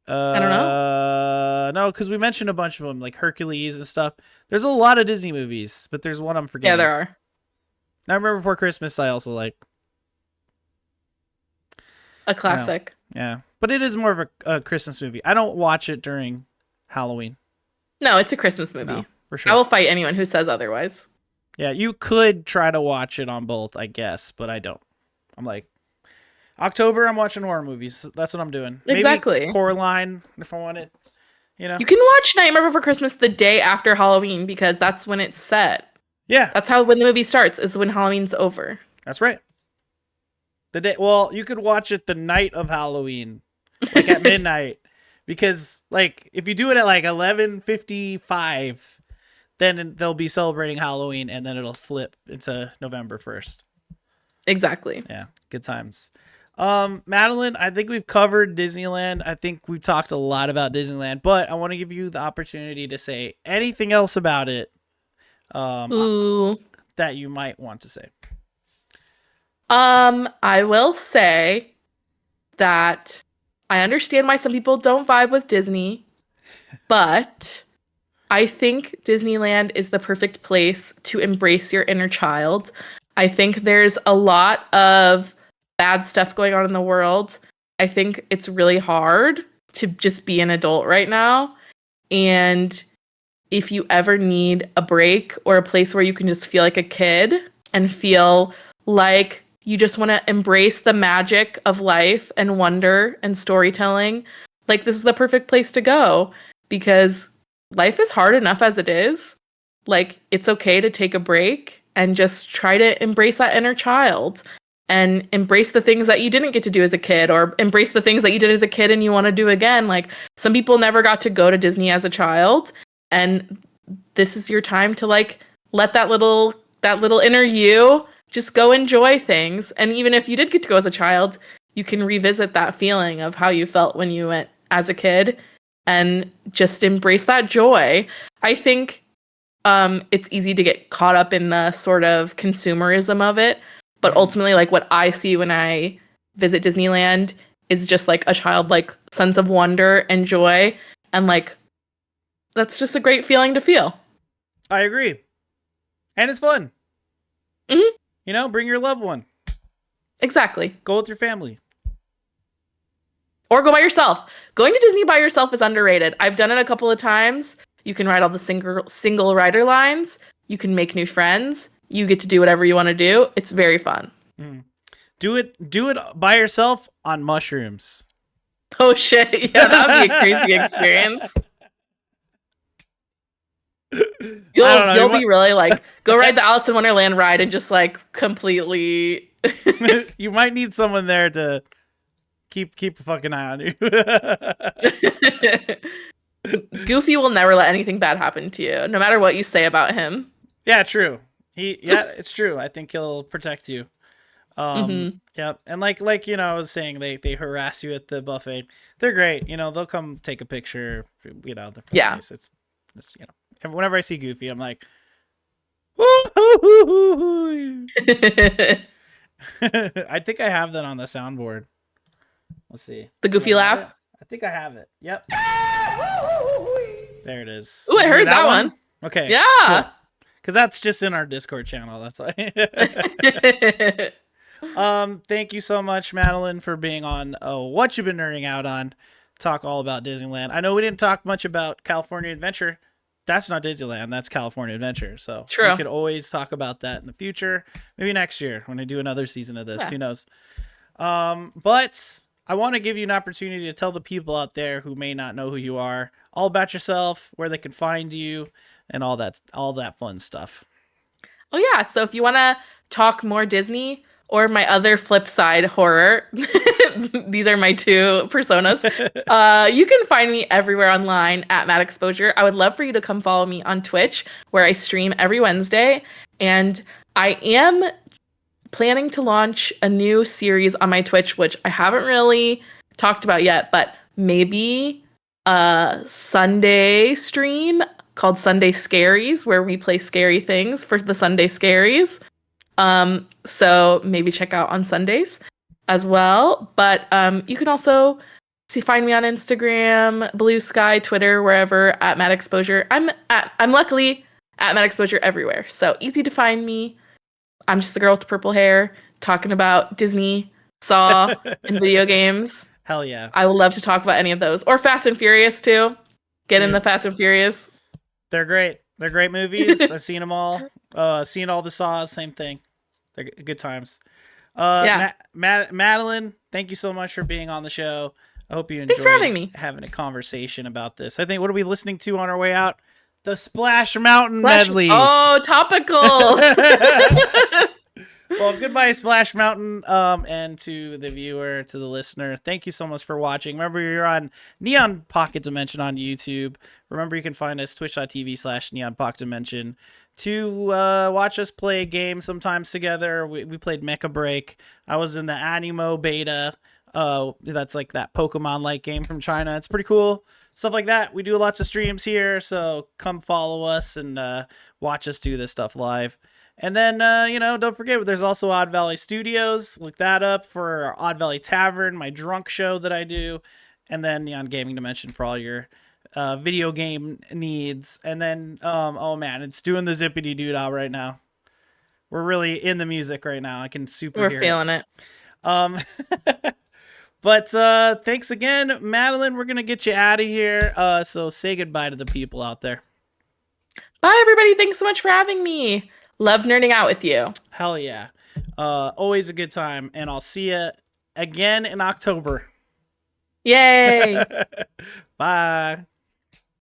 Speaker 3: I don't know.
Speaker 2: No, because we mentioned a bunch of them, like Hercules and stuff. There's a lot of Disney movies, but there's one I'm forgetting.
Speaker 3: Yeah, there are.
Speaker 2: Nightmare Before Christmas, I also like.
Speaker 3: A classic.
Speaker 2: Yeah. But it is more of a Christmas movie. I don't watch it during Halloween.
Speaker 3: No, it's a Christmas movie.
Speaker 2: No, for sure.
Speaker 3: I will fight anyone who says otherwise.
Speaker 2: Yeah, you could try to watch it on both, I guess, but I don't. I'm like, October, I'm watching horror movies. That's what I'm doing.
Speaker 3: Exactly.
Speaker 2: Maybe Coraline, if I want it. You know?
Speaker 3: You can watch Nightmare Before Christmas the day after Halloween because that's when it's set.
Speaker 2: Yeah.
Speaker 3: That's when the movie starts, is when Halloween's over.
Speaker 2: That's right. You could watch it the night of Halloween, like at midnight, because like if you do it at like 11:55, then they'll be celebrating Halloween, and then it'll flip into November 1st.
Speaker 3: Exactly.
Speaker 2: Yeah, good times. Madeline, I think we've covered Disneyland. I think we've talked a lot about Disneyland, but I want to give you the opportunity to say anything else about it that you might want to say.
Speaker 3: I will say that I understand why some people don't vibe with Disney, but I think Disneyland is the perfect place to embrace your inner child. I think there's a lot of bad stuff going on in the world. I think it's really hard to just be an adult right now. And if you ever need a break or a place where you can just feel like a kid and feel like you just want to embrace the magic of life and wonder and storytelling, like this is the perfect place to go, because life is hard enough as it is. Like it's okay to take a break and just try to embrace that inner child and embrace the things that you didn't get to do as a kid, or embrace the things that you did as a kid and you want to do again. Like, some people never got to go to Disney as a child, and this is your time to like let that little inner you just go enjoy things. And even if you did get to go as a child, you can revisit that feeling of how you felt when you went as a kid and just embrace that joy. I think it's easy to get caught up in the sort of consumerism of it, but ultimately, like, what I see when I visit Disneyland is just like a childlike sense of wonder and joy, and like that's just a great feeling to feel.
Speaker 2: I agree, and it's fun.
Speaker 3: Mm-hmm.
Speaker 2: You know, bring your loved one.
Speaker 3: Exactly.
Speaker 2: Go with your family.
Speaker 3: Or go by yourself. Going to Disney by yourself is underrated. I've done it a couple of times. You can ride all the single rider lines. You can make new friends. You get to do whatever you want to do. It's very fun.
Speaker 2: Mm. Do it by yourself on mushrooms.
Speaker 3: Oh shit. Yeah, that would be a crazy experience. You'll be really like, go ride the Alice in Wonderland ride and just like completely
Speaker 2: You might need someone there to keep a fucking eye on you.
Speaker 3: Goofy will never let anything bad happen to you, no matter what you say about him.
Speaker 2: Yeah, true. It's true. I think he'll protect you. Yeah, and like you know, I was saying, they harass you at the buffet. They're great. You know, they'll come take a picture. You know,
Speaker 3: yeah.
Speaker 2: Nice. It's you know, whenever I see Goofy, I'm like, I think I have that on the soundboard. Let's see.
Speaker 3: The Goofy laugh?
Speaker 2: I think I have it. Yep. There it is.
Speaker 3: Ooh, I heard that one.
Speaker 2: Okay.
Speaker 3: Yeah.
Speaker 2: Because that's just in our Discord channel. That's why. Thank you so much, Madeline, for being on What You've Been Nerding Out On. Talk all about Disneyland. I know we didn't talk much about California Adventure. That's not Disneyland. That's California Adventure. So
Speaker 3: true.
Speaker 2: We could always talk about that in the future. Maybe next year when I do another season of this. Yeah. Who knows? But I want to give you an opportunity to tell the people out there who may not know who you are all about yourself, where they can find you, and all that fun stuff.
Speaker 3: Oh yeah. So if you want to talk more Disney, or my other flip side, horror, these are my two personas, you can find me everywhere online at Madexposure. I would love for you to come follow me on Twitch, where I stream every Wednesday. And I am planning to launch a new series on my Twitch, which I haven't really talked about yet, but maybe a Sunday stream called Sunday Scaries, where we play scary things for the Sunday Scaries. So maybe check out on Sundays as well. But you can also find me on Instagram, Blue Sky, Twitter, wherever at Madexposure. I'm luckily at Madexposure everywhere, so easy to find me. I'm just the girl with the purple hair talking about Disney, Saw, and video games.
Speaker 2: Hell yeah!
Speaker 3: I would love to talk about any of those, or Fast and Furious too. Get in the Fast and Furious.
Speaker 2: They're great. They're great movies. I've seen them all. Seen all the Saws. Same thing. They're good times. Yeah. Madeline, thank you so much for being on the show. I hope you enjoyed having a conversation about this. I think, what are we listening to on our way out? The Splash Mountain medley.
Speaker 3: Oh, topical.
Speaker 2: Well, goodbye, Splash Mountain. And to the viewer, to the listener, thank you so much for watching. Remember, you're on Neon Pocket Dimension on YouTube. Remember, you can find us twitch.tv/Neon Pocket Dimension to watch us play a game sometimes together. We played Mecha Break. I was in the Animo beta. That's like that Pokemon-like game from China. It's pretty cool. Stuff like that. We do lots of streams here, so come follow us and watch us do this stuff live. And then, don't forget, there's also Odd Valley Studios. Look that up for Odd Valley Tavern, my drunk show that I do. And then Neon Gaming Dimension for all your video game needs. And then, oh man, it's doing the zippity doo dah right now. We're really in the music right now. I can super hear it.
Speaker 3: We're feeling it.
Speaker 2: But thanks again, Madeline. We're going to get you out of here. So say goodbye to the people out there.
Speaker 3: Bye, everybody. Thanks so much for having me. Love nerding out with you.
Speaker 2: Hell yeah. Always a good time. And I'll see you again in October.
Speaker 3: Yay.
Speaker 2: Bye.